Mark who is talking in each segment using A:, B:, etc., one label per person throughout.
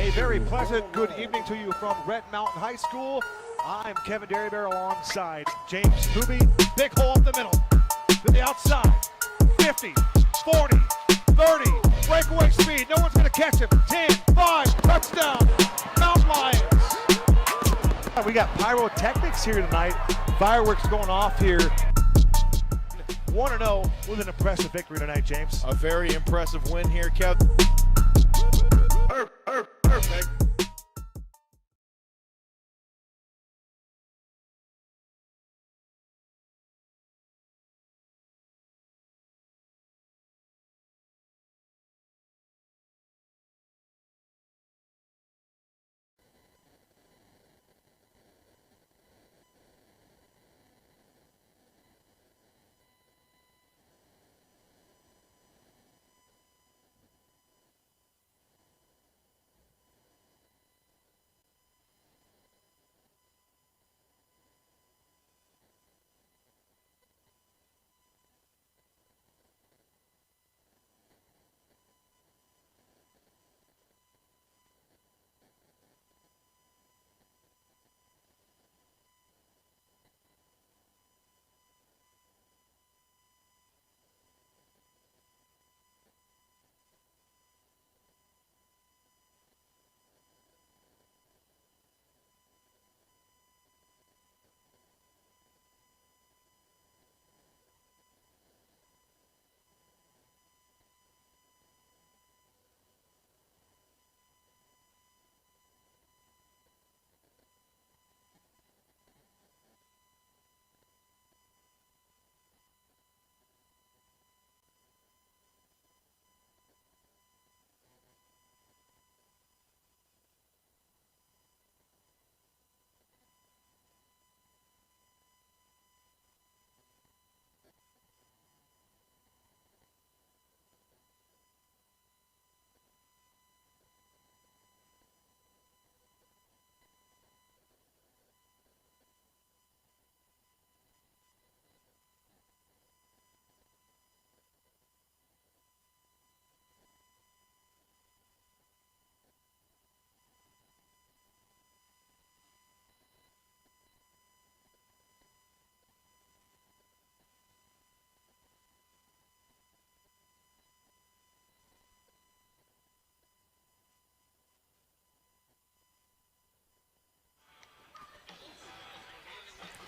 A: A very pleasant good evening to you from Red Mountain High School. I'm Kevin Derrybear alongside James Booby. Big hole up the middle, to the outside, 50, 40, 30, breakaway speed, no one's gonna catch him, 10, 5, touchdown, Mountain Lions. We got pyrotechnics here tonight, fireworks going off here. 1-0 with an impressive victory tonight, James.
B: A very impressive win here, Kev. Perfect.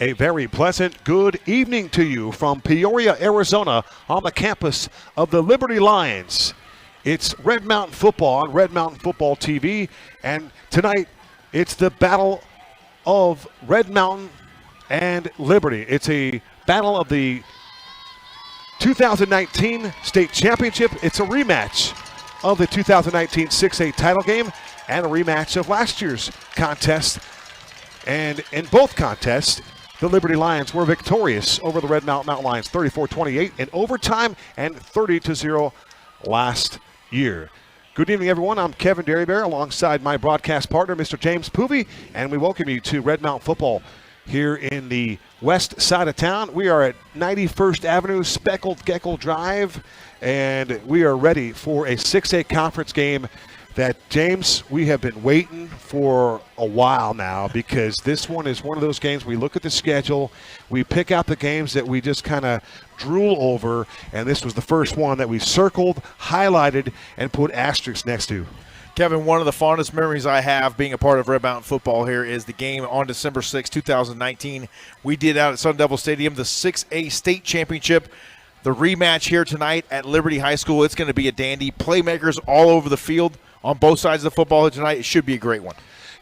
A: A very pleasant good evening to you from Peoria, Arizona, on the campus of the Liberty Lions. It's Red Mountain Football on Red Mountain Football TV, and tonight it's the battle of Red Mountain and Liberty. It's a battle of the 2019 state championship. It's a rematch of the 2019 6A title game and a rematch of last year's contest. And in both contests, the Liberty Lions were victorious over the Red Mountain Lions, 34-28 in overtime and 30-0 last year. Good evening, everyone. I'm Kevin Derrybear alongside my broadcast partner, Mr. James Poovey, and we welcome you to Red Mountain Football here in the west side of town. We are at 91st Avenue, Speckled Gecko Drive, and we are ready for a 6A conference game that, James, we have been waiting for a while now, because this one is one of those games we look at the schedule, we pick out the games that we just kind of drool over, and this was the first one that we circled, highlighted, and put asterisks next to.
B: Kevin, one of the fondest memories I have being a part of Red Mountain Football here is the game on December 6, 2019. We did out at Sun Devil Stadium, the 6A state championship. The rematch here tonight at Liberty High School. It's going to be a dandy. Playmakers all over the field on both sides of the football tonight. It should be a great one.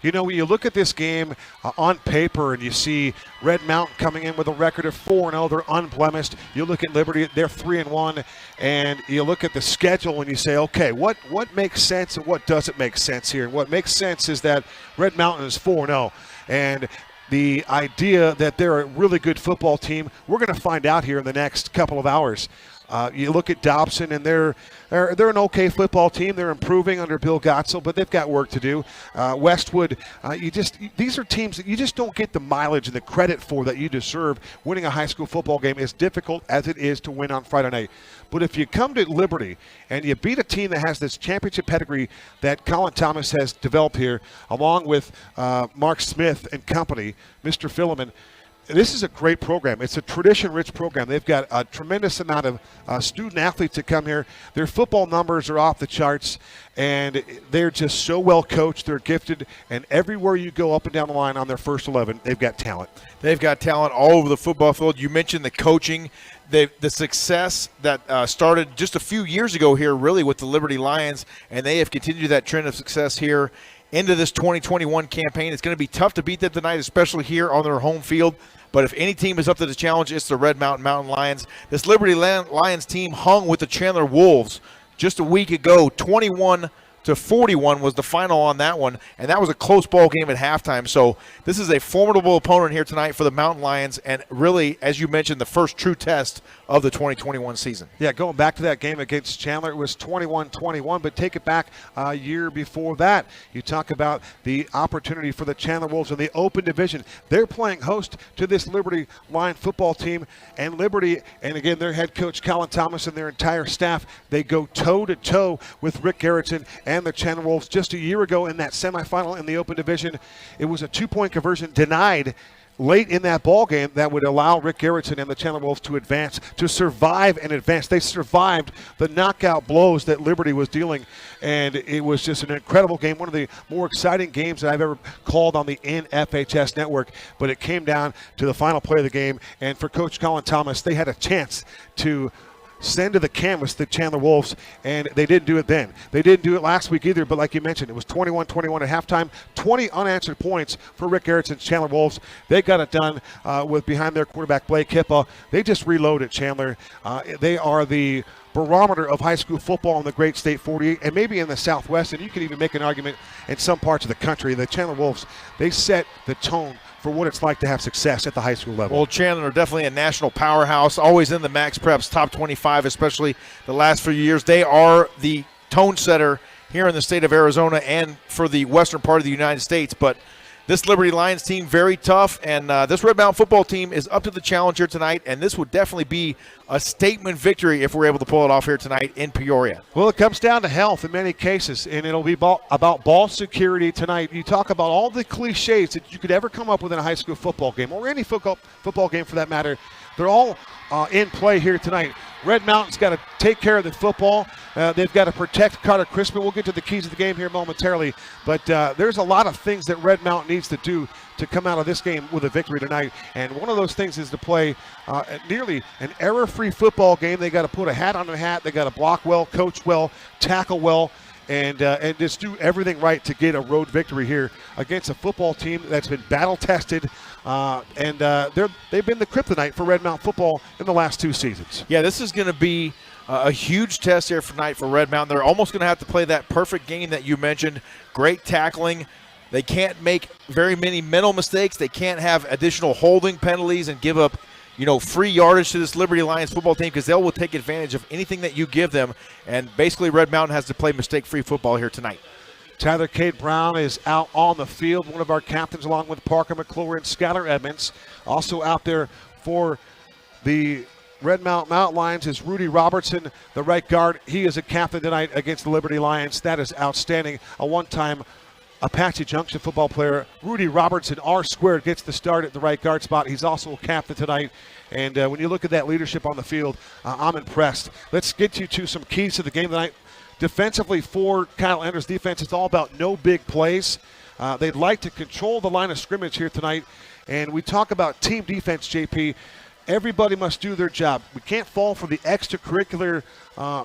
A: You know, when you look at this game on paper and you see Red Mountain coming in with a record of 4-0, they're unblemished. You look at Liberty, they're 3-1, and you look at the schedule and you say, okay, what makes sense and what doesn't make sense here? And what makes sense is that Red Mountain is 4-0, and the idea that they're a really good football team, we're going to find out here in the next couple of hours. You look at Dobson, and they're an okay football team. They're improving under Bill Gottsel, but they've got work to do. Westwood, these are teams that you just don't get the mileage and the credit for that you deserve. Winning a high school football game, as difficult as it is to win on Friday night. But if you come to Liberty and you beat a team that has this championship pedigree that Colin Thomas has developed here, along with Mark Smith and company, Mr. Philemon, this is a great program. It's a tradition-rich program. They've got a tremendous amount of student-athletes that come here. Their football numbers are off the charts, and they're just so well coached. They're gifted, and everywhere you go up and down the line on their first 11, they've got talent.
B: They've got talent all over the football field. You mentioned the coaching. The success that started just a few years ago here really with the Liberty Lions, and they have continued that trend of success here into this 2021 campaign. It's going to be tough to beat them tonight, especially here on their home field. But if any team is up to the challenge, it's the Red Mountain Lions. This Liberty Lions team hung with the Chandler Wolves just a week ago. 21-41 was the final on that one, and that was a close ball game at halftime. So this is a formidable opponent here tonight for the Mountain Lions, and really, as you mentioned, the first true test of the 2021 season.
A: Yeah, going back to that game against Chandler, it was 21-21, but take it back a year before that. You talk about the opportunity for the Chandler Wolves in the open division. They're playing host to this Liberty Lion football team, and Liberty, and again, their head coach, Colin Thomas, and their entire staff, they go toe-to-toe with Rick Garrettson and the Chandler Wolves. Just a year ago in that semifinal in the open division, it was a two-point conversion denied late in that ball game that would allow Rick Garrettson and the Chandler Wolves to advance, to survive and advance. They survived the knockout blows that Liberty was dealing, and it was just an incredible game, one of the more exciting games that I've ever called on the NFHS network. But it came down to the final play of the game, and for Coach Colin Thomas, they had a chance to send to the canvas the Chandler Wolves, and they didn't do it then. They didn't do it last week either, but like you mentioned, it was 21-21 at halftime, 20 unanswered points for Rick Garrettson's Chandler Wolves. They got it done with behind their quarterback, Blake Hippa. They just reloaded Chandler. They are the barometer of high school football in the great state 48 and maybe in the Southwest, and you can even make an argument in some parts of the country. The Chandler Wolves, they set the tone for what it's like to have success at the high school level.
B: Well, Chandler are definitely a national powerhouse, always in the Max Preps top 25, especially the last few years. They are the tone setter here in the state of Arizona and for the western part of the United States. But this Liberty Lions team, very tough, and this Red Mountain football team is up to the challenge here tonight, and this would definitely be a statement victory if we're able to pull it off here tonight in Peoria.
A: Well, it comes down to health in many cases, and it'll be about ball security tonight. You talk about all the cliches that you could ever come up with in a high school football game, or any football game for that matter. They're all in play here tonight. Red Mountain's got to take care of the football. They've got to protect Carter Crispin. We'll get to the keys of the game here momentarily. But there's a lot of things that Red Mountain needs to do to come out of this game with a victory tonight. And one of those things is to play nearly an error-free football game. They got to put a hat on their hat. They got to block well, coach well, tackle well, and just do everything right to get a road victory here against a football team that's been battle-tested. They've been the kryptonite for Red Mountain football in the last two seasons.
B: Yeah, this is going to be a huge test here tonight for Red Mountain. They're almost going to have to play that perfect game that you mentioned. Great tackling. They can't make very many mental mistakes. They can't have additional holding penalties and give up, free yardage to this Liberty Lions football team, because they will take advantage of anything that you give them. And basically Red Mountain has to play mistake-free football here tonight.
A: Tyler Cade Brown is out on the field, one of our captains, along with Parker McClure and Skylar Edmonds. Also out there for the Red Mountain Lions is Rudy Robertson, the right guard. He is a captain tonight against the Liberty Lions. That is outstanding. A one-time Apache Junction football player. Rudy Robertson, R-squared, gets the start at the right guard spot. He's also a captain tonight. And when you look at that leadership on the field, I'm impressed. Let's get you to some keys to the game tonight. Defensively for Kyle Enders' defense, it's all about no big plays. They'd like to control the line of scrimmage here tonight. And we talk about team defense, JP. Everybody must do their job. We can't fall for the extracurricular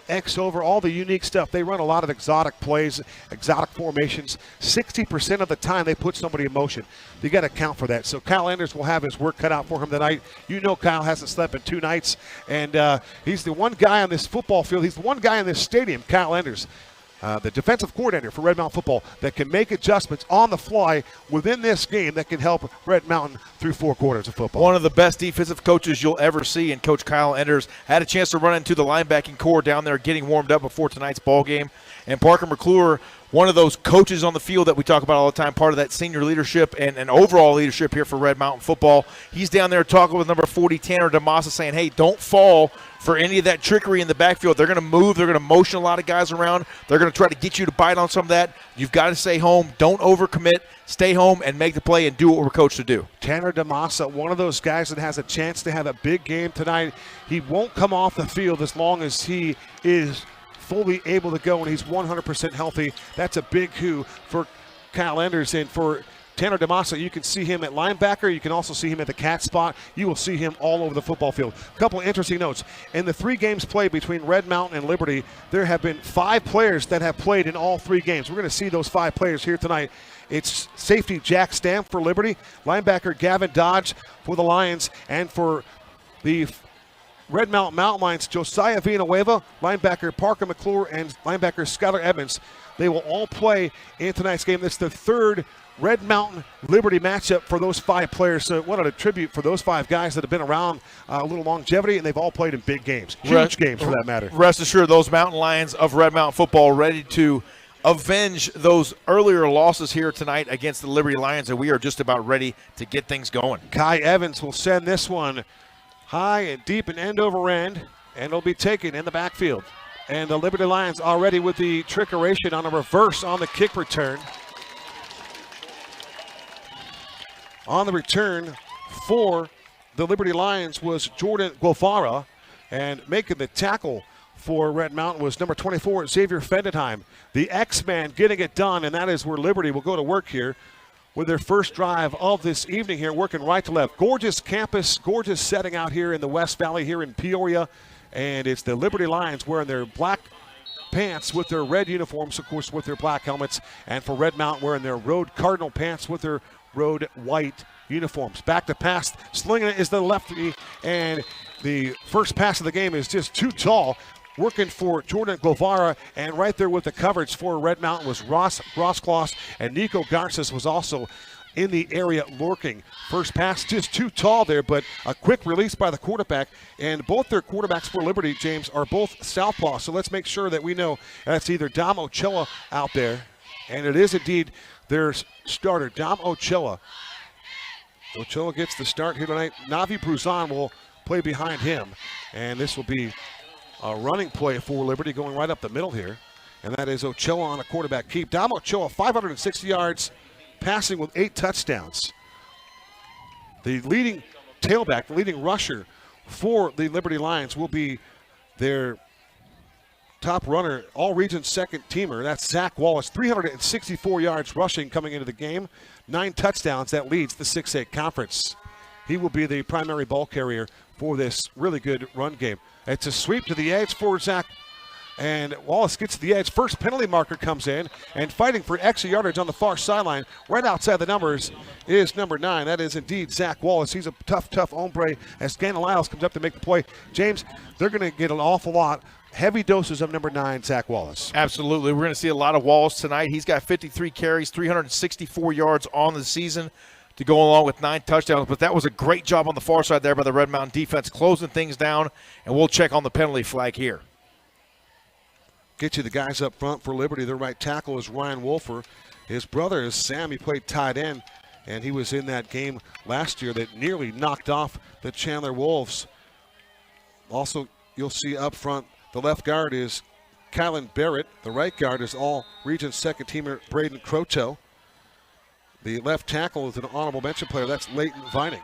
A: X over, all the unique stuff. They run a lot of exotic plays, exotic formations. 60% of the time they put somebody in motion. You got to account for that. So Kyle Enders will have his work cut out for him tonight. Kyle hasn't slept in 2 nights, and he's the one guy on this football field. He's the one guy in this stadium, Kyle Enders. the defensive coordinator for Red Mountain football, that can make adjustments on the fly within this game that can help Red Mountain through 4 quarters of football.
B: One of the best defensive coaches you'll ever see, and Coach Kyle Enders had a chance to run into the linebacking core down there getting warmed up before tonight's ball game. And Parker McClure, one of those coaches on the field that we talk about all the time, part of that senior leadership and overall leadership here for Red Mountain football. He's down there talking with number 40, Tanner DeMassa, saying, hey, don't fall for any of that trickery in the backfield. They're going to move. They're going to motion a lot of guys around. They're going to try to get you to bite on some of that. You've got to stay home. Don't overcommit. Stay home and make the play and do what we're coached to do.
A: Tanner DeMassa, one of those guys that has a chance to have a big game tonight. He won't come off the field as long as he is fully able to go and he's 100% healthy. That's a big coup for Kyle Enders. And for Tanner DeMassa, you can see him at linebacker. You can also see him at the cat spot. You will see him all over the football field. A couple of interesting notes. In the 3 games played between Red Mountain and Liberty, there have been 5 players that have played in all 3 games. We're going to see those 5 players here tonight. It's safety Jack Stamp for Liberty, linebacker Gavin Dodge for the Lions, and for the Red Mountain Lions, Josiah Villanueva, linebacker Parker McClure, and linebacker Skylar Evans. They will all play in tonight's game. This is the 3rd Red Mountain Liberty matchup for those 5 players. So I wanted to tribute for those 5 guys that have been around a little longevity, and they've all played in big games, huge games for that matter.
B: Rest assured, those Mountain Lions of Red Mountain football ready to avenge those earlier losses here tonight against the Liberty Lions, and we are just about ready to get things going.
A: Kai Evans will send this one high and deep and end over end, and it'll be taken in the backfield. And the Liberty Lions already with the trickeration on a reverse on the kick return. On the return for the Liberty Lions was Jordan Guevara, and making the tackle for Red Mountain was number 24, Xavier Fendenheim. The X-Man getting it done, and that is where Liberty will go to work here with their first drive of this evening here, working right to left. Gorgeous campus, gorgeous setting out here in the West Valley here in Peoria. And it's the Liberty Lions wearing their black pants with their red uniforms, of course, with their black helmets. And for Red Mountain wearing their road Cardinal pants with their road white uniforms. Back to pass, slinging it is the lefty. And the first pass of the game is just too tall. Working for Jordan Guevara, and right there with the coverage for Red Mountain was Ross Grosscloss, and Nico Garces was also in the area lurking. First pass just too tall there, but a quick release by the quarterback, and both their quarterbacks for Liberty, James, are both southpaw, so let's make sure that we know that's either Dom Ochoa out there, and it is indeed their starter, Dom Ochoa. Ochoa gets the start here tonight. Navi Bruzan will play behind him, and this will be a running play for Liberty going right up the middle here. And that is Ochoa on a quarterback keep. Dom Ochoa, 560 yards, passing with 8 touchdowns. The leading tailback, the leading rusher for the Liberty Lions will be their top runner, all-region second teamer. That's Zach Wallace, 364 yards rushing coming into the game. 9 touchdowns, that leads the 6A conference. He will be the primary ball carrier for this really good run game. It's a sweep to the edge for Zach, and Wallace gets to the edge. First penalty marker comes in, and fighting for extra yardage on the far sideline, right outside the numbers, is number 9. That is indeed Zach Wallace. He's a tough hombre as Gannon Lyles comes up to make the play. James, they're going to get an awful lot. Heavy doses of number 9, Zach Wallace.
B: Absolutely. We're going to see a lot of Wallace tonight. He's got 53 carries, 364 yards on the season to go along with 9 touchdowns. But that was a great job on the far side there by the Red Mountain defense, closing things down, and we'll check on the penalty flag here.
A: Get you the guys up front for Liberty. Their right tackle is Ryan Wolfer. His brother is Sam. He played tight end, and he was in that game last year that nearly knocked off the Chandler Wolves. Also, you'll see up front, the left guard is Kylan Barrett. The right guard is all-region second teamer Braden Croteau. The left tackle is an honorable mention player. That's Leighton Vining.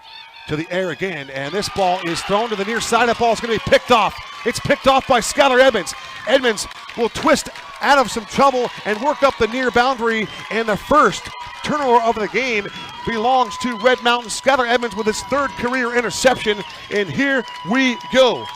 A: To the air again, and this ball is thrown to the near side. That ball is going to be picked off. It's picked off by Skylar Edmonds. Edmonds will twist out of some trouble and work up the near boundary, and the first turnover of the game belongs to Red Mountain. Skylar Edmonds with his 3rd career interception, and here we go.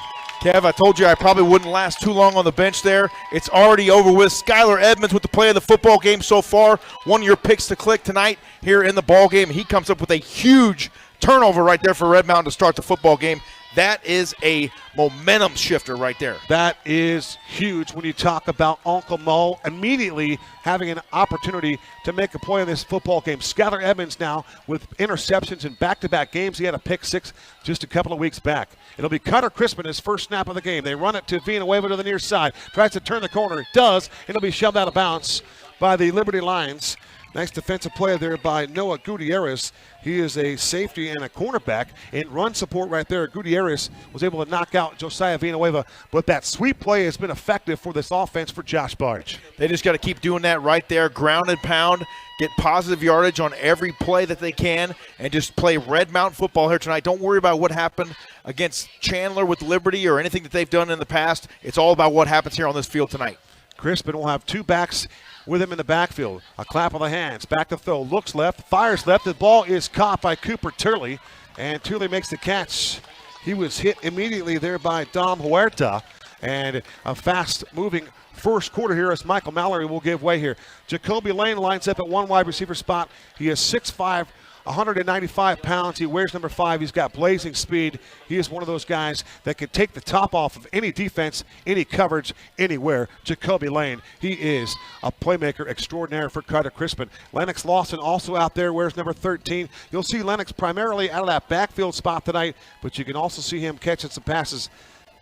B: Kev, I told you I probably wouldn't last too long on the bench there. It's already over with. Skylar Edmonds with the play of the football game so far. One of your picks to click tonight here in the ball game. He comes up with a huge turnover right there for Red Mountain to start the football game. That is a momentum shifter right there.
A: That is huge when you talk about Uncle Mo immediately having an opportunity to make a play in this football game. Skylar Evans now with interceptions in back-to-back games. He had a pick six just a couple of weeks back. It'll be Cutter Crispin, his first snap of the game. They run it to Villanueva to the near side. Tries to turn the corner. It does. It'll be shoved out of bounds by the Liberty Lions. Nice defensive play there by Noah Gutierrez. He is a safety and a cornerback. In run support right there, Gutierrez was able to knock out Josiah Villanueva. But that sweep play has been effective for this offense for Josh Barge.
B: They just got to keep doing that right there. Ground and pound. Get positive yardage on every play that they can. And just play Red Mountain football here tonight. Don't worry about what happened against Chandler with Liberty or anything that they've done in the past. It's all about what happens here on this field tonight.
A: Crispin will have two backs with him in the backfield. A clap of the hands. Back to throw. Looks left. Fires left. The ball is caught by Cooper Turley. And Turley makes the catch. He was hit immediately there by Dom Huerta. And a fast-moving first quarter here as Michael Mallory will give way here. Jacoby Lane lines up at one wide receiver spot. He is 6'5", 195 pounds. He wears number 5. He's got blazing speed. He is one of those guys that can take the top off of any defense, any coverage, anywhere. Jacoby Lane, he is a playmaker extraordinaire for Carter Crispin. Lennox Lawson also out there, wears number 13. You'll see Lennox primarily out of that backfield spot tonight, but you can also see him catching some passes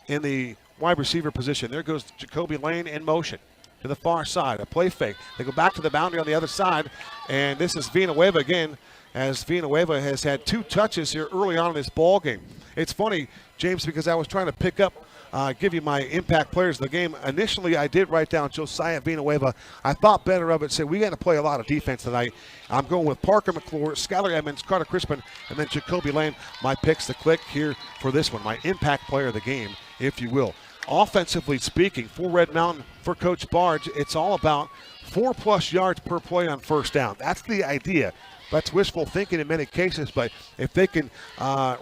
A: in the wide receiver position. There goes Jacoby Lane in motion to the far side. A play fake. They go back to the boundary on the other side, and this is Villanueva again, as Villanueva has had 2 touches here early on in this ball game. It's funny, James, because I was trying to pick up, give you my impact players of the game. Initially, I did write down Josiah Villanueva. I thought better of it, said we got to play a lot of defense tonight. I'm going with Parker McClure, Skylar Evans, Carter Crispin, and then Jacoby Lane. My picks to click here for this one, my impact player of the game, if you will. Offensively speaking, for Red Mountain, for Coach Barge, it's all about 4+ yards per play on first down. That's the idea. That's wishful thinking in many cases, but if they can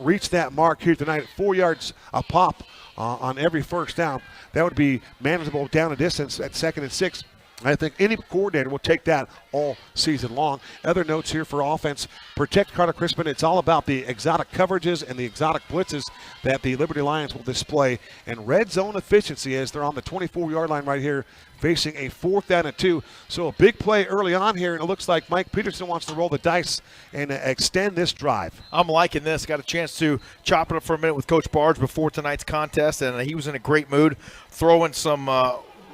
A: reach that mark here tonight at 4 yards a pop on every first down, that would be manageable down a distance at 2nd and 6. I think any coordinator will take that all season long. Other notes here for offense, protect Carter Crispin. It's all about the exotic coverages and the exotic blitzes that the Liberty Lions will display, and red zone efficiency as they're on the 24-yard line right here, facing a 4th down and 2. So a big play early on here, and it looks like Mike Peterson wants to roll the dice and extend this drive.
B: I'm liking this. Got a chance to chop it up for a minute with Coach Barge before tonight's contest, and he was in a great mood, throwing some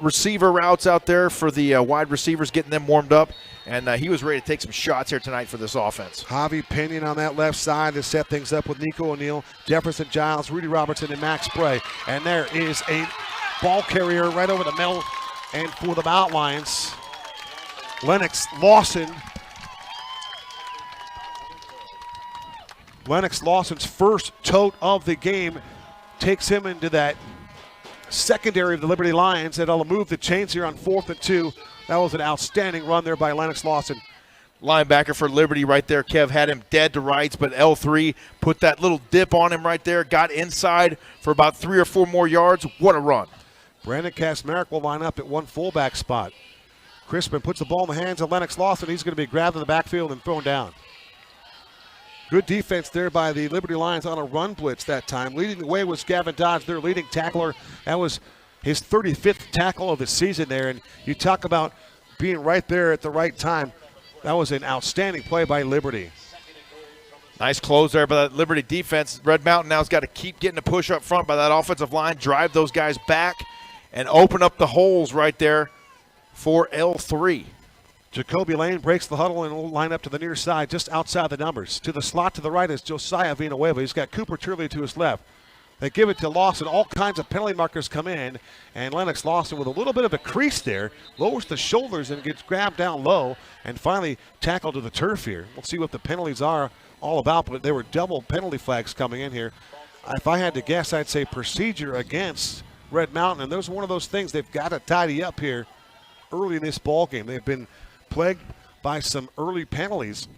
B: receiver routes out there for the wide receivers, getting them warmed up, and he was ready to take some shots here tinight for this offense.
A: Javi Pinion on that left side to set things up with Nico O'Neill, Jefferson Giles, Rudy Robertson, and Max Bray. And there is a ball carrier right over the middle, and for the Mountain Lions, Lennox Lawson. Lennox Lawson's first tote of the game takes him into that secondary of the Liberty Lions, and it'll move the chains here on 4th and 2. That was an outstanding run there by Lennox Lawson.
B: Linebacker for Liberty right there. Kev had him dead to rights, but L3 put that little dip on him right there, got inside for about 3 or 4 more yards. What a run.
A: Brandon Kasmarek will line up at one fullback spot. Crispin puts the ball in the hands of Lennox Lawson. He's going to be grabbed in the backfield and thrown down. Good defense there by the Liberty Lions on a run blitz that time. Leading the way was Gavin Dodge, their leading tackler. That was his 35th tackle of the season there. And you talk about being right there at the right time. That was an outstanding play by Liberty.
B: Nice close there by that Liberty defense. Red Mountain now's got to keep getting a push up front by that offensive line, drive those guys back, and open up the holes right there for L3.
A: Jacoby Lane breaks the huddle and will line up to the near side, just outside the numbers. To the slot to the right is Josiah Villanueva. He's got Cooper Turley to his left. They give it to Lawson. All kinds of penalty markers come in, and Lennox Lawson with a little bit of a crease there, lowers the shoulders and gets grabbed down low, and finally tackled to the turf here. We'll see what the penalties are all about, but there were double penalty flags coming in here. If I had to guess, I'd say procedure against Red Mountain, and there's one of those things they've got to tidy up here early in this ball game. They've been plagued by some early penalties,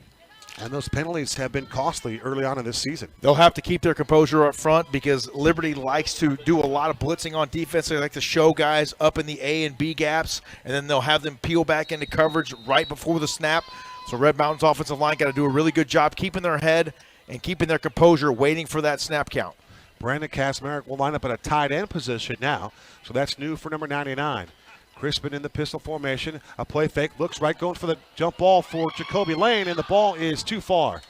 A: and those penalties have been costly early on in this season.
B: They'll have to keep their composure up front because Liberty likes to do a lot of blitzing on defense. They like to show guys up in the A and B gaps, and then they'll have them peel back into coverage right before the snap. So Red Mountain's offensive line got to do a really good job keeping their head and keeping their composure, waiting for that snap count.
A: Brandon Kasmarek will line up at a tight end position now. So that's new for number 99. Crispin in the pistol formation. A play fake. Looks right, going for the jump ball for Jacoby Lane, and the ball is too far.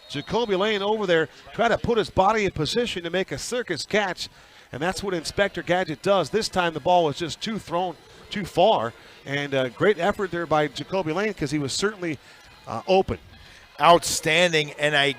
A: Jacoby Lane over there trying to put his body in position to make a circus catch, and that's what Inspector Gadget does. This time the ball was just too far, and great effort there by Jacoby Lane because he was certainly open.
B: Outstanding, and a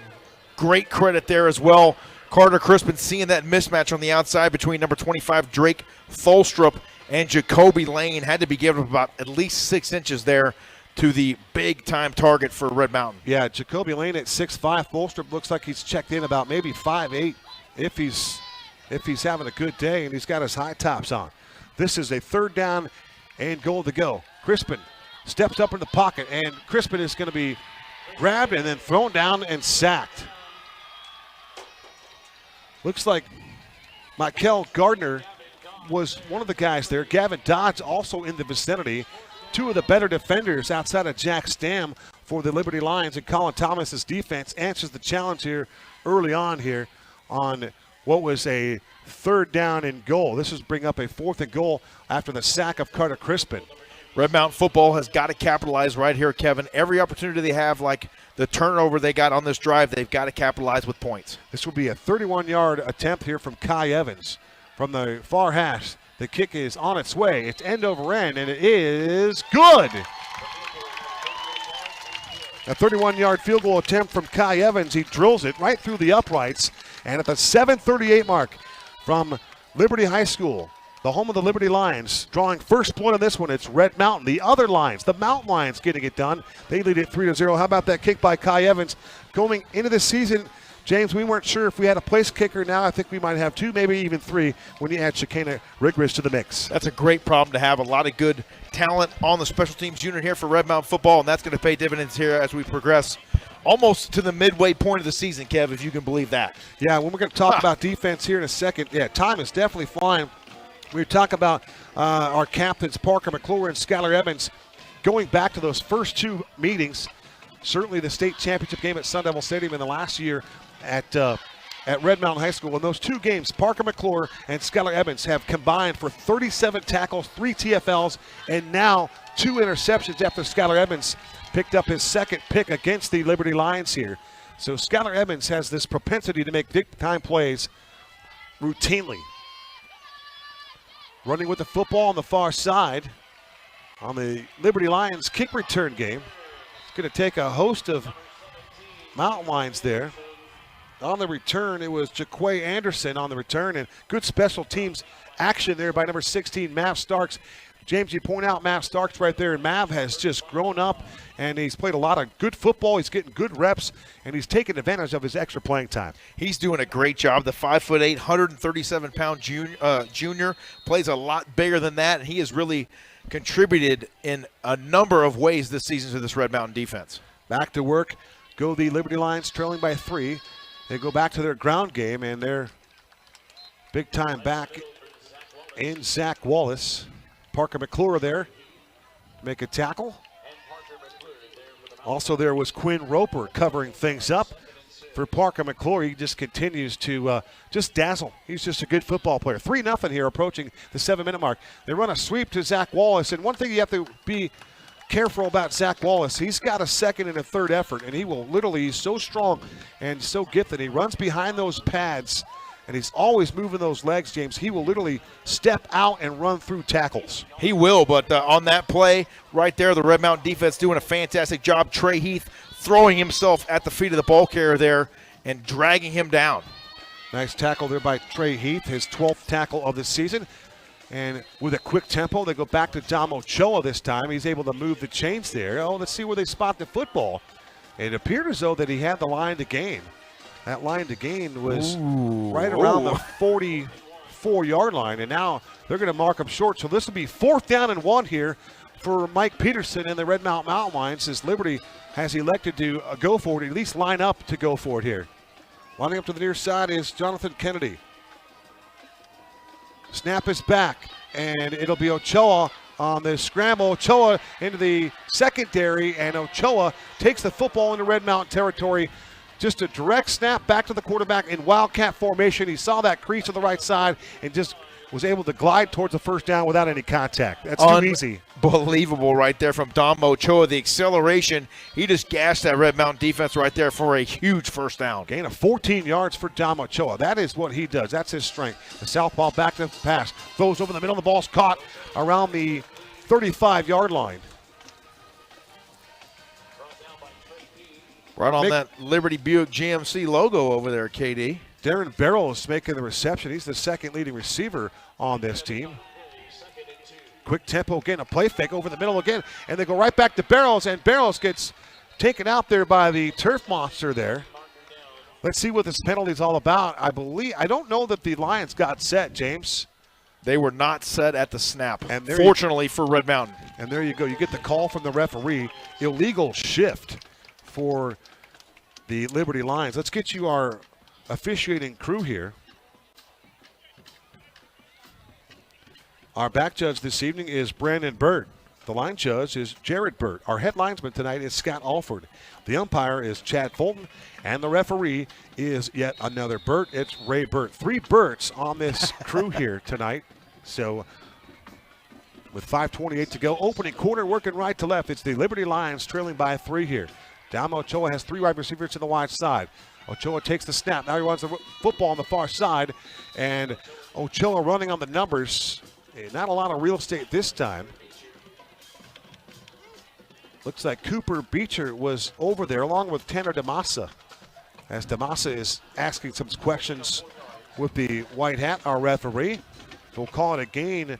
B: great credit there as well. Carter Crispin seeing that mismatch on the outside between number 25 Drake Tholstrup and Jacoby Lane. Had to be given about at least 6 inches there to the big-time target for Red Mountain.
A: Yeah, Jacoby Lane at 6'5". Tholstrup looks like he's checked in about maybe 5'8", if he's having a good day, and he's got his high tops on. This is a 3rd down and goal to go. Crispin steps up in the pocket, and Crispin is going to be grabbed and then thrown down and sacked. Looks like Michael Gardner was one of the guys there. Gavin Dodge also in the vicinity. 2 of the better defenders outside of Jack Stam for the Liberty Lions, and Colin Thomas's defense answers the challenge here early on here on what was a 3rd down and goal. This is bring up a 4th and goal after the sack of Carter Crispin.
B: Red Mountain football has got to capitalize right here, Kevin. Every opportunity they have, like the turnover they got on this drive, they've got to capitalize with points.
A: This will be a 31-yard attempt here from Kai Evans from the far hash. The kick is on its way. It's end over end, and it is good. A 31-yard field goal attempt from Kai Evans. He drills it right through the uprights. And at the 7:38 mark from Liberty High School, the home of the Liberty Lions, drawing first blood on this one, it's Red Mountain. The other Lions, the Mountain Lions, getting it done. They lead it 3-0. How about that kick by Kai Evans? Going into the season, James, we weren't sure if we had a place kicker. Now I think we might have 2, maybe even 3 when you add Shekinah Rigridge to the mix.
B: That's a great problem to have. A lot of good talent on the special teams unit here for Red Mountain football, and that's going to pay dividends here as we progress almost to the midway point of the season, Kev, if you can believe that.
A: Yeah, when we're going to talk about defense here in a second, yeah, time is definitely flying. We talk about our captains, Parker McClure and Skylar Evans, going back to those first 2 meetings. Certainly the state championship game at Sun Devil Stadium in the last year at Red Mountain High School. In those 2 games, Parker McClure and Skylar Evans have combined for 37 tackles, 3 TFLs, and now 2 interceptions after Skylar Evans picked up his 2nd pick against the Liberty Lions here. So Skylar Evans has this propensity to make big-time plays routinely. Running with the football on the far side on the Liberty Lions kick return game. It's going to take a host of Mountain Lions there. On the return, it was Jaquay Anderson on the return, and good special teams action there by number 16, Mav Starks. James, you point out Mav Starks right there, and Mav has just grown up, and he's played a lot of good football. He's getting good reps, and he's taking advantage of his extra playing time.
B: He's doing a great job. The 5'8", 137-pound junior plays a lot bigger than that, and he has really contributed in a number of ways this season to this Red Mountain defense.
A: Back to work go the Liberty Lions, trailing by 3. They go back to their ground game, and they're big time back in Zach Wallace. Parker McClure there to make a tackle. Also there was Quinn Roper covering things up for Parker McClure. He just continues to just dazzle. He's just a good football player. 3-0 here approaching the 7-minute mark. They run a sweep to Zach Wallace, and one thing you have to be careful about Zach Wallace, he's got a 2nd and a 3rd effort, and he will literally, he's so strong and so gifted. He runs behind those pads, and he's always moving those legs, James. He will literally step out and run through tackles.
B: He will, but on that play right there, the Red Mountain defense doing a fantastic job. Trey Heath throwing himself at the feet of the ball carrier there and dragging him down.
A: Nice tackle there by Trey Heath, his 12th tackle of the season. And with a quick tempo, they go back to Dom Ochoa this time. He's able to move the chains there. Oh, let's see where they spot the football. It appeared as though that he had the line to gain. That line to gain was right around the 44-yard line, and now they're going to mark him short. So this will be 4th down and 1 here for Mike Peterson and the Red Mountain Lions, as Liberty has elected to go for it, at least line up to go for it here. Lining up to the near side is Jonathan Kennedy. Snap is back, and it'll be Ochoa on the scramble. Ochoa into the secondary, and Ochoa takes the football into Red Mountain territory just a direct snap back to the quarterback in wildcat formation. He saw that crease to the right side and just was able to glide towards the first down without any contact. That's too easy.
B: Unbelievable right there from Dom Ochoa. The acceleration, he just gashed that Red Mountain defense right there for a huge first down.
A: Gain of 14 yards for Dom Ochoa. That is what he does. That's his strength. The southpaw back to the pass. Throws over the middle. The ball's caught around the 35-yard line.
B: Right on that Liberty Buick GMC logo over there, KD.
A: Darren Barrows making the reception. He's the second leading receiver on this team. Quick tempo again, a play fake over the middle again, and they go right back to Barrows, and Barrows gets taken out there by the turf monster there. Let's see what this penalty is all about. I don't know that the Lions got set, James.
B: They were not set at the snap,
A: and
B: fortunately for Red Mountain.
A: And there you go. You get the call from the referee. Illegal shift for the Liberty Lions. Let's get you our officiating crew here. Our back judge this evening is Brandon Burt. The line judge is Jared Burt. Our head linesman tonight is Scott Alford. The umpire is Chad Fulton. And the referee is yet another Burt. It's Ray Burt. 3 Burts on this crew here tonight. So with 5:28 to go, opening quarter, working right to left. It's the Liberty Lions trailing by 3 here. Dom Ochoa has 3 wide receivers to the wide side. Ochoa takes the snap. Now he runs the football on the far side. And Ochoa running on the numbers. Not a lot of real estate this time. Looks like Cooper Beecher was over there along with Tanner DeMassa. As DeMassa is asking some questions with the white hat, our referee. We'll call it a gain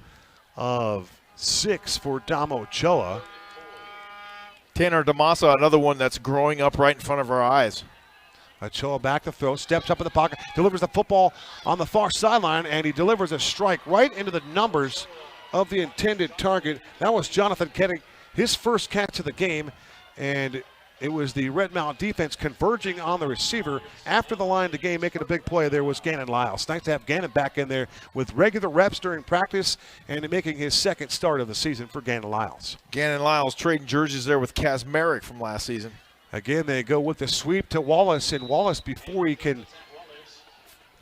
A: of 6 for Dom Ochoa.
B: Tanner DeMassa, another one that's growing up right in front of our eyes.
A: Ochoa back to throw, steps up in the pocket, delivers the football on the far sideline, and he delivers a strike right into the numbers of the intended target. That was Jonathan Ketting, his first catch of the game, and it was the Red Mountain defense converging on the receiver. After the line of the game, making a big play there was Gannon Lyles. Nice to have Gannon back in there with regular reps during practice and making his second start of the season for Gannon Lyles.
B: Gannon Lyles trading jerseys there with Kaz Merrick from last season.
A: Again, they go with the sweep to Wallace, and Wallace, before he can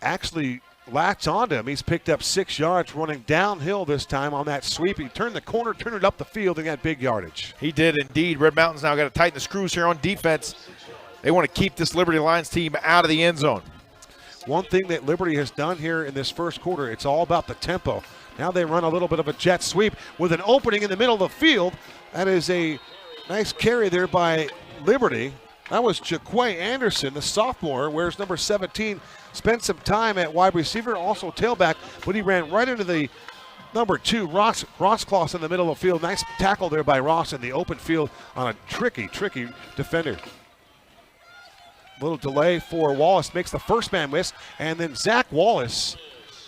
A: actually latch onto him, he's picked up 6 yards running downhill this time on that sweep. He turned the corner, turned it up the field, and got big yardage.
B: He did indeed. Red Mountain's now got to tighten the screws here on defense. They want to keep this Liberty Lions team out of the end zone.
A: One thing that Liberty has done here in this first quarter, it's all about the tempo. Now they run a little bit of a jet sweep with an opening in the middle of the field. That is a nice carry there by Liberty. That was Jaquay Anderson, the sophomore, wears number 17, spent some time at wide receiver, also tailback, but he ran right into the number 2, Ross Kloss, in the middle of the field. Nice tackle there by Ross in the open field on a tricky defender. Little delay for Wallace, makes the first man miss, and then Zach Wallace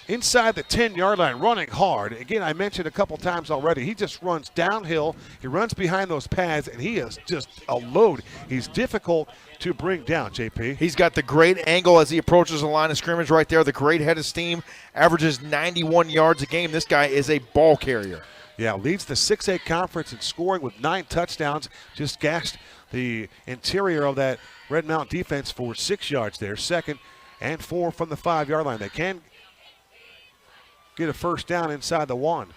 A: inside the 10-yard line, running hard. Again, I mentioned a couple times already, he just runs downhill. He runs behind those pads, and he is just a load. He's difficult to bring down, JP.
B: He's got the great angle as he approaches the line of scrimmage right there. The great head of steam, averages 91 yards a game. This guy is a ball carrier.
A: Yeah, leads the 6A conference in scoring with 9 touchdowns. Just gashed the interior of that Red Mountain defense for 6 yards there. 2nd and 4 from the 5-yard line. They can get a first down inside the 1.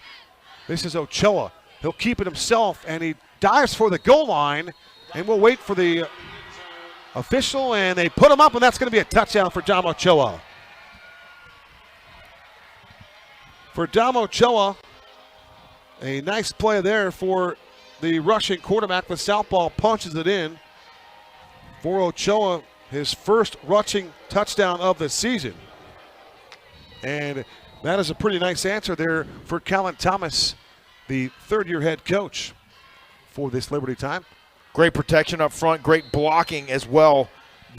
A: This is Ochoa. He'll keep it himself, and he dives for the goal line, and we'll wait for the official, and they put him up, and that's going to be a touchdown for Dom Ochoa. For Dom Ochoa, a nice play there for the rushing quarterback. The southpaw punches it in. For Ochoa, his first rushing touchdown of the season. And that is a pretty nice answer there for Callan Thomas, the third-year head coach for this Liberty time.
B: Great protection up front, great blocking as well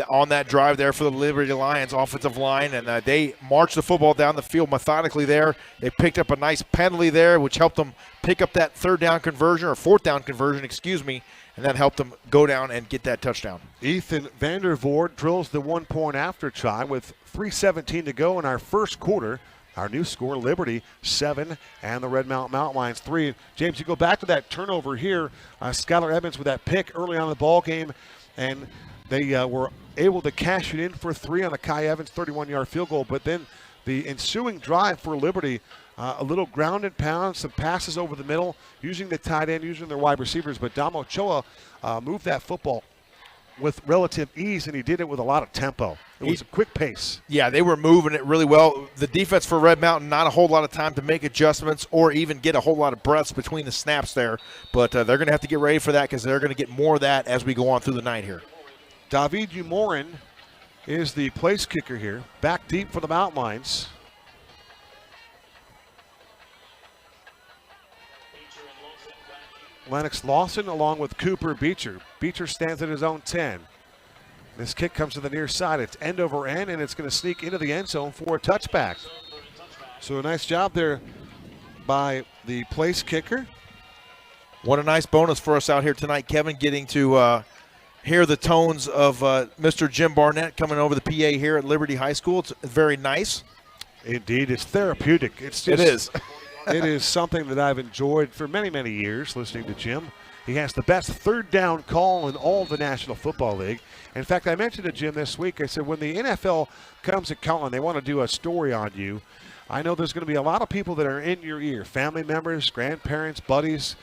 B: on that drive there for the Liberty Lions offensive line, and they marched the football down the field methodically there. They picked up a nice penalty there, which helped them pick up that 4th down conversion, and that helped them go down and get that touchdown.
A: Ethan Vandervoort drills the 1-point after try with 3:17 to go in our first quarter. Our new score, Liberty 7 and the Red Mountain Lions 3. James, you go back to that turnover here. Skylar Evans with that pick early on in the ball game, and They were able to cash it in for 3 on a Kai Evans 31-yard field goal, but then the ensuing drive for Liberty, a little ground and pound, some passes over the middle, using the tight end, using their wide receivers, but Damo Ochoa moved that football with relative ease, and he did it with a lot of tempo. It was a quick pace.
B: Yeah, they were moving it really well. The defense for Red Mountain, not a whole lot of time to make adjustments or even get a whole lot of breaths between the snaps there, but they're going to have to get ready for that because they're going to get more of that as we go on through the night here.
A: David Umorin is the place kicker here, back deep for the Mountain Lions. Lennox Lawson along with Cooper Beecher. Beecher stands at his own 10. This kick comes to the near side. It's end over end, and it's going to sneak into the end zone for a touchback. So a nice job there by the place kicker.
B: What a nice bonus for us out here tonight, Kevin, getting to hear the tones of Mr. Jim Barnett coming over the PA here at Liberty High School. It's very nice.
A: Indeed, it's therapeutic.
B: It is.
A: It is something that I've enjoyed for many, many years, listening to Jim. He has the best third down call in all of the National Football League. In fact, I mentioned to Jim this week, I said, when the NFL comes at calling, they want to do a story on you. I know there's going to be a lot of people that are in your ear, family members, grandparents, buddies,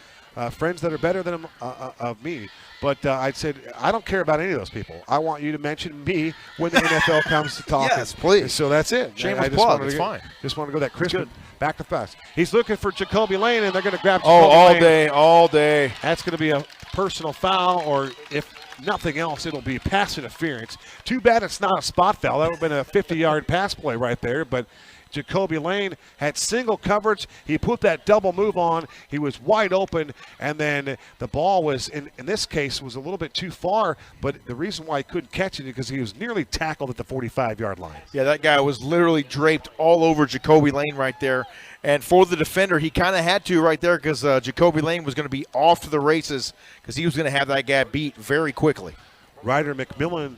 A: friends that are better than of me. But I said, I don't care about any of those people. I want you to mention me when the NFL comes to talk.
B: Yes, please.
A: So that's it.
B: Shameless plug. It's fine.
A: Just want to go that Crispin back to fast. He's looking for Jacoby Lane, and they're going to grab Jacoby
B: all
A: Lane.
B: all day.
A: That's going to be a personal foul, or if nothing else, it'll be pass interference. Too bad it's not a spot foul. That would have been a 50-yard pass play right there, but Jacoby Lane had single coverage. He put that double move on. He was wide open, and then the ball was, in this case, was a little bit too far, but the reason why he couldn't catch it is because he was nearly tackled at the 45-yard line.
B: Yeah, that guy was literally draped all over Jacoby Lane right there. And for the defender, he kind of had to right there because Jacoby Lane was going to be off to the races because he was going to have that guy beat very quickly. Ryder
A: McMillan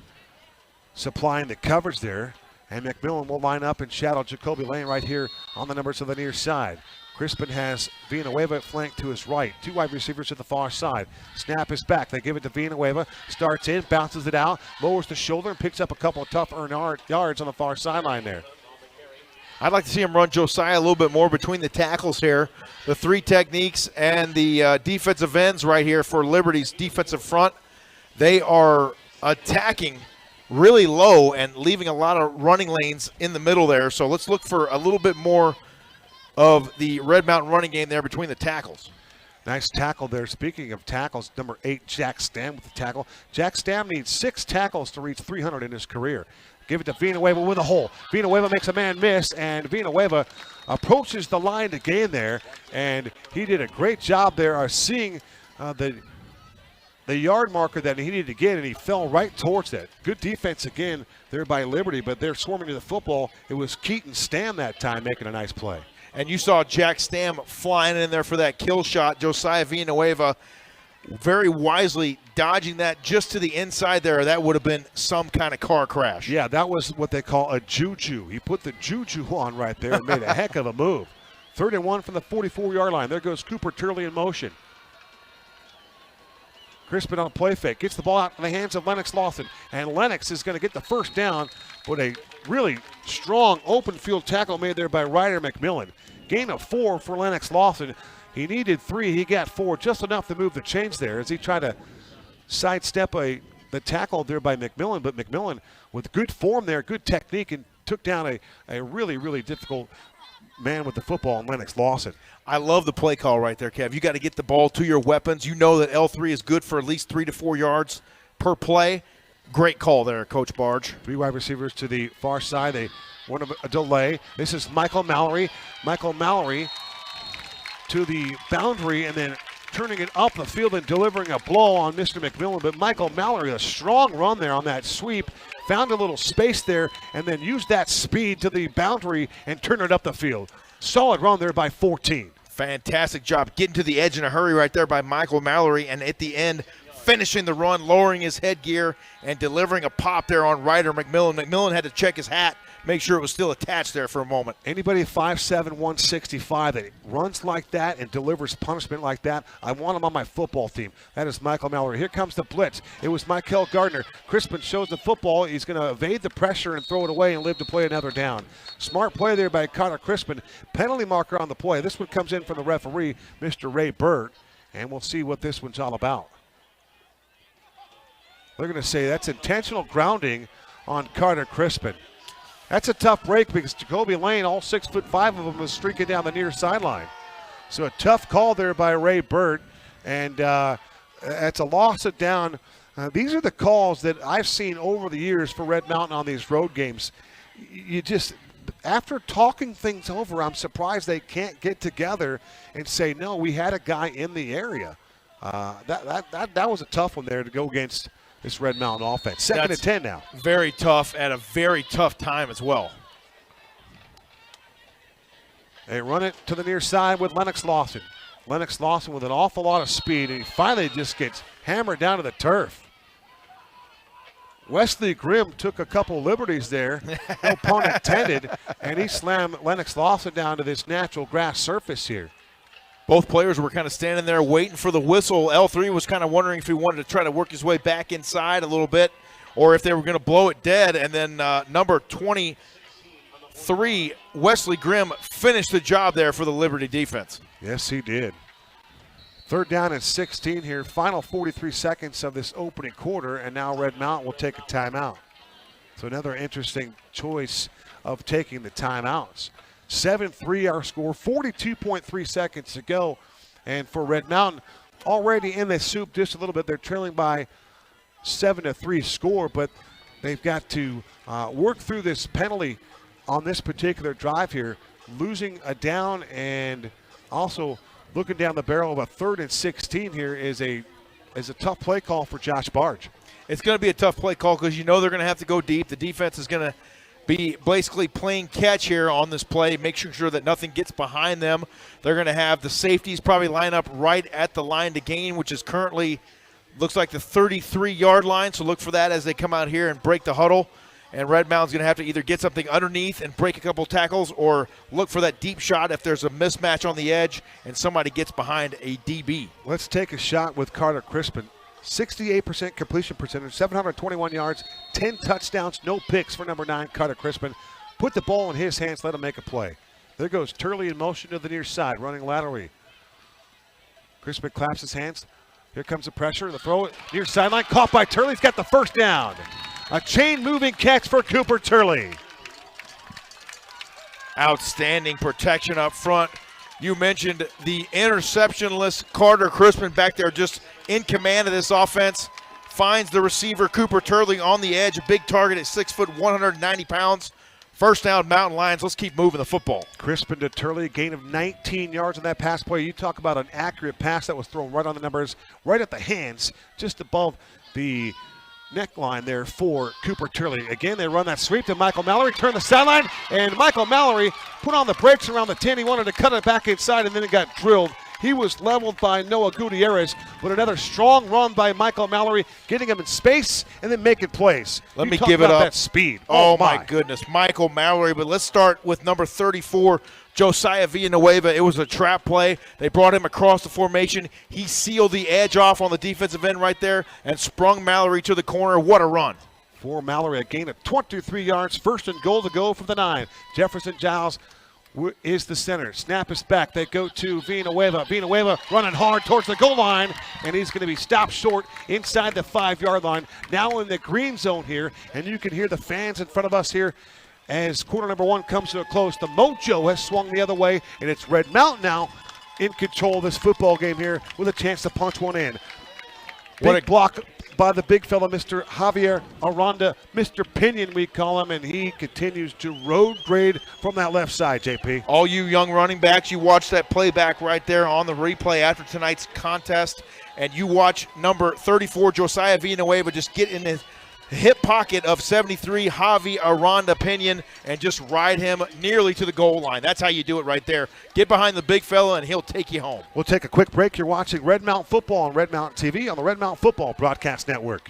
A: supplying the coverage there. And McMillan will line up and shadow Jacoby Lane right here on the numbers to the near side. Crispin has Villanueva flanked to his right. 2 wide receivers to the far side. Snap is back. They give it to Villanueva. Starts in, bounces it out, lowers the shoulder, and picks up a couple of tough earned yards on the far sideline there.
B: I'd like to see him run Josiah a little bit more between the tackles here. The 3 techniques and the defensive ends right here for Liberty's defensive front. They are attacking really low and leaving a lot of running lanes in the middle there. So let's look for a little bit more of the Red Mountain running game there between the tackles.
A: Nice tackle there. Speaking of tackles, number 8, Jack Stam with the tackle. Jack Stam needs 6 tackles to reach 300 in his career. Give it to Villanueva with a hole. Villanueva makes a man miss, and Villanueva approaches the line to gain there, and he did a great job there of seeing the yard marker that he needed to get, and he fell right towards that. Good defense again there by Liberty, but they're swarming to the football. It was Keaton Stam that time making a nice play.
B: And you saw Jack Stam flying in there for that kill shot. Josiah Villanueva very wisely dodging that just to the inside there. That would have been some kind of car crash.
A: Yeah, that was what they call a juju. He put the juju on right there and made a heck of a move. 3rd and 1 from the 44-yard line. There goes Cooper Turley in motion. Crispin on a play fake. Gets the ball out in the hands of Lennox Lawson. And Lennox is going to get the first down with a really strong open field tackle made there by Ryder McMillan. Gain of 4 for Lennox Lawson. He needed 3. He got 4, just enough to move the chains there as he tried to sidestep the tackle there by McMillan. But McMillan, with good form there, good technique, and took down a really, really difficult man with the football in Lennox Lawson.
B: I love the play call right there, Kev. You got to get the ball to your weapons. You know that L3 is good for at least 3 to 4 yards per play. Great call there, Coach Barge.
A: 3 wide receivers to the far side. They want a delay. This is Michael Mallory. Michael Mallory to the boundary and then turning it up the field and delivering a blow on Mr. McMillan. But Michael Mallory, a strong run there on that sweep, found a little space there and then used that speed to the boundary and turned it up the field. Solid run there by 14.
B: Fantastic job getting to the edge in a hurry right there by Michael Mallory, and at the end finishing the run, lowering his headgear and delivering a pop there on Ryder McMillan. McMillan had to check his hat make sure it was still attached there for a moment.
A: Anybody 5'7", 165 that runs like that and delivers punishment like that, I want him on my football team. That is Michael Mallory. Here comes the blitz. It was Michael Gardner. Crispin shows the football. He's going to evade the pressure and throw it away and live to play another down. Smart play there by Connor Crispin. Penalty marker on the play. This one comes in from the referee, Mr. Ray Burt, and we'll see what this one's all about. They're going to say that's intentional grounding on Carter Crispin. That's a tough break because Jacoby Lane, all 6'5" of them, was streaking down the near sideline. So a tough call there by Ray Burt, and that's a loss of down. These are the calls that I've seen over the years for Red Mountain on these road games. You just, after talking things over, I'm surprised they can't get together and say, no, we had a guy in the area. That was a tough one there to go against this Red Mountain offense. Second and 10 now.
B: Very tough at a very tough time as well.
A: They run it to the near side with Lennox Lawson. Lennox Lawson with an awful lot of speed, and he finally just gets hammered down to the turf. Wesley Grimm took a couple liberties there, no pun intended, and he slammed Lennox Lawson down to this natural grass surface here.
B: Both players were kind of standing there waiting for the whistle. L3 was kind of wondering if he wanted to try to work his way back inside a little bit or if they were going to blow it dead. And then number 23, Wesley Grimm, finished the job there for the Liberty defense.
A: Yes, he did. Third down and 16 here. Final 43 seconds of this opening quarter, and now Red Mountain will take a timeout. So another interesting choice of taking the timeouts. 7-3 our score, 42.3 seconds to go. And for Red Mountain, already in the soup just a little bit. They're trailing by 7-3 score, but they've got to work through this penalty on this particular drive here, losing a down and also looking down the barrel of a 3rd and 16 here is a tough play call for Josh Barge.
B: It's going to be a tough play call because you know they're going to have to go deep. The defense is going to be basically playing catch here on this play, making sure that nothing gets behind them. They're going to have the safeties probably line up right at the line to gain, which is currently looks like the 33-yard line. So look for that as they come out here and break the huddle. And Red Mountain's going to have to either get something underneath and break a couple tackles or look for that deep shot if there's a mismatch on the edge and somebody gets behind a DB.
A: Let's take a shot with Carter Crispin. 68% completion percentage, 721 yards, 10 touchdowns, no picks for number 9, Carter Crispin. Put the ball in his hands, let him make a play. There goes Turley in motion to the near side, running laterally. Crispin claps his hands. Here comes the pressure, the throw, near sideline, caught by Turley. He's got the first down. A chain-moving catch for Cooper Turley.
B: Outstanding protection up front. You mentioned the interceptionless Carter Crispin back there just in command of this offense. Finds the receiver Cooper Turley on the edge, a big target at 6 foot, 190 pounds. First down, Mountain Lions. Let's keep moving the football.
A: Crispin to Turley, a gain of 19 yards on that pass play. You talk about an accurate pass that was thrown right on the numbers, right at the hands, just above the neckline there for Cooper Turley. Again, they run that sweep to Michael Mallory, turn the sideline, and Michael Mallory put on the brakes around the 10. He wanted to cut it back inside, and then it got drilled. He was leveled by Noah Gutierrez, but another strong run by Michael Mallory, getting him in space and then making plays.
B: Let me give it up.
A: That speed.
B: Oh my goodness, Michael Mallory. But let's start with number 34, Josiah Villanueva. It was a trap play. They brought him across the formation. He sealed the edge off on the defensive end right there and sprung Mallory to the corner. What a run.
A: For Mallory, a gain of 23 yards. First and goal to go from the 9. Jefferson Giles is the center. Snap is back. They go to Villanueva. Villanueva running hard towards the goal line, and he's going to be stopped short inside the 5-yard line. Now in the green zone here, and you can hear the fans in front of us here as quarter number 1 comes to a close. The mojo has swung the other way, and it's Red Mountain now in control of this football game here with a chance to punch one in. What a block by the big fella, Mr. Javier Aranda, Mr. Pinion we call him, and he continues to road grade from that left side, JP.
B: All you young running backs, you watch that playback right there on the replay after tonight's contest, and you watch number 34, Josiah Villanueva, just get in his hip pocket of 73, Javi Aranda Pinion, and just ride him nearly to the goal line. That's how you do it right there. Get behind the big fella, and he'll take you home.
A: We'll take a quick break. You're watching Red Mountain Football on Red Mountain TV on the Red Mountain Football Broadcast Network.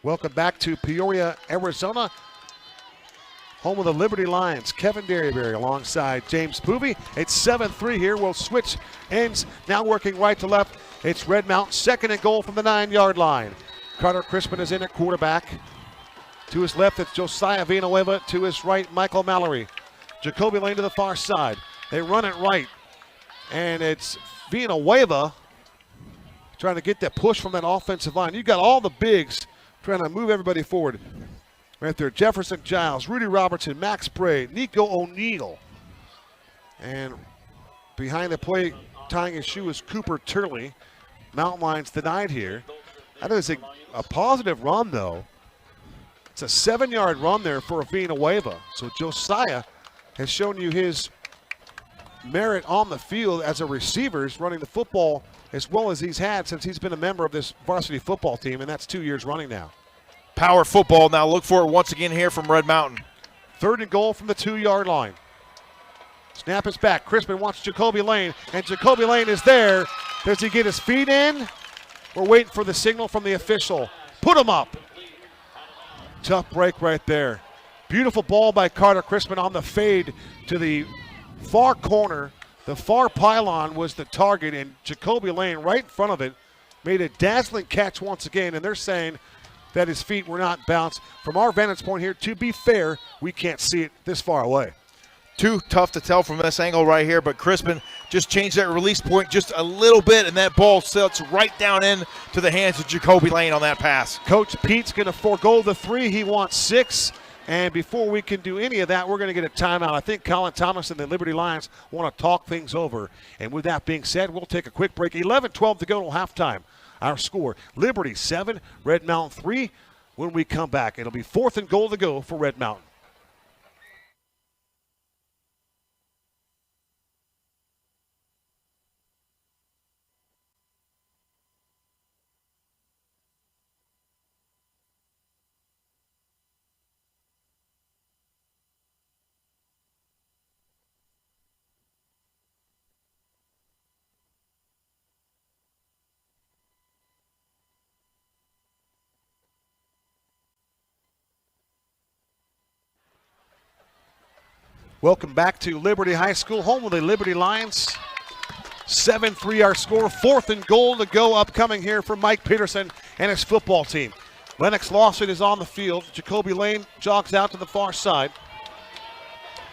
A: Welcome back to Peoria, Arizona, home of the Liberty Lions. Kevin Derryberry alongside James Poovey. It's 7-3 here. We'll switch ends. Now working right to left. It's Red Mountain, 2nd and goal from the 9-yard line. Carter Crispin is in at quarterback. To his left, it's Josiah Villanueva. To his right, Michael Mallory. Jacoby Lane to the far side. They run it right. And it's Villanueva trying to get that push from that offensive line. You've got all the bigs trying to move everybody forward. Right there, Jefferson Giles, Rudy Robertson, Max Bray, Nico O'Neill. And behind the play, tying his shoe is Cooper Turley. Mountain Lions denied here. That is a positive run, though. It's a 7-yard run there for Villanueva. So Josiah has shown you his merit on the field as a receiver, running the football as well as he's had since he's been a member of this varsity football team, and that's 2 years running now.
B: Power football. Now look for it once again here from Red Mountain.
A: 3rd and goal from the 2-yard line. Snap is back. Crispin wants Jacoby Lane, and Jacoby Lane is there. Does he get his feet in? We're waiting for the signal from the official. Put him up. Tough break right there. Beautiful ball by Carter Crispin on the fade to the far corner. The far pylon was the target, and Jacoby Lane right in front of it made a dazzling catch once again, and they're saying that his feet were not bounced. From our vantage point here, to be fair, we can't see it this far away.
B: Too tough to tell from this angle right here, but Crispin just changed that release point just a little bit, and that ball sets right down into the hands of Jacoby Lane on that pass.
A: Coach Pete's going to forego the 3. He wants 6. And before we can do any of that, we're going to get a timeout. I think Colin Thomas and the Liberty Lions want to talk things over. And with that being said, we'll take a quick break. 11-12 to go till halftime. Our score, Liberty 7, Red Mountain 3. When we come back, it'll be 4th and goal to go for Red Mountain. Welcome back to Liberty High School, home of the Liberty Lions. 7-3 our score, 4th and goal to go upcoming here for Mike Peterson and his football team. Lennox Lawson is on the field. Jacoby Lane jogs out to the far side.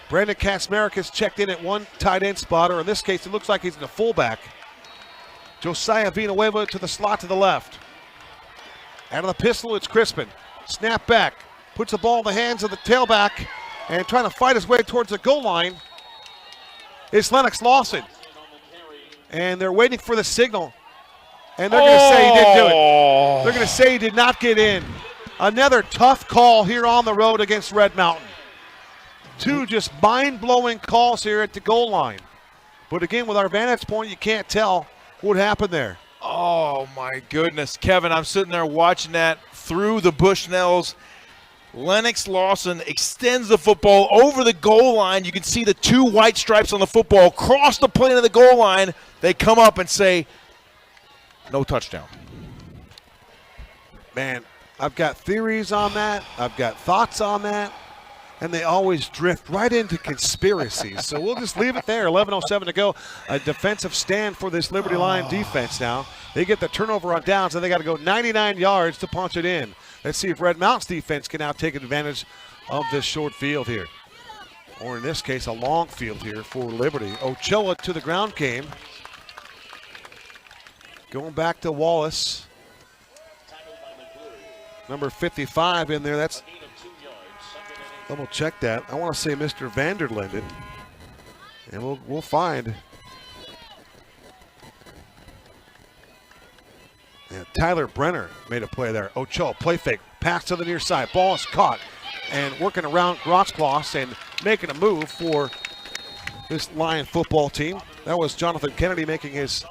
A: Brandon Kaczmarek is checked in at one tight end spot, or in this case, it looks like he's in the fullback. Josiah Villanueva to the slot to the left. Out of the pistol, it's Crispin. Snap back, puts the ball in the hands of the tailback, and trying to fight his way towards the goal line is Lennox Lawson. And they're waiting for the signal. And they're going to say he didn't do it. They're going to say he did not get in. Another tough call here on the road against Red Mountain. 2 just mind-blowing calls here at the goal line. But again, with our vantage point, you can't tell what happened there.
B: Oh, my goodness. Kevin, I'm sitting there watching that through the Bushnells. Lennox Lawson extends the football over the goal line. You can see the 2 white stripes on the football cross the plane of the goal line. They come up and say, no touchdown.
A: Man, I've got theories on that. I've got thoughts on that. And they always drift right into conspiracies. So we'll just leave it there. 11:07 to go. A defensive stand for this Liberty Lion defense now. They get the turnover on downs, and they got to go 99 yards to punch it in. Let's see if Red Mountain's defense can now take advantage of this short field here. Or in this case, a long field here for Liberty. Ochoa to the ground game. Going back to Wallace. Number 55 in there. That's double check that. I want to say Mr. Vanderlinden. And we'll find. Yeah, Tyler Brenner made a play there. Ochoa, play fake, pass to the near side. Ball is caught and working around Grotzklaus and making a move for this Lion football team. That was Jonathan Kennedy making his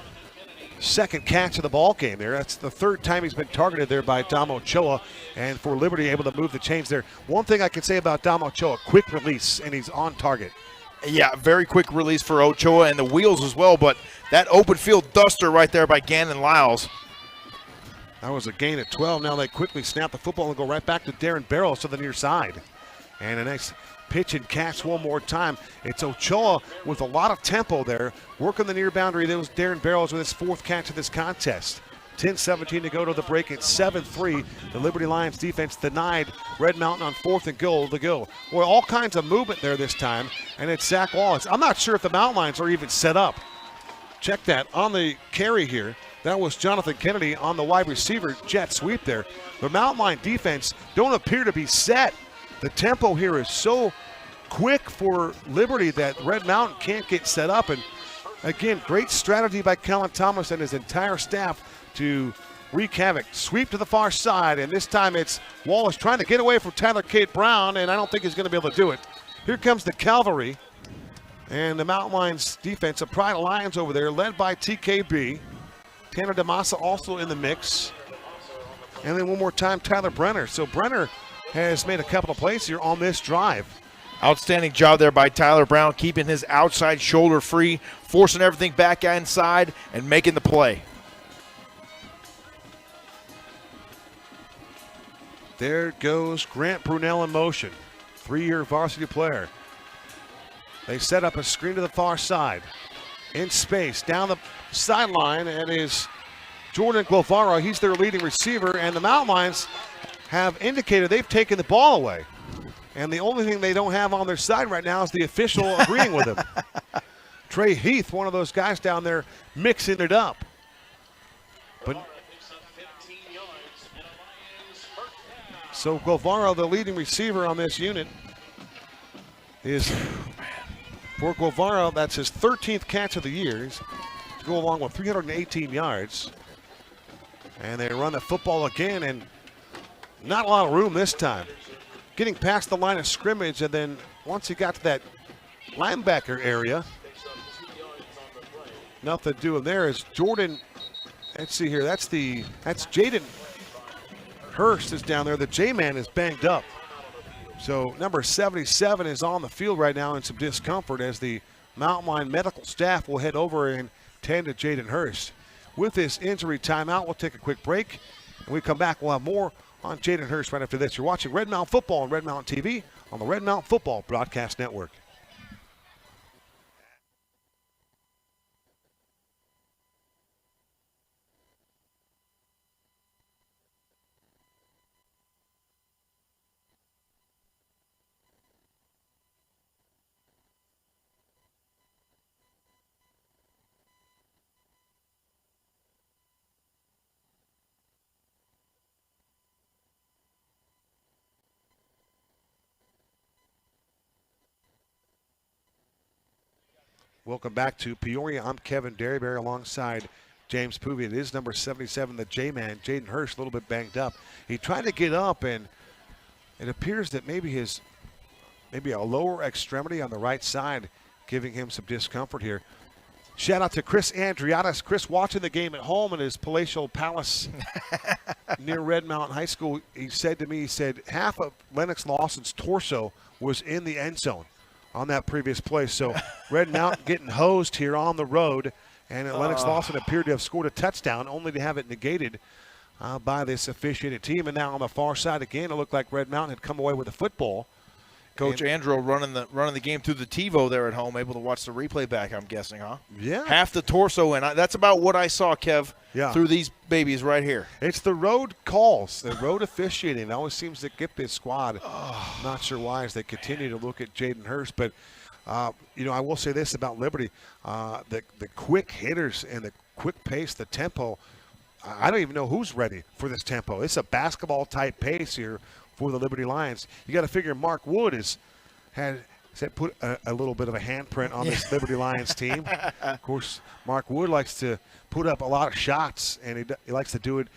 A: second catch of the ball game there. That's the 3rd time he's been targeted there by Dom Ochoa, and for Liberty able to move the chains there. One thing I can say about Dom Ochoa, quick release, and he's on target.
B: Yeah, very quick release for Ochoa and the wheels as well, but that open field duster right there by Gannon Lyles.
A: That was a gain of 12. Now they quickly snap the football and go right back to Darren Barrows to the near side. And a nice pitch and catch one more time. It's Ochoa with a lot of tempo there, working the near boundary. There was Darren Barrows with his 4th catch of this contest. 10-17 to go to the break. It's 7-3. The Liberty Lions defense denied Red Mountain on 4th and goal to go. Boy, all kinds of movement there this time, and it's Zach Wallace. I'm not sure if the Mountain Lions are even set up. Check that on the carry here. That was Jonathan Kennedy on the wide receiver jet sweep there. The Mountain Lion defense don't appear to be set. The tempo here is so quick for Liberty that Red Mountain can't get set up. And again, great strategy by Kellen Thomas and his entire staff to wreak havoc. Sweep to the far side, and this time it's Wallace trying to get away from Tyler Cade Brown, and I don't think he's going to be able to do it. Here comes the cavalry, and the Mountain Lions defense, a Pride of Lions over there, led by TKB. Tanner DeMassa also in the mix. And then one more time, Tyler Brenner. So Brenner has made a couple of plays here on this drive.
B: Outstanding job there by Tyler Brown, keeping his outside shoulder free, forcing everything back inside, and making the play.
A: There goes Grant Brunell in motion, 3-year varsity player. They set up a screen to the far side. In space, down the sideline, and is Jordan Guevara. He's their leading receiver, and the Mountain Lions have indicated they've taken the ball away. And the only thing they don't have on their side right now is the official agreeing with them. Trey Heath, one of those guys down there, mixing it up. But so Guevara, the leading receiver on this unit, is for Guevara, that's his 13th catch of the year. He's to go along with 318 yards. And they run the football again, and not a lot of room this time. Getting past the line of scrimmage, and then once he got to that linebacker area, nothing doing there is Jordan. Let's see here. That's Jaden Hurst is down there. The J-man is banged up. So number 77 is on the field right now in some discomfort as the Mountain Lion medical staff will head over and tend to Jaden Hurst. With this injury timeout, we'll take a quick break. When we come back, we'll have more on Jaden Hurst right after this. You're watching Red Mountain Football on Red Mountain TV on the Red Mountain Football Broadcast Network. Welcome back to Peoria. I'm Kevin Derryberry alongside James Poovey. It is number 77, the J-man, Jaden Hurst, a little bit banged up. He tried to get up, and it appears that maybe a lower extremity on the right side giving him some discomfort here. Shout out to Chris Andriatis. Chris watching the game at home in his palatial palace near Red Mountain High School. He said to me, half of Lennox Lawson's torso was in the end zone on that previous play. So Red Mountain getting hosed here on the road, and Lennox Lawson appeared to have scored a touchdown only to have it negated by this officiating team. And now on the far side again, it looked like Red Mountain had come away with the football.
B: Coach Andrew running the game through the TiVo there at home, able to watch the replay back, I'm guessing, huh?
A: Yeah.
B: Half the torso, and that's about what I saw, Kev, through these babies right here. It's
A: the road calls, the road officiating. It always seems to get this squad. Not sure why as they continue to look at Jaden Hurst. But, I will say this about Liberty. The quick hitters and the quick pace, the tempo, I don't even know who's ready for this tempo. It's a basketball-type pace here for the Liberty Lions. You got to figure Mark Wood has put a little bit of a handprint on this Liberty Lions team. Of course, Mark Wood likes to put up a lot of shots, and he likes to do it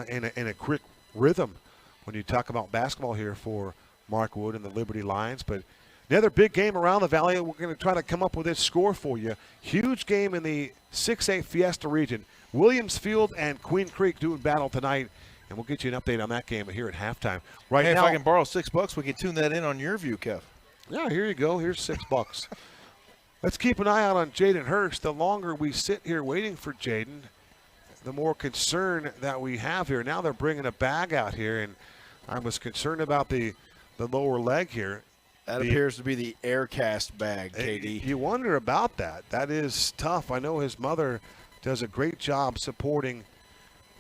A: in a quick rhythm when you talk about basketball here for Mark Wood and the Liberty Lions. But another big game around the Valley. We're going to try to come up with this score for you. Huge game in the 6A Fiesta region. Williams Field and Queen Creek doing battle tonight. And we'll get you an update on that game here at halftime. Right now,
B: if I can borrow $6, we can tune that in on your view, Kev.
A: Yeah, here you go. Here's $6. Let's keep an eye out on Jaden Hurst. The longer we sit here waiting for Jaden, the more concern that we have here. Now they're bringing a bag out here, and I was concerned about the lower leg here.
B: That appears to be the Aircast bag, KD.
A: You wonder about that. That is tough. I know his mother does a great job supporting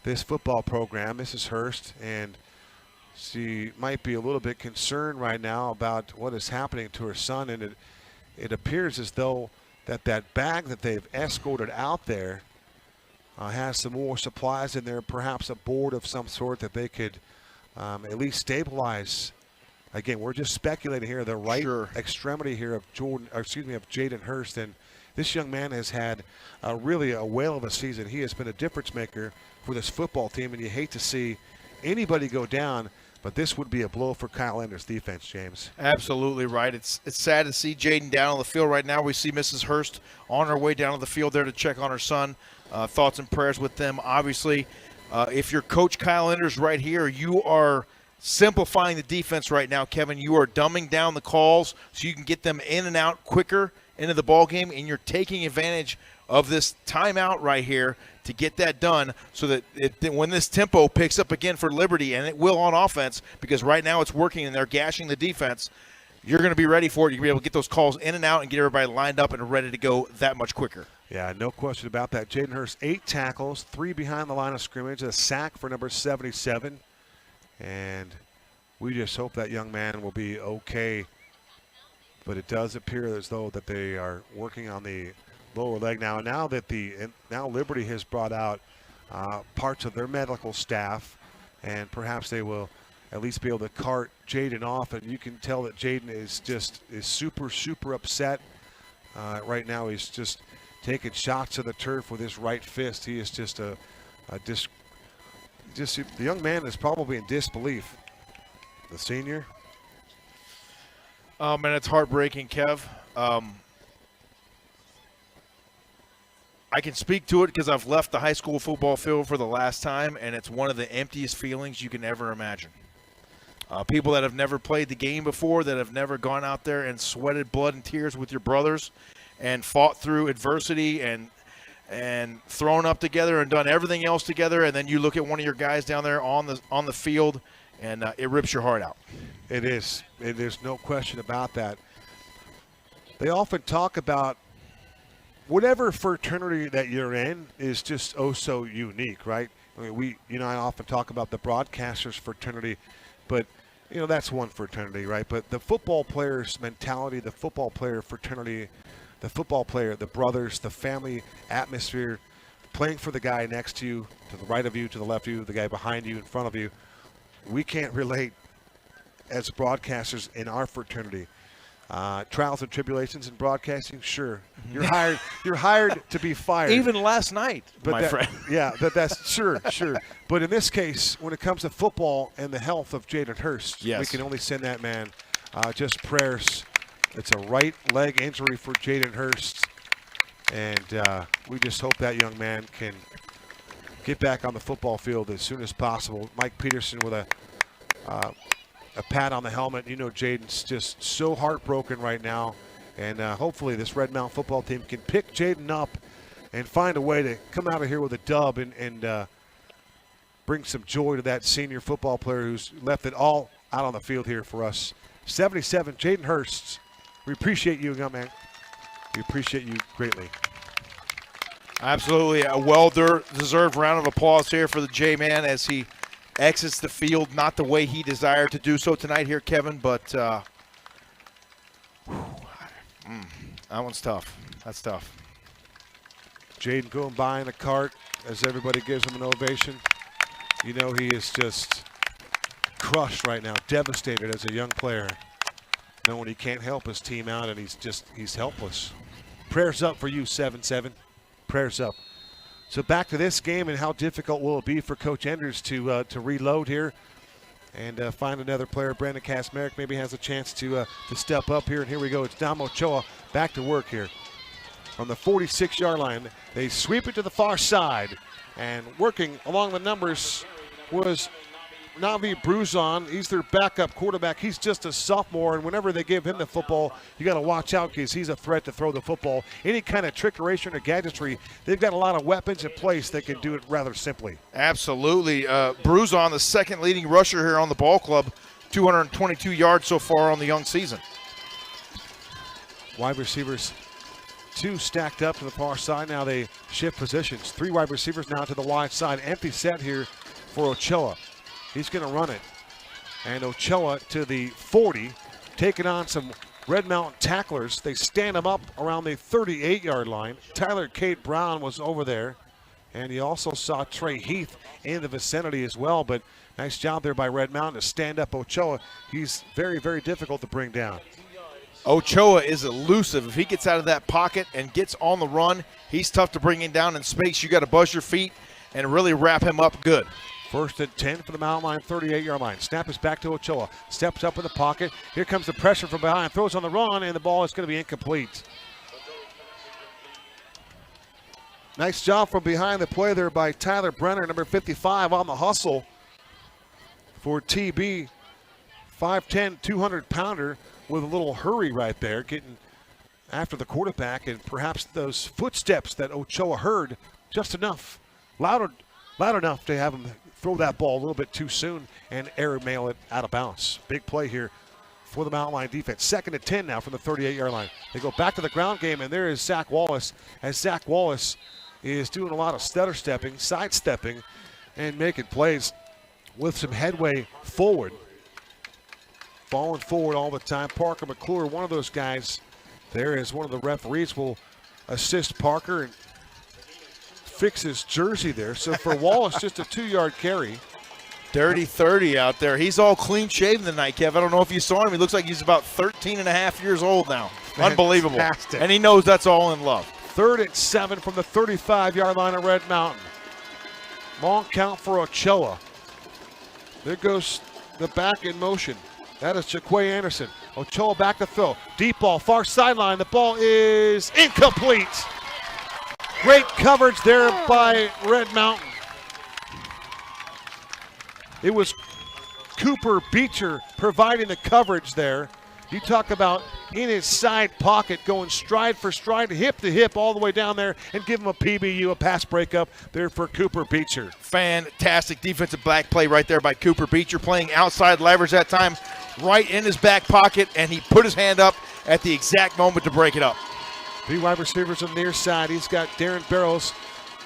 A: this football program, Mrs. Hurst, and she might be a little bit concerned right now about what is happening to her son, and it appears as though that bag that they've escorted out there has some more supplies in there, perhaps a board of some sort that they could at least stabilize. Again, we're just speculating here. The right extremity here of Jaden Hurst, and this young man has had really a whale of a season. He has been a difference maker for this football team, and you hate to see anybody go down, but this would be a blow for Kyle Ender's defense, James.
B: Absolutely right. It's sad to see Jaden down on the field right now. We see Mrs. Hurst on her way down to the field there to check on her son. Thoughts and prayers with them. Obviously, if you're Coach Kyle Enders right here, you are simplifying the defense right now, Kevin. You are dumbing down the calls so you can get them in and out quicker into the ball game, and you're taking advantage of this timeout right here to get that done so that when this tempo picks up again for Liberty, and it will on offense because right now it's working and they're gashing the defense, you're going to be ready for it. You're going to be able to get those calls in and out and get everybody lined up and ready to go that much quicker.
A: Yeah, no question about that. Jaden Hurst, 8 tackles, 3 behind the line of scrimmage, a sack for number 77. And we just hope that young man will be okay. But it does appear as though that they are working on the lower leg now. Now that now Liberty has brought out parts of their medical staff, and perhaps they will at least be able to cart Jaden off. And you can tell that Jaden is super upset right now. He's just taking shots to the turf with his right fist. He is just the young man is probably in disbelief. The senior.
B: And it's heartbreaking, Kev. I can speak to it because I've left the high school football field for the last time, and it's one of the emptiest feelings you can ever imagine. People that have never played the game before, that have never gone out there and sweated blood and tears with your brothers and fought through adversity and thrown up together and done everything else together, and then you look at one of your guys down there on the field, and it rips your heart out.
A: It is. There's no question about that. They often talk about whatever fraternity that you're in is just so unique, right? I mean, I often talk about the broadcasters fraternity, but that's one fraternity, right? But the football player's mentality, the football player fraternity, the football player, the brothers, the family atmosphere, playing for the guy next to you, to the right of you, to the left of you, the guy behind you, in front of you. We can't relate as broadcasters in our fraternity. Trials and tribulations in broadcasting, sure. You're hired to be fired.
B: Even last night, friend.
A: Yeah, that's sure. But in this case, when it comes to football and the health of Jaden Hurst, we can only send that man just prayers. It's a right leg injury for Jaden Hurst, and we just hope that young man can get back on the football field as soon as possible. Mike Peterson with a pat on the helmet. Jaden's just so heartbroken right now, and hopefully this Red Mountain football team can pick Jaden up and find a way to come out of here with a dub and bring some joy to that senior football player who's left it all out on the field here for us. 77, Jaden Hurst. We appreciate you, young man. We appreciate you greatly.
B: Absolutely. A well-deserved round of applause here for the J-Man as he exits the field, not the way he desired to do so tonight here, Kevin, but that one's tough. That's tough.
A: Jaden going by in a cart as everybody gives him an ovation. He is just crushed right now, devastated as a young player, knowing he can't help his team out, and he's helpless. Prayers up for you, 7-7. Prayers up. So back to this game, and how difficult will it be for Coach Enders to reload here and find another player. Brandon Kasmerick maybe has a chance to step up here, and here we go. It's Dom Ochoa back to work here. From the 46-yard line, they sweep it to the far side, and working along the numbers was Navi Bruzon, he's their backup quarterback. He's just a sophomore, and whenever they give him the football, you got to watch out because he's a threat to throw the football. Any kind of trickery or gadgetry, they've got a lot of weapons in place that can do it rather simply.
B: Absolutely. Bruzon, the second leading rusher here on the ball club, 222 yards so far on the young season.
A: Wide receivers, 2 stacked up to the far side. Now they shift positions. 3 wide receivers now to the wide side. Empty set here for Ochoa. He's going to run it. And Ochoa to the 40, taking on some Red Mountain tacklers. They stand him up around the 38-yard line. Tyler Cade Brown was over there. And you also saw Trey Heath in the vicinity as well. But nice job there by Red Mountain to stand up Ochoa. He's very, very difficult to bring down.
B: Ochoa is elusive. If he gets out of that pocket and gets on the run, he's tough to bring him down in space. You got to buzz your feet and really wrap him up good.
A: 1st and 10 for the mountain line, 38-yard line. Snap is back to Ochoa. Steps up in the pocket. Here comes the pressure from behind. Throws on the run, and the ball is going to be incomplete. Nice job from behind the play there by Tyler Brenner, number 55, on the hustle for TB. 5'10", 200-pounder with a little hurry right there, getting after the quarterback, and perhaps those footsteps that Ochoa heard just enough, loud enough to have him throw that ball a little bit too soon and airmail it out of bounds. Big play here for the mountain line defense. 2nd and 10 now from the 38-yard line. They go back to the ground game, and there is Zach Wallace, as Zach Wallace is doing a lot of stutter stepping, sidestepping, and making plays with some headway forward. Falling forward all the time. Parker McClure, one of those guys there, is one of the referees, will assist Parker and fix his jersey there. So for Wallace, just a 2-yard carry.
B: Dirty 30 out there. He's all clean shaven tonight, Kev. I don't know if you saw him. He looks like he's about 13 and a half years old now. Unbelievable.
A: Fantastic.
B: And he knows that's all in love.
A: 3rd and 7 from the 35-yard line of Red Mountain. Long count for Ochoa. There goes the back in motion. That is Jaquay Anderson. Ochoa back to throw. Deep ball, far sideline. The ball is incomplete. Great coverage there by Red Mountain. It was Cooper Beecher providing the coverage there. You talk about in his side pocket, going stride for stride, hip to hip, all the way down there, and give him a PBU, a pass breakup there for Cooper Beecher.
B: Fantastic defensive back play right there by Cooper Beecher, playing outside leverage that time, right in his back pocket, and he put his hand up at the exact moment to break it up.
A: 3 wide receivers on the near side. He's got Darren Barrows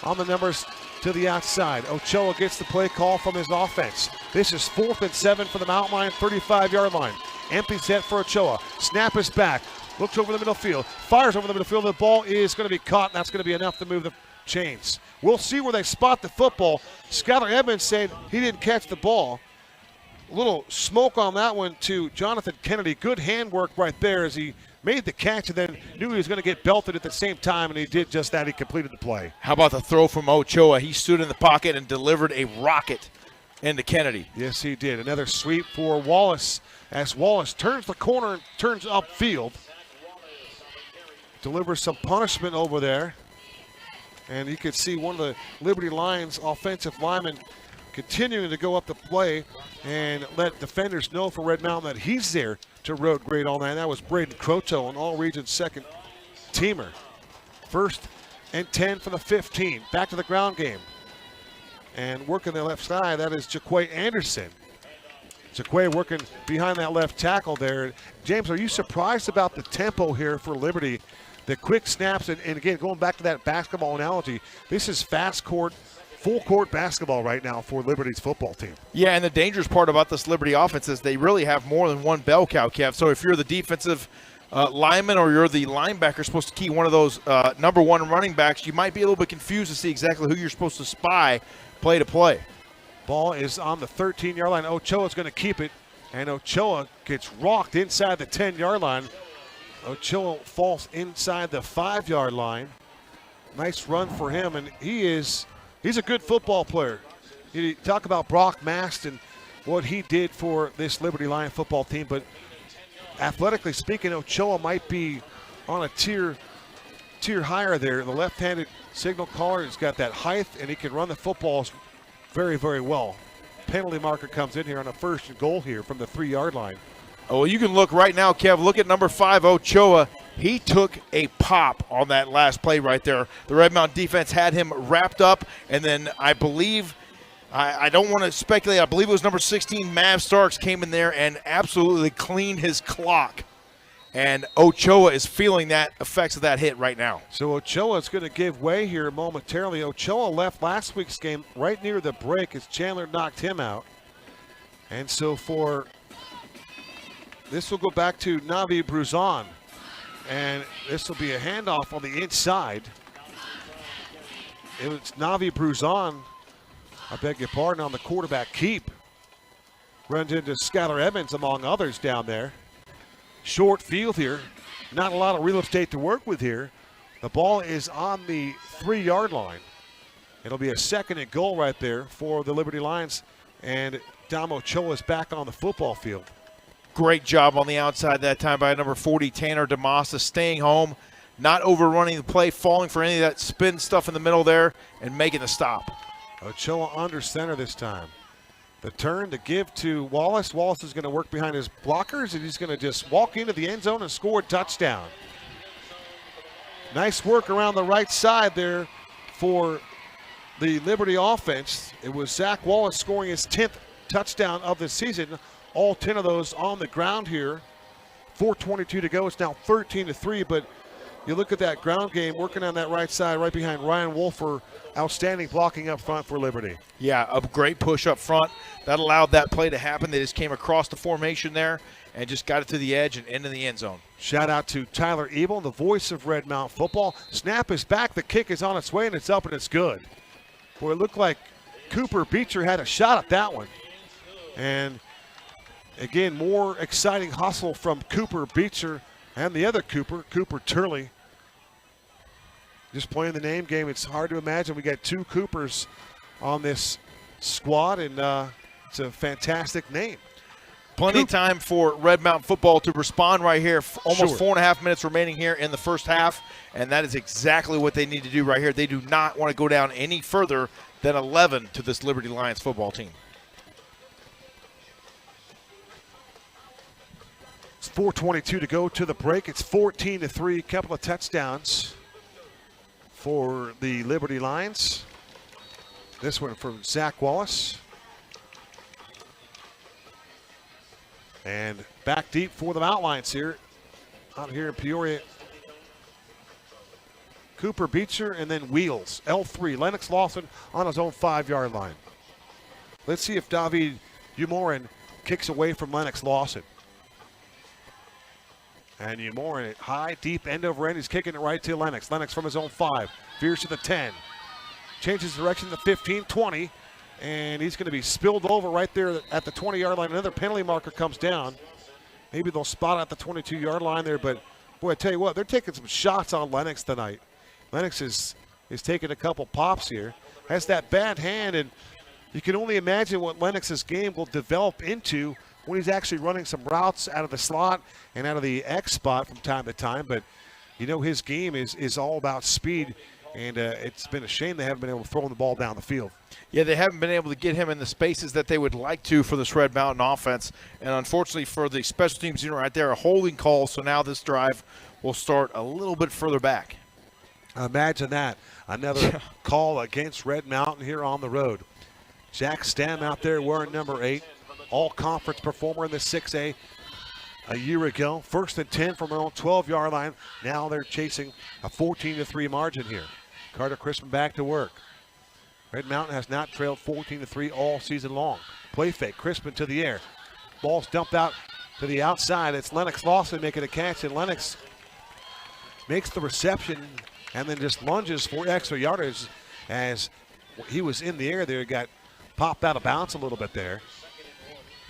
A: on the numbers to the outside. Ochoa gets the play call from his offense. This is 4th and 7 for the mountain line, 35-yard line. Empty set for Ochoa. Snap is back. Looks over the middle field. Fires over the middle field. The ball is going to be caught, and that's going to be enough to move the chains. We'll see where they spot the football. Skylar Edmonds said he didn't catch the ball. A little smoke on that one to Jonathan Kennedy. Good handwork right there as he made the catch and then knew he was going to get belted at the same time, and he did just that. He completed the play.
B: How about the throw from Ochoa? He stood in the pocket and delivered a rocket into Kennedy.
A: Yes, he did. Another sweep for Wallace as Wallace turns the corner and turns upfield. Delivers some punishment over there. And you could see one of the Liberty Lions offensive linemen continuing to go up the play and let defenders know for Red Mountain that he's there to road grade all night. That was Braden Croto, an all-region second teamer. 1st and 10 for the 15. Back to the ground game. And working the left side, that is Jaquay Anderson. Jaquay working behind that left tackle there. James, are you surprised about the tempo here for Liberty? The quick snaps, and again, going back to that basketball analogy, this is fast court, full court basketball right now for Liberty's football team.
B: Yeah, and the dangerous part about this Liberty offense is they really have more than one bell cow, Kev. So if you're the defensive lineman or you're the linebacker supposed to key one of those number one running backs, you might be a little bit confused to see exactly who you're supposed to spy play to play.
A: Ball is on the 13-yard line. Ochoa's going to keep it, and Ochoa gets rocked inside the 10-yard line. Ochoa falls inside the 5-yard line. Nice run for him, and he's a good football player. You talk about Brock Mast and what he did for this Liberty Lion football team, but athletically speaking, Ochoa might be on a tier higher there. The left-handed signal caller has got that height, and he can run the footballs very, very well. penalty marker comes in here on a 1st and goal here from the 3-yard line.
B: Oh, you can look right now, Kev. Look at number 5, Ochoa. He took a pop on that last play right there. The Red Mountain defense had him wrapped up, and then I believe, I don't want to speculate, I believe it was number 16, Mav Starks, came in there and absolutely cleaned his clock. And Ochoa is feeling that effects of that hit right now.
A: So Ochoa is going to give way here momentarily. Ochoa left last week's game right near the break as Chandler knocked him out. And so for this will go back to Navi Bruzon. And this will be a handoff on the inside. It was Navi Bruzon, I beg your pardon, on the quarterback keep. Runs into Skylar Evans among others down there. Short field here. Not a lot of real estate to work with here. The ball is on the 3-yard line. It'll be a 2nd and goal right there for the Liberty Lions. And Dom Ochoa is back on the football field.
B: Great job on the outside that time by number 40, Tanner DeMassa, staying home, not overrunning the play, falling for any of that spin stuff in the middle there, and making the stop.
A: Ochoa under center this time. The turn to give to Wallace. Wallace is going to work behind his blockers, and he's going to just walk into the end zone and score a touchdown. Nice work around the right side there for the Liberty offense. It was Zach Wallace scoring his 10th touchdown of the season. All 10 of those on the ground here. 4:22 to go. It's now 13-3, but you look at that ground game, working on that right side, right behind Ryan Wolfer. Outstanding blocking up front for Liberty.
B: Yeah, a great push up front. That allowed that play to happen. They just came across the formation there and just got it to the edge and into the end zone.
A: Shout out to Tyler Ebel, the voice of Red Mountain football. Snap is back. The kick is on its way, and it's up, and it's good. Boy, it looked like Cooper Beecher had a shot at that one. And, again, more exciting hustle from Cooper Beecher and the other Cooper, Cooper Turley. Just playing the name game, it's hard to imagine we got 2 Coopers on this squad, and it's a fantastic name.
B: Plenty of time for Red Mountain football to respond right here. Almost
A: Sure.
B: 4.5 minutes remaining here in the first half, and that is exactly what they need to do right here. They do not want to go down any further than 11 to this Liberty Lions football team.
A: It's 4:22 to go to the break. It's 14-3, couple of touchdowns for the Liberty Lions. This one from Zach Wallace. And back deep for the Mountain Lions here. Out here in Peoria. Cooper Beecher and then Wheels. L3, Lennox Lawson on his own 5-yard line. Let's see if David Umorin kicks away from Lennox Lawson. And Umorin, high, deep, end over end. He's kicking it right to Lennox. Lennox from his own 5. Veers to the 10. Changes direction to 15, 20. And he's going to be spilled over right there at the 20-yard line. Another penalty marker comes down. Maybe they'll spot at the 22-yard line there. But, boy, I tell you what, they're taking some shots on Lennox tonight. Lennox is taking a couple pops here. Has that bad hand, and you can only imagine what Lennox's game will develop into when he's actually running some routes out of the slot and out of the X spot from time to time. But, you know, his game is all about speed, and it's been a shame they haven't been able to throw the ball down the field.
B: Yeah, they haven't been able to get him in the spaces that they would like to for this Red Mountain offense. And unfortunately for the special teams unit right there, a holding call. So now this drive will start a little bit further back.
A: Imagine that. Another call against Red Mountain here on the road. Jack Stam out there wearing number 8. All-conference performer in the 6A a year ago. 1st and 10 from their own 12-yard line. Now they're chasing a 14-3 margin here. Carter Crispin back to work. Red Mountain has not trailed 14-3 all season long. Play fake. Crispin to the air. Ball's dumped out to the outside. It's Lennox Lawson making a catch, and Lennox makes the reception and then just lunges for extra yardage as he was in the air there. Got popped out of bounds a little bit there.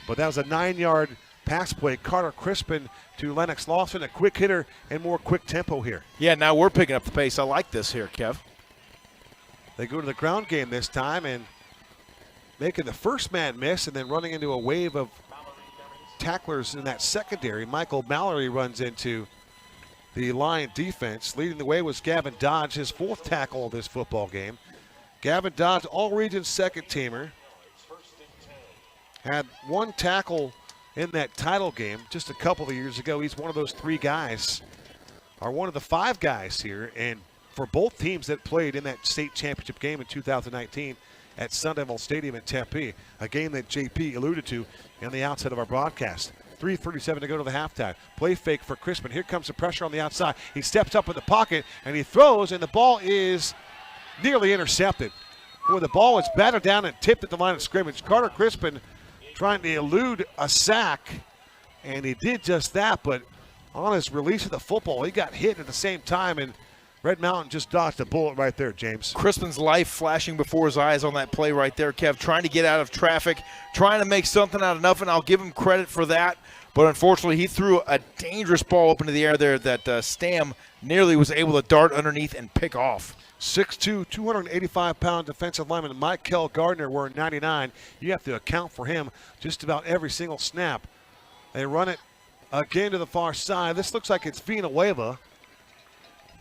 A: But that was a 9-yard pass play. Carter Crispin to Lennox Lawson, a quick hitter and more quick tempo here.
B: Yeah, now we're picking up the pace. I like this here, Kev.
A: They go to the ground game this time and making the first man miss and then running into a wave of tacklers in that secondary. Michael Mallory runs into the Lion defense. Leading the way was Gavin Dodge, his 4th tackle of this football game. Gavin Dodge, all-region second-teamer. had one tackle in that title game just a couple of years ago. He's one of those 3 guys, or one of the 5 guys here, and for both teams that played in that state championship game in 2019 at Sun Devil Stadium in Tempe, a game that JP alluded to in the outset of our broadcast. 3:37 to go to the halftime. Play fake for Crispin. Here comes the pressure on the outside. He steps up in the pocket, and he throws, and the ball is nearly intercepted. Boy, the ball was batted down and tipped at the line of scrimmage. Carter Crispin trying to elude a sack, and he did just that, but on his release of the football, he got hit at the same time, and Red Mountain just dodged a bullet right there, James.
B: Crispin's life flashing before his eyes on that play right there, Kev, trying to get out of traffic, trying to make something out of nothing. I'll give him credit for that, but unfortunately he threw a dangerous ball up into the air there that Stam nearly was able to dart underneath and pick off.
A: 6'2", 285-pound defensive lineman Michael Gardner wearing 99. You have to account for him just about every single snap. They run it again to the far side. This looks like it's Villanueva.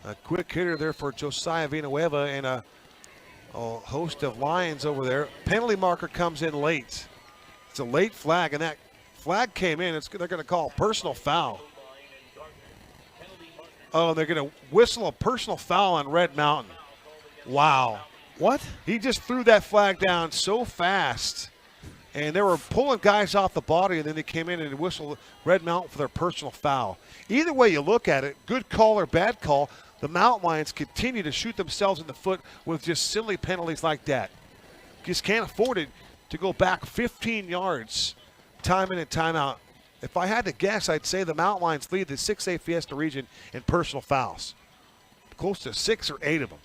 A: A quick hitter there for Josiah Villanueva and a host of Lions over there. Penalty marker comes in late. It's a late flag, and that flag came in. They're going to call a personal foul. Oh, they're going to whistle a personal foul on Red Mountain. Wow.
B: What?
A: He just threw that flag down so fast, and they were pulling guys off the body, and then they came in and whistled Red Mountain for their personal foul. Either way you look at it, good call or bad call, the Mountain Lions continue to shoot themselves in the foot with just silly penalties like that. Just can't afford it to go back 15 yards time in and time out. If I had to guess, I'd say the Mountain Lions lead the 6A Fiesta region in personal fouls. Close to 6 or 8 of them.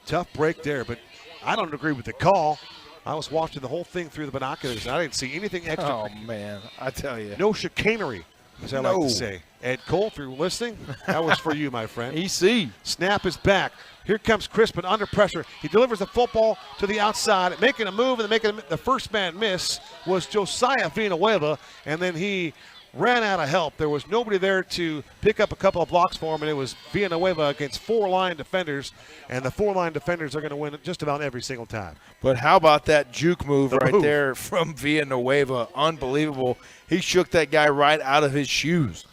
A: Tough break there, but I don't agree with the call. I was watching the whole thing through the binoculars, and I didn't see anything extra.
B: Oh, man, I tell you.
A: No chicanery, as I like to say. Ed Cole, if you're listening, that was for you, my friend.
B: EC.
A: Snap is back. Here comes Crispin under pressure. He delivers the football to the outside, making a move, and making the first man miss was Josiah Villanueva, and then he ran out of help. There was nobody there to pick up a couple of blocks for him, and it was Villanueva against 4 line defenders, and the 4 line defenders are going to win just about every single time.
B: But how about that juke move there from Villanueva? Unbelievable. He shook that guy right out of his shoes.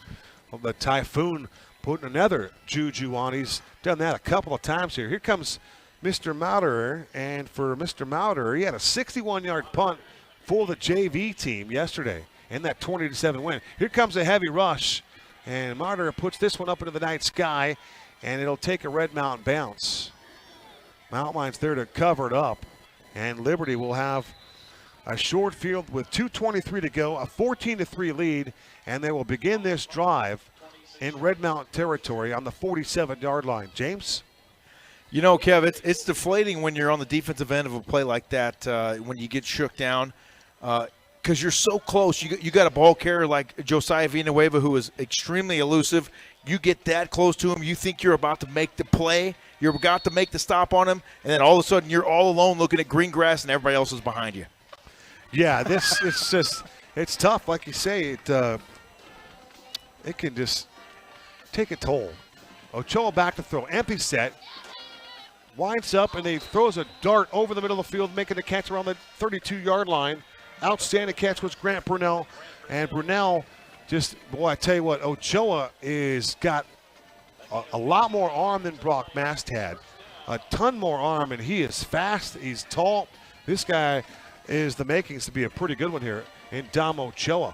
A: Well, the Typhoon putting another juju on. He's done that a couple of times here. Here comes Mr. Mauderer, and for Mr. Mauderer, he had a 61-yard punt for the JV team yesterday in that 20-7 win. Here comes a heavy rush, and Mauderer puts this one up into the night sky, and it'll take a Red Mountain bounce. Mountain Lions there to cover it up, and Liberty will have a short field with 2:23 to go, a 14-3 lead, and they will begin this drive in Red Mountain territory on the 47-yard line. James?
B: You know, Kev, it's deflating when you're on the defensive end of a play like that, when you get shook down, because you're so close. You got a ball carrier like Josiah Villanueva, who is extremely elusive. You get that close to him, you think you're about to make the play, you're about to make the stop on him, and then all of a sudden you're all alone looking at green grass and everybody else is behind you.
A: Yeah, it's tough. Like you say, it can just take a toll. Ochoa back to throw. Empty set. Winds up, and he throws a dart over the middle of the field, making the catch around the 32-yard line. Outstanding catch was Grant Brunell. And Brunell just, boy, I tell you what, Ochoa is got a lot more arm than Brock Mast had. A ton more arm, and he is fast. He's tall. This guy is the makings to be a pretty good one here in Dom Ochoa.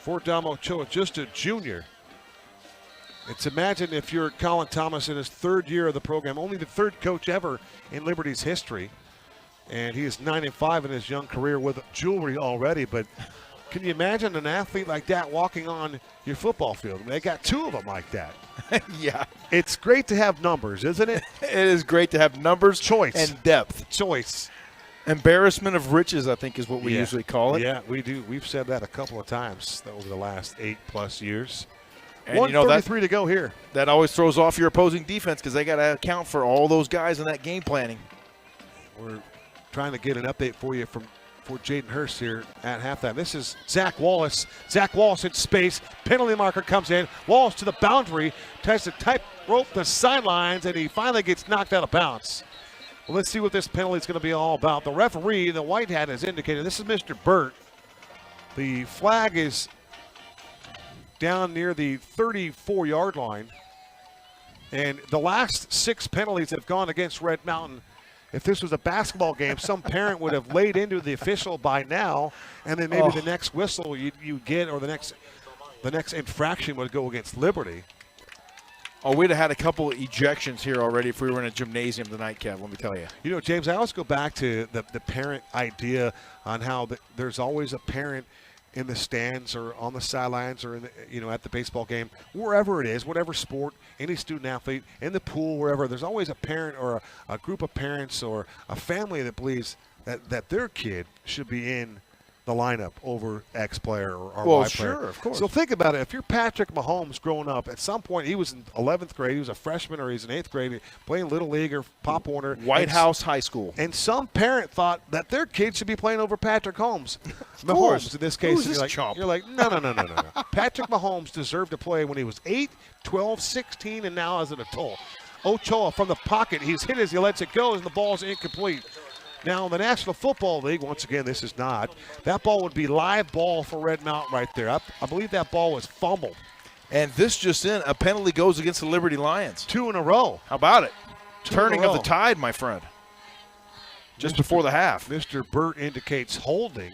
A: For Dom Ochoa, just a junior. It's imagine if you're Colin Thomas in his 3rd year of the program, only the 3rd coach ever in Liberty's history. And he is 9-5 in his young career with jewelry already. But can you imagine an athlete like that walking on your football field? They got 2 of them like that.
B: Yeah.
A: It's great to have numbers, isn't it?
B: It is great to have numbers,
A: choice,
B: and depth.
A: Choice.
B: Embarrassment of riches, I think, is what we usually call it.
A: Yeah, we do. We've said that a couple of times over the last 8+ years.
B: And
A: 1:33 to go here.
B: That always throws off your opposing defense because they got to account for all those guys in that game planning.
A: We're trying to get an update for you for Jaden Hurst here at halftime. This is Zach Wallace. Zach Wallace in space. Penalty marker comes in. Wallace to the boundary. Tries to tightrope the sidelines, and he finally gets knocked out of bounds. Well, let's see what this penalty is going to be all about. The referee in the white hat has indicated, this is Mr. Burt. The flag is down near the 34-yard line. And the last 6 penalties have gone against Red Mountain. If this was a basketball game, some parent would have laid into the official by now, and then maybe the next whistle you get, or the next infraction would go against Liberty.
B: Oh, we'd have had a couple of ejections here already if we were in a gymnasium tonight, Kev, let me tell you.
A: You know, James, I always go back to the parent idea on how there's always a parent in the stands or on the sidelines or at the baseball game, wherever it is, whatever sport, any student athlete, in the pool, wherever. There's always a parent or a group of parents or a family that believes that their kid should be in the lineup over X player or Y player.
B: Sure, of course.
A: So think about it. If you're Patrick Mahomes growing up, at some point he was in 11th grade, he was a freshman, or he's in 8th grade, playing Little League or Pop Warner.
B: White House High School.
A: And some parent thought that their kid should be playing over Patrick Mahomes. Mahomes, in this case.
B: Who's this chump?
A: You're like, no. Patrick Mahomes deserved to play when he was 8, 12, 16, and now as an adult. Ochoa from the pocket. He's hit as he lets it go, and the ball's incomplete. Now, in the National Football League, once again, this is not. That ball would be live ball for Red Mountain right there. I believe that ball was fumbled.
B: And this just in, a penalty goes against the Liberty Lions.
A: 2 in a row.
B: How about it?
A: 2
B: Turning
A: in a row.
B: of the tide, my friend. Just before the half.
A: Mr. Burt indicates holding.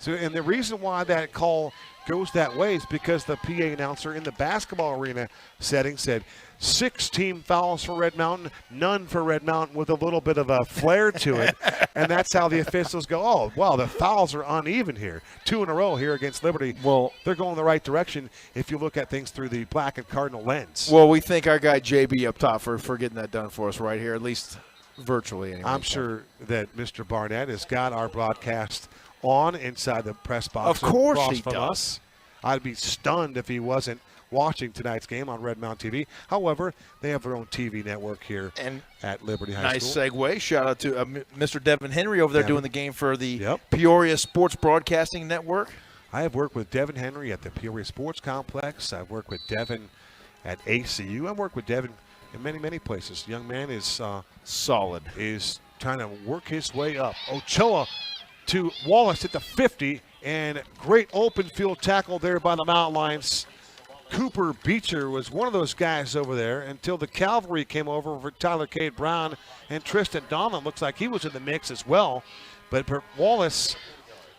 A: So, and the reason why that call goes that way is because the PA announcer in the basketball arena setting said 6 team fouls for Red Mountain, none for Red Mountain, with a little bit of a flair to it. And that's how the officials go, oh, wow, the fouls are uneven here. 2 in a row here against Liberty.
B: Well,
A: they're going the right direction if you look at things through the black and cardinal lens.
B: Well, we thank our guy JB up top for getting that done for us right here, at least virtually anyway.
A: I'm sure that Mr. Barnett has got our broadcast on inside the press box.
B: Of course
A: across
B: he
A: from
B: does.
A: us. I'd be stunned if he wasn't watching tonight's game on Red Mountain TV. However, they have their own TV network here at Liberty High
B: Nice
A: School.
B: segue. Shout out to Mr. Devin Henry over there doing the game for the
A: Yep.
B: Peoria Sports Broadcasting Network.
A: I have worked with Devin Henry at the Peoria Sports Complex. I've worked with Devin at ACU. I've worked with Devin in many, many places. Young man is
B: solid.
A: Is trying to work his way up. Ochoa to Wallace at the 50, and great open field tackle there by the Mountain Lions. Cooper Beecher was one of those guys over there until the cavalry came over for Tyler Cade Brown, and Tristan Donlin looks like he was in the mix as well. But for Wallace,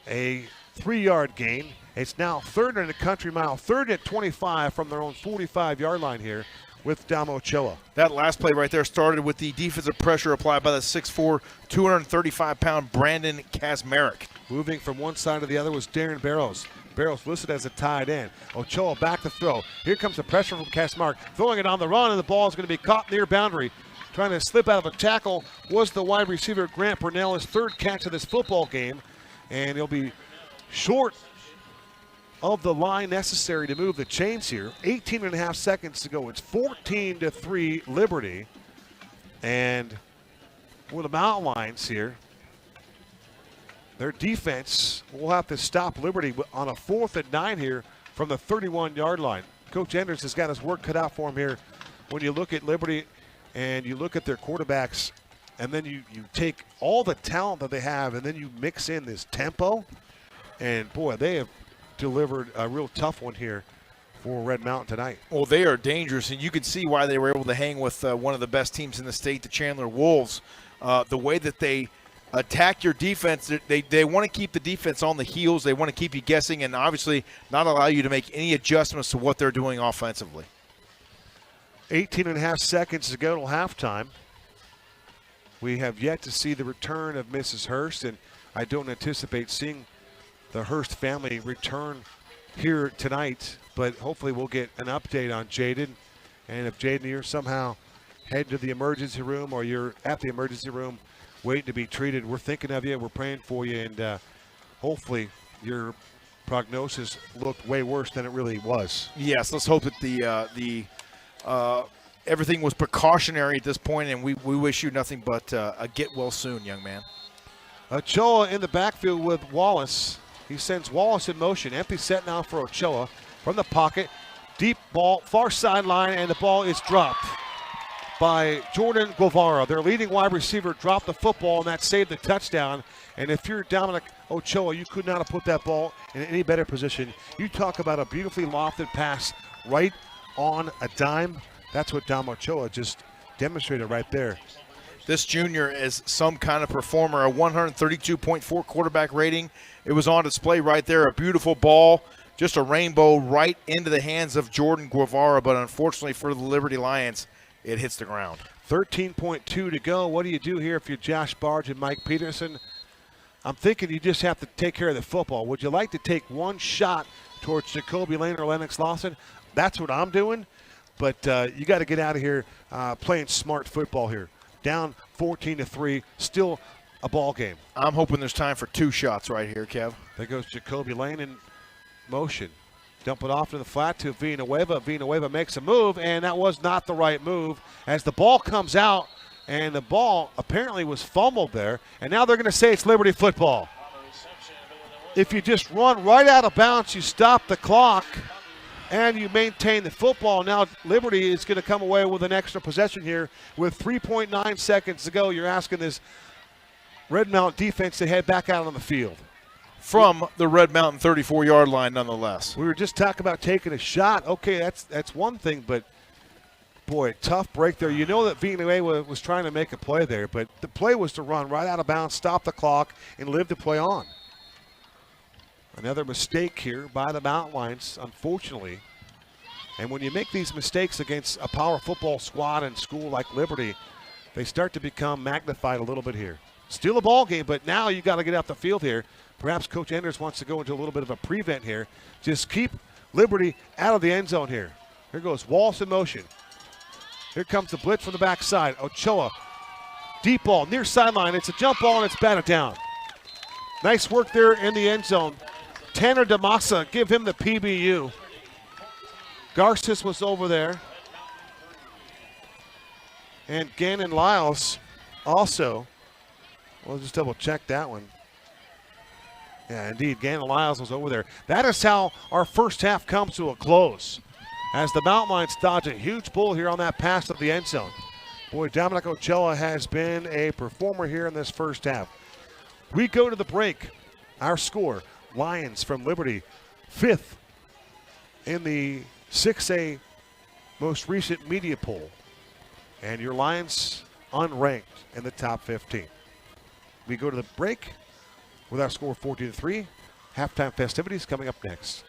A: a 3-yard gain. It's now 3rd in the country mile, 3rd at 25 from their own 45-yard line here with Dom Ochoa.
B: That last play right there started with the defensive pressure applied by the 6'4", 235-pound Brandon Kasmerick.
A: Moving from one side to the other was Darren Barrows. Barrows listed as a tight end. Ochoa back to throw. Here comes the pressure from Kasmerick, throwing it on the run, and the ball is going to be caught near boundary. Trying to slip out of a tackle was the wide receiver Grant Purnell, his 3rd catch of this football game, and he'll be short of the line necessary to move the chains here. 18 and a half seconds to go. It's 14-3 Liberty. And with the Mountain Lions here, their defense will have to stop Liberty on a 4th and 9 here from the 31-yard line. Coach Enders has got his work cut out for him here. When you look at Liberty and you look at their quarterbacks, and then you take all the talent that they have, and then you mix in this tempo, and boy, they have delivered a real tough one here for Red Mountain tonight.
B: Well, they are dangerous, and you can see why they were able to hang with one of the best teams in the state, the Chandler Wolves. The way that they attack your defense, they want to keep the defense on the heels. They want to keep you guessing and obviously not allow you to make any adjustments to what they're doing offensively.
A: 18 and a half seconds to go till halftime. We have yet to see the return of Mrs. Hurst, and I don't anticipate seeing the Hurst family return here tonight, but hopefully we'll get an update on Jaden. And if Jaden, you're somehow heading to the emergency room or you're at the emergency room waiting to be treated, we're thinking of you, we're praying for you, and hopefully your prognosis looked way worse than it really was.
B: Yes, let's hope that everything was precautionary at this point, and we wish you nothing but a get well soon, young man.
A: Ochoa in the backfield with Wallace. He sends Wallace in motion. Empty set now for Ochoa from the pocket. Deep ball, far sideline, and the ball is dropped by Jordan Guevara. Their leading wide receiver dropped the football, and that saved the touchdown. And if you're Dominic Ochoa, you could not have put that ball in any better position. You talk about a beautifully lofted pass right on a dime. That's what Dom Ochoa just demonstrated right there.
B: This junior is some kind of performer, a 132.4 quarterback rating. It was on display right there, a beautiful ball, just a rainbow right into the hands of Jordan Guevara, but unfortunately for the Liberty Lions, it hits the ground.
A: 13.2 to go. What do you do here if you're Josh Barge and Mike Peterson? I'm thinking you just have to take care of the football. Would you like to take one shot towards Jacoby Lane or Lennox Lawson? That's what I'm doing, but you got to get out of here playing smart football here. Down 14-3, still a ball game.
B: I'm hoping there's time for two shots right here, Kev.
A: There goes Jacoby Lane in motion. Dump it off to the flat to Villanueva. Villanueva makes a move, and that was not the right move as the ball comes out, and the ball apparently was fumbled there, and now they're going to say it's Liberty football. If you just run right out of bounds, you stop the clock, and you maintain the football. Now Liberty is going to come away with an extra possession here with 3.9 seconds to go. You're asking this Red Mountain defense to head back out on the field.
B: From the Red Mountain 34-yard line nonetheless.
A: We were just talking about taking a shot. Okay, that's one thing, but boy, tough break there. You know that Villanueva was trying to make a play there, but the play was to run right out of bounds, stop the clock, and live to play on. Another mistake here by the Mountain Lions, unfortunately. And when you make these mistakes against a power football squad and school like Liberty, they start to become magnified a little bit here. Still a ball game, but now you got to get out the field here. Perhaps Coach Enders wants to go into a little bit of a prevent here. Just keep Liberty out of the end zone here. Here goes Wallace in motion. Here comes the blitz from the backside. Ochoa, deep ball, near sideline. It's a jump ball, and it's batted down. Nice work there in the end zone. Tanner DeMassa, give him the PBU. Garces was over there. And Gannon Lyles also. We'll just double check that one. Yeah, indeed, Gannon Lyles was over there. That is how our first half comes to a close, as the Mountain Lions dodge a huge bull here on that pass of the end zone. Boy, Dominic Ochoa has been a performer here in this first half. We go to the break. Our score, Lions from Liberty, 5th in the 6A most recent media poll. And your Lions unranked in the top 15. We go to the break with our score 14-3. Halftime festivities coming up next.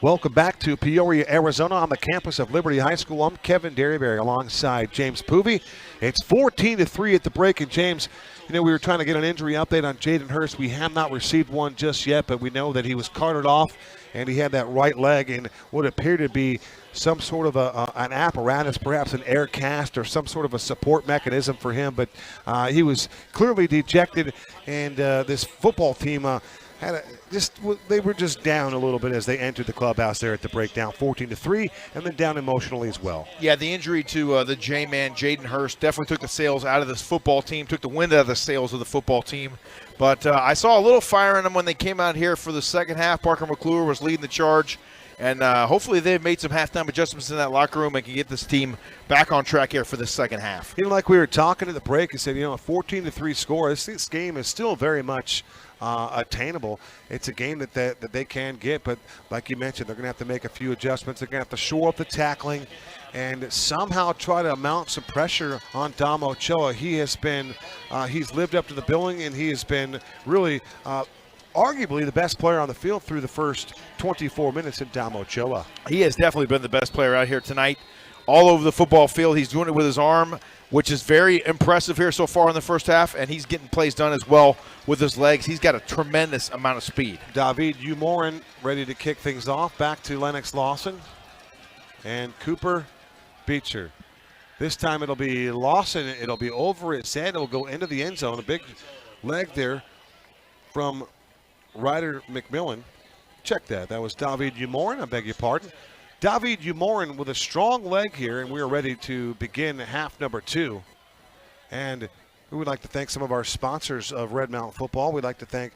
A: Welcome back to Peoria, Arizona on the campus of Liberty High School. I'm Kevin Derryberry alongside James Poovey. It's 14-3 at the break, and James, we were trying to get an injury update on Jaden Hurst. We have not received one just yet, but we know that he was carted off, and he had that right leg in what appeared to be some sort of an apparatus, perhaps an air cast or some sort of a support mechanism for him. But he was clearly dejected, and this football team they were just down a little bit as they entered the clubhouse there at the breakdown, 14-3, and then down emotionally as well.
B: Yeah, the injury to the J-man, Jaden Hurst, definitely took the sails out of this football team, took the wind out of the sails of the football team. But I saw a little fire in them when they came out here for the second half. Parker McClure was leading the charge, and hopefully they've made some halftime adjustments in that locker room and can get this team back on track here for the second half.
A: Like we were talking at the break, and said, a 14-3 score, this game is still very much attainable. It's a game that they can get, but like you mentioned, they're going to have to make a few adjustments. They're going to have to shore up the tackling and somehow try to mount some pressure on Dom Ochoa. He has been, he's lived up to the billing, and he has been really arguably the best player on the field through the first 24 minutes in Dom Ochoa.
B: He has definitely been the best player out here tonight. All over the football field. He's doing it with his arm, which is very impressive here so far in the first half, and he's getting plays done as well with his legs. He's got a tremendous amount of speed.
A: David Umorin ready to kick things off. Back to Lennox Lawson and Cooper Beecher. This time it'll be Lawson. It'll be over its head. It'll go into the end zone. A big leg there from Ryder McMillan. Check that. That was David Umorin. I beg your pardon. David Umorin with a strong leg here, and we are ready to begin half number 2. And we would like to thank some of our sponsors of Red Mountain Football. We'd like to thank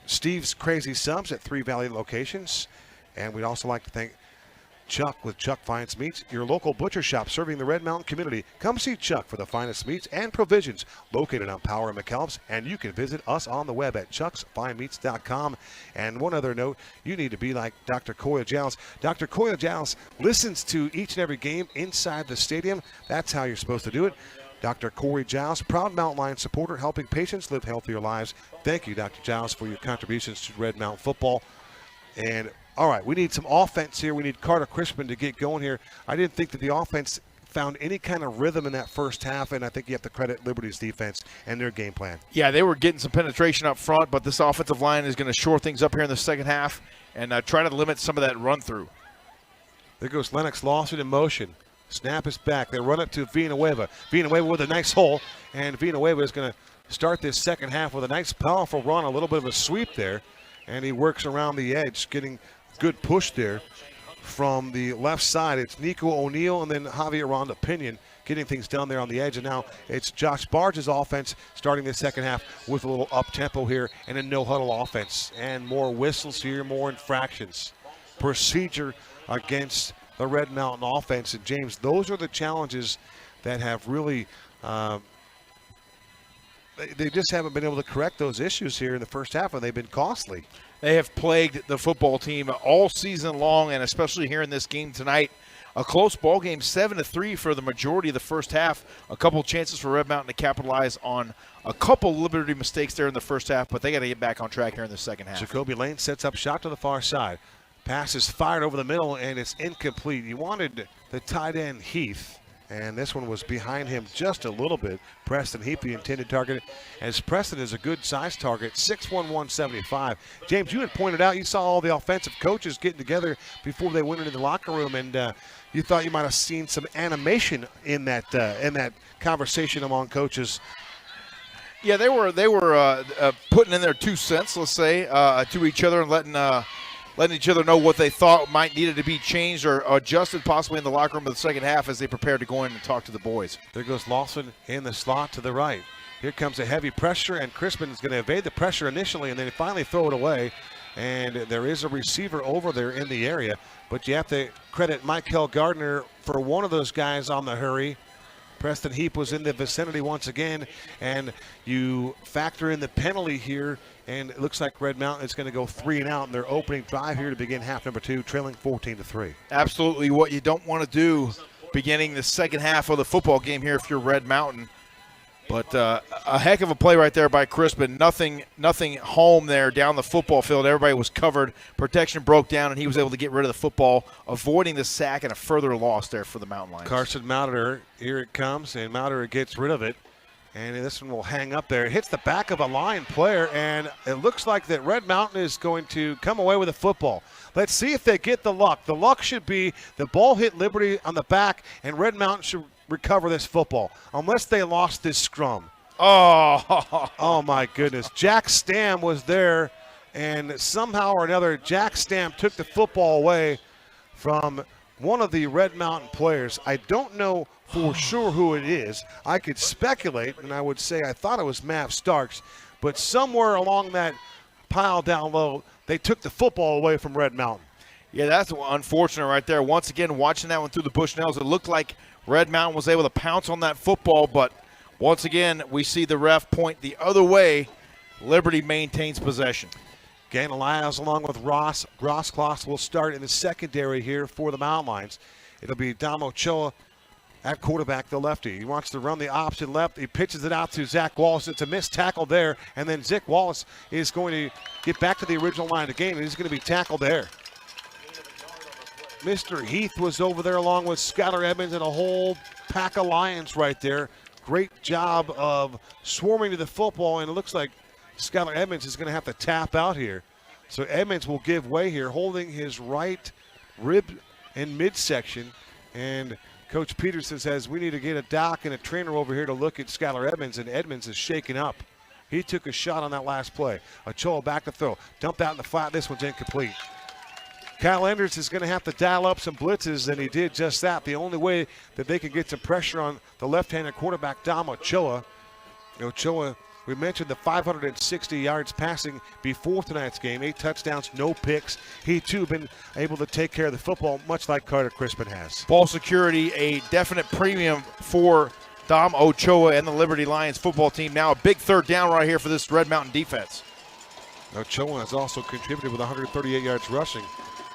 A: Steve's Crazy Subs at 3 Valley locations. And we'd also like to thank Chuck with Chuck Finest Meats, your local butcher shop serving the Red Mountain community. Come see Chuck for the finest meats and provisions located on Power and McKellips, and you can visit us on the web at chucksfinemeats.com. And one other note, you need to be like Dr. Koya Giles. Dr. Koya Giles listens to each and every game inside the stadium. That's how you're supposed to do it. Dr. Corey Giles, proud Mountain Lion supporter, helping patients live healthier lives. Thank you, Dr. Giles, for your contributions to Red Mountain football. And all right, we need some offense here. We need Carter Crispin to get going here. I didn't think that the offense found any kind of rhythm in that first half, and I think you have to credit Liberty's defense and their game plan. Yeah,
B: they were getting some penetration up front, but this offensive line is going to shore things up here in the second half and try to limit some of that run-through.
A: There goes Lennox Lawson in motion. Snap is back. They run it to Villanueva. Villanueva with a nice hole, and Villanueva is going to start this second half with a nice, powerful run, a little bit of a sweep there, and he works around the edge, getting good push there from the left side. It's Nico O'Neill and then Javier Ronda Pinion getting things done there on the edge. And now it's Josh Barge's offense starting the second half with a little up-tempo here and a no-huddle offense. And more whistles here, more infractions. Procedure against the Red Mountain offense. And, James, those are the challenges that have really they just haven't been able to correct those issues here in the first half, and they've been costly.
B: They have plagued the football team all season long, and especially here in this game tonight. A close ball game, 7-3 for the majority of the first half. A couple chances for Red Mountain to capitalize on a couple Liberty mistakes there in the first half, but they got to get back on track here in the second half.
A: Jacoby Lane sets up shot to the far side. Pass is fired over the middle, and it's incomplete. He wanted the tight end Heath, and this one was behind him just a little bit. Preston Heath, the intended target, as Preston is a good size target, 6'1", 175. James, you had pointed out you saw all the offensive coaches getting together before they went into the locker room, and you thought you might have seen some animation in that conversation among coaches.
B: Yeah, they were putting in their 2 cents, let's say, to each other and letting each other know what they thought might needed to be changed or adjusted possibly in the locker room of the second half as they prepared to go in and talk to the boys.
A: There goes Lawson in the slot to the right. Here comes a heavy pressure, and Crispin is going to evade the pressure initially and then finally throw it away. And there is a receiver over there in the area, but you have to credit Michael Gardner for one of those guys on the hurry. Preston Heap was in the vicinity once again, and you factor in the penalty here, and it looks like Red Mountain is going to go 3 and out in their opening drive here to begin half number 2, trailing 14-3.
B: Absolutely what you don't want to do beginning the second half of the football game here if you're Red Mountain. But a heck of a play right there by Crispin. Nothing home there down the football field. Everybody was covered. Protection broke down, and he was able to get rid of the football, avoiding the sack and a further loss there for the Mountain Lions.
A: Carson Mauderer, here it comes, and Mauderer gets rid of it. And this one will hang up there. It hits the back of a Lion player, and it looks like that Red Mountain is going to come away with a football. Let's see if they get the luck. The luck should be the ball hit Liberty on the back, and Red Mountain should recover this football, unless they lost this scrum. Oh my goodness. Jack Stam was there, and somehow or another, Jack Stam took the football away from one of the Red Mountain players. I don't know for sure who it is. I could speculate, and I would say I thought it was Mav Starks, but somewhere along that pile down low, they took the football away from Red Mountain.
B: Yeah, that's unfortunate right there. Once again, watching that one through the Bushnells, it looked like Red Mountain was able to pounce on that football, but once again, we see the ref point the other way. Liberty maintains possession.
A: Gain Elias along with Ross Grosskloss will start in the secondary here for the Mountain Lions. It'll be Dom Ochoa at quarterback, the lefty. He wants to run the option left. He pitches it out to Zach Wallace. It's a missed tackle there, and then Zach Wallace is going to get back to the original line of the game, and he's going to be tackled there. Mr. Heath was over there along with Skylar Edmonds and a whole pack of Lions right there. Great job of swarming to the football, and it looks like Skylar Edmonds is going to have to tap out here. So Edmonds will give way here, holding his right rib and midsection. And Coach Peterson says we need to get a doc and a trainer over here to look at Skylar Edmonds, and Edmonds is shaken up. He took a shot on that last play. Ochoa back to throw. Dumped out in the flat. This one's incomplete. Kyle Enders is going to have to dial up some blitzes, and he did just that. The only way that they can get some pressure on the left-handed quarterback, Dom Ochoa. Ochoa, we mentioned the 560 yards passing before tonight's game, 8 touchdowns, no picks. He, too, been able to take care of the football, much like Carter Crispin has.
B: Ball security, a definite premium for Dom Ochoa and the Liberty Lions football team. Now a big third down right here for this Red Mountain defense.
A: Ochoa has also contributed with 138 yards rushing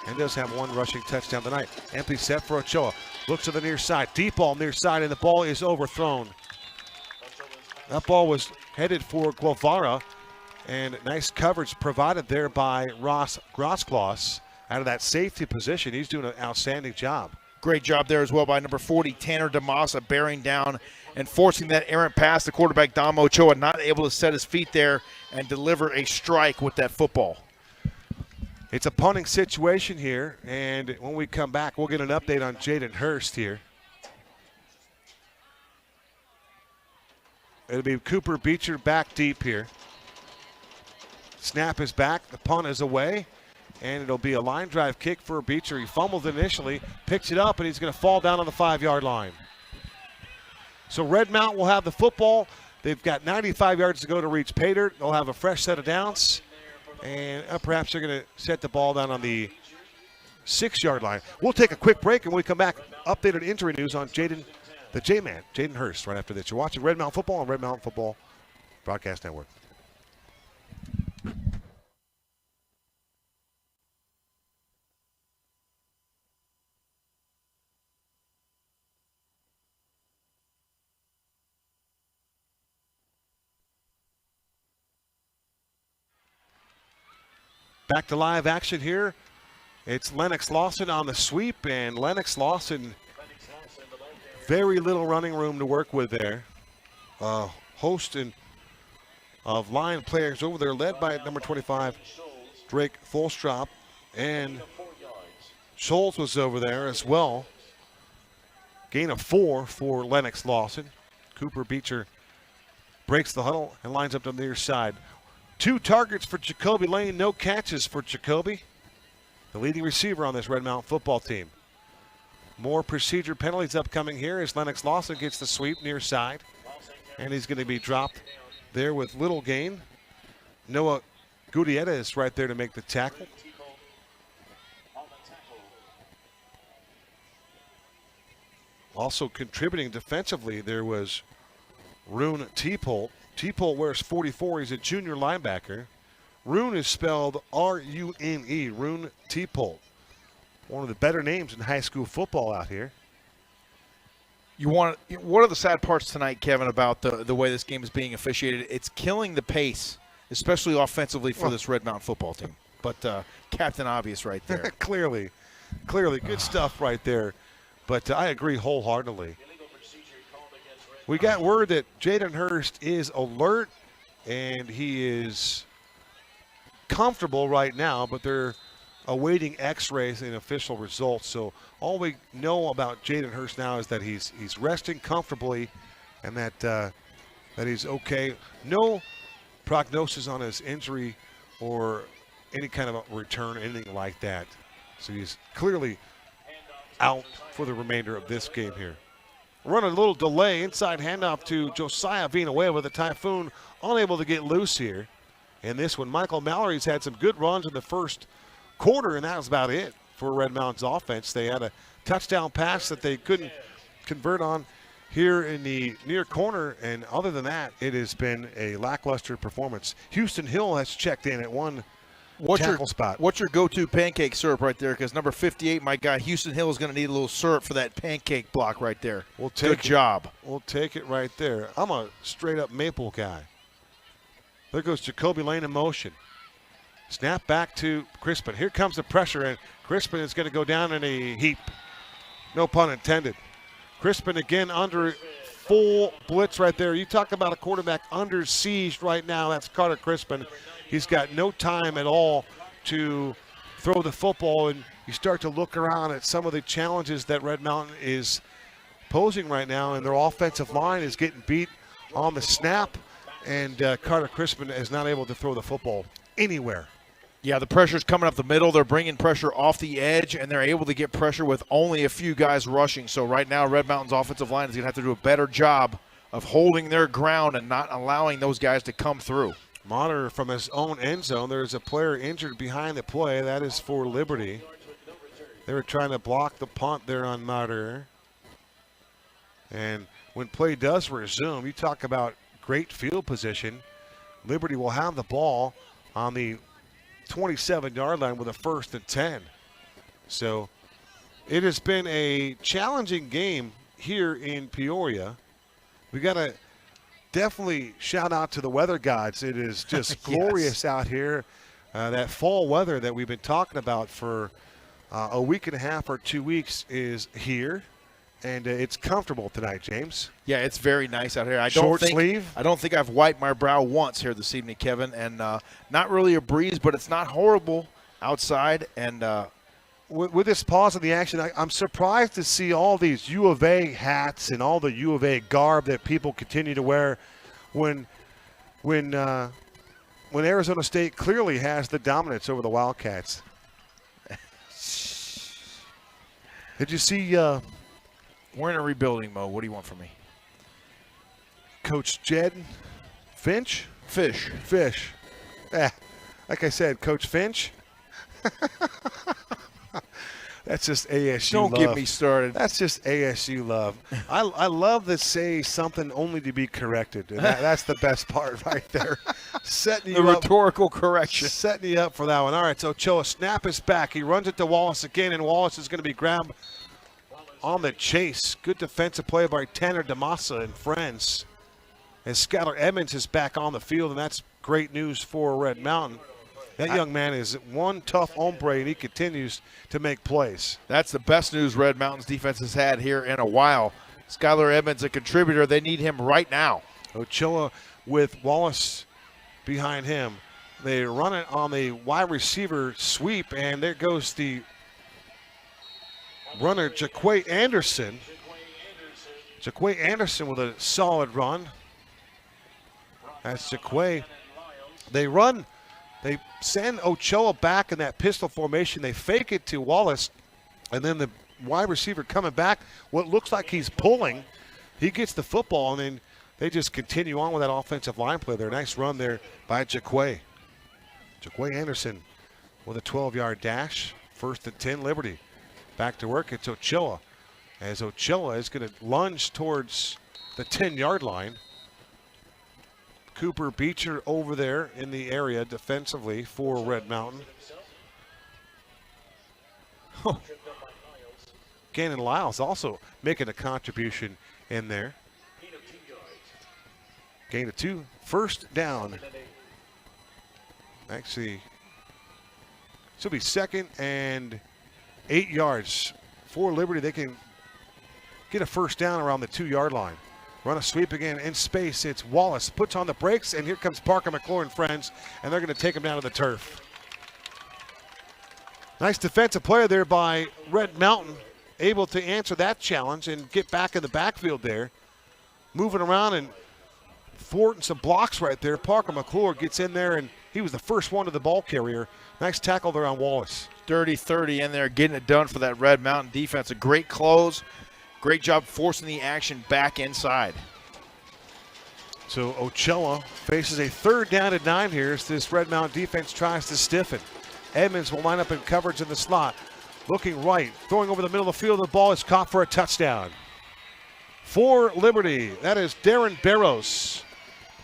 A: and does have one rushing touchdown tonight. Empty set for Ochoa. Looks to the near side. Deep ball near side, and the ball is overthrown. That ball was headed for Guevara, and nice coverage provided there by Ross Grosskloss out of that safety position. He's doing an outstanding job.
B: Great job there as well by number 40, Tanner DeMassa, bearing down and forcing that errant pass. The quarterback, Dom Ochoa, not able to set his feet there and deliver a strike with that football.
A: It's a punting situation here, and when we come back, we'll get an update on Jaden Hurst here. It'll be Cooper Beecher back deep here. Snap is back, the punt is away, and it'll be a line drive kick for Beecher. He fumbled initially, picks it up, and he's going to fall down on the 5-yard line. So Red Mountain will have the football. They've got 95 yards to go to reach Pater. They'll have a fresh set of downs. And perhaps they're going to set the ball down on the 6-yard line. We'll take a quick break, and when we come back, updated injury news on Jaden, the J-Man, Jaden Hurst, right after this. You're watching Red Mountain Football on Red Mountain Football Broadcast Network. Back to live action here. It's Lennox Lawson on the sweep, and Lennox Lawson, very little running room to work with there. Host of Lion players over there, led by number 25, Drake Folstrop, and Scholes was over there as well. Gain of 4 for Lennox Lawson. Cooper Beecher breaks the huddle and lines up to the near side. 2 targets for Jacoby Lane, no catches for Jacoby, the leading receiver on this Red Mountain football team. More procedure penalties upcoming here as Lennox Lawson gets the sweep near side, and he's going to be dropped there with little gain. Noah Gutietta is right there to make the tackle. Also contributing defensively, there was Rune Teepolt. Teepolt wears 44. He's a junior linebacker. Rune is spelled R-U-N-E, Rune Teepolt. One of the better names in high school football out here.
B: One of the sad parts tonight, Kevin, about the way this game is being officiated, it's killing the pace, especially offensively for this Red Mountain football team. But Captain Obvious right there.
A: Clearly, good stuff right there. But I agree wholeheartedly. We got word that Jaden Hurst is alert, and he is comfortable right now, but they're awaiting x-rays and official results. So all we know about Jaden Hurst now is that he's resting comfortably and that he's okay. No prognosis on his injury or any kind of a return, anything like that. So he's clearly out for the remainder of this game here. Run a little delay, inside handoff to Josiah Villanueva with a Typhoon unable to get loose here. In this one, Michael Mallory's had some good runs in the first quarter, and that was about it for Red Mountain's offense. They had a touchdown pass that they couldn't convert on here in the near corner, and other than that, it has been a lackluster performance. Houston Hill has checked in at one tackle spot.
B: What's your go-to pancake syrup right there? Because number 58, my guy, Houston Hill is going to need a little syrup for that pancake block right there. Good job.
A: We'll take it right there. I'm a straight-up maple guy. There goes Jacoby Lane in motion. Snap back to Crispin. Here comes the pressure, and Crispin is going to go down in a heap. No pun intended. Crispin again under full blitz right there. You talk about a quarterback under siege right now. That's Carter Crispin. He's got no time at all to throw the football, and you start to look around at some of the challenges that Red Mountain is posing right now, and their offensive line is getting beat on the snap, and Carter Crispin is not able to throw the football anywhere.
B: Yeah, the pressure's coming up the middle. They're bringing pressure off the edge, and they're able to get pressure with only a few guys rushing. So right now, Red Mountain's offensive line is going to have to do a better job of holding their ground and not allowing those guys to come through.
A: Mater from his own end zone. There's a player injured behind the play. That is for Liberty. They were trying to block the punt there on Mater. And when play does resume, you talk about great field position. Liberty will have the ball on the 27-yard line with a 1st and 10. So it has been a challenging game here in Peoria. We got to definitely shout out to the weather gods. It is just glorious out here. That fall weather that we've been talking about for a week and a half or 2 weeks is here. And it's comfortable tonight, James.
B: Yeah, it's very nice out here. I
A: don't
B: think I've wiped my brow once here this evening, Kevin. And not really a breeze, but it's not horrible outside. And
A: with this pause in the action, I'm surprised to see all these U of A hats and all the U of A garb that people continue to wear when Arizona State clearly has the dominance over the Wildcats. Did you see?
B: We're in a rebuilding mode. What do you want from me?
A: Coach Jed Finch?
B: Fish.
A: Like I said, Coach Finch. That's just ASU
B: Don't
A: love.
B: get me started.
A: That's just ASU love. I love to say something only to be corrected. And that's the best part right there. Setting you
B: the
A: up.
B: Rhetorical correction.
A: Setting you up for that one. All right, so Choa snap is back. He runs it to Wallace again, and Wallace is going to be grabbed on the chase. Good defensive play by Tanner DeMassa and friends. And Skylar Edmonds is back on the field, and that's great news for Red Mountain. That young man is one tough hombre, and he continues to make plays.
B: That's the best news Red Mountain's defense has had here in a while. Skylar Edmonds, a contributor. They need him right now.
A: Ochoa with Wallace behind him. They run it on the wide receiver sweep, and there goes the runner, Jaquay Anderson. Jaquay Anderson with a solid run. That's Jaquay. They send Ochoa back in that pistol formation. They fake it to Wallace, and then the wide receiver coming back, what looks like he's pulling. He gets the football, and then they just continue on with that offensive line play there. Nice run there by Jaquay. Jaquay Anderson with a 12-yard dash. 1st and 10, Liberty. Back to work, it's Ochoa. As Ochoa is going to lunge towards the 10-yard line. Cooper Beecher over there in the area defensively for Red Mountain. Gannon Lyles also making a contribution in there. Gain of 2, first down. Actually, this will be 2nd and 8 yards for Liberty. They can get a first down around the 2-yard line. Run a sweep again in space. It's Wallace, puts on the brakes, and here comes Parker McClure and friends, and they're going to take him down to the turf. Nice defensive play there by Red Mountain, able to answer that challenge and get back in the backfield there. Moving around and thwarting some blocks right there. Parker McClure gets in there, and he was the first one to the ball carrier. Nice tackle there on Wallace.
B: Dirty 30 in there, getting it done for that Red Mountain defense. A great close. Great job forcing the action back inside.
A: So Ochoa faces a 3rd down and 9 here as this Red Mountain defense tries to stiffen. Edmonds will line up in coverage in the slot. Looking right, throwing over the middle of the field. The ball is caught for a touchdown. For Liberty, that is Darren Barrows.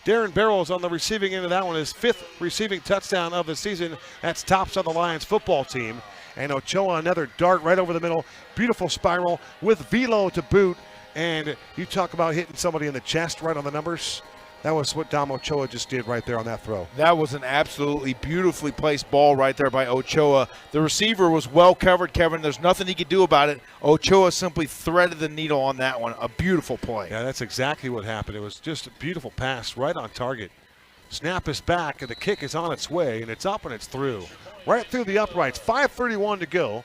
A: Darren Barrows on the receiving end of that one, his 5th receiving touchdown of the season. That's tops on the Lions football team. And Ochoa, another dart right over the middle. Beautiful spiral with velo to boot. And you talk about hitting somebody in the chest right on the numbers. That was what Dom Ochoa just did right there on that throw.
B: That was an absolutely beautifully placed ball right there by Ochoa. The receiver was well covered, Kevin. There's nothing he could do about it. Ochoa simply threaded the needle on that one. A beautiful play.
A: Yeah, that's exactly what happened. It was just a beautiful pass right on target. Snap is back, and the kick is on its way, and it's up and it's through. Right through the uprights. 5:31 to go.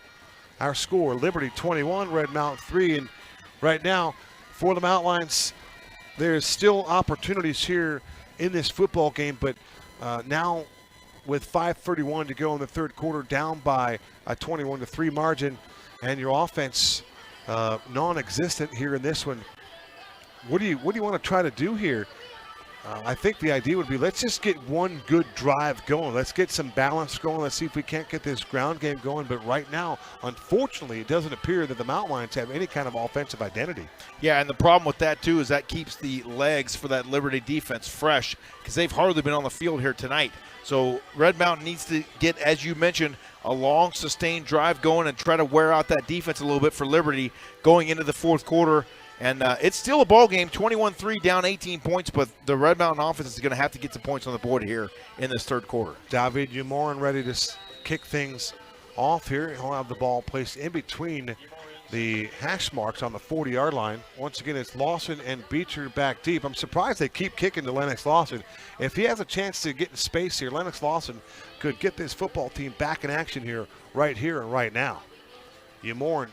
A: Our score, Liberty 21, Red Mountain 3. And right now, for the Mountain Lions, there's still opportunities here in this football game, but now with 5:31 to go in the 3rd quarter, down by a 21-3 margin, and your offense non-existent here in this one. What do you want to try to do here? I think the idea would be, let's just get one good drive going. Let's get some balance going. Let's see if we can't get this ground game going. But right now, unfortunately, it doesn't appear that the Mountain Lions have any kind of offensive identity.
B: Yeah, and the problem with that, too, is that keeps the legs for that Liberty defense fresh because they've hardly been on the field here tonight. So Red Mountain needs to get, as you mentioned, a long, sustained drive going and try to wear out that defense a little bit for Liberty going into the 4th quarter. And it's still a ball game, 21-3, down 18 points, but the Red Mountain offense is going to have to get some points on the board here in this 3rd quarter.
A: David Umorin ready to kick things off here. He'll have the ball placed in between the hash marks on the 40-yard line. Once again, it's Lawson and Beecher back deep. I'm surprised they keep kicking to Lennox Lawson. If he has a chance to get in space here, Lennox Lawson could get this football team back in action here and right now. Umorin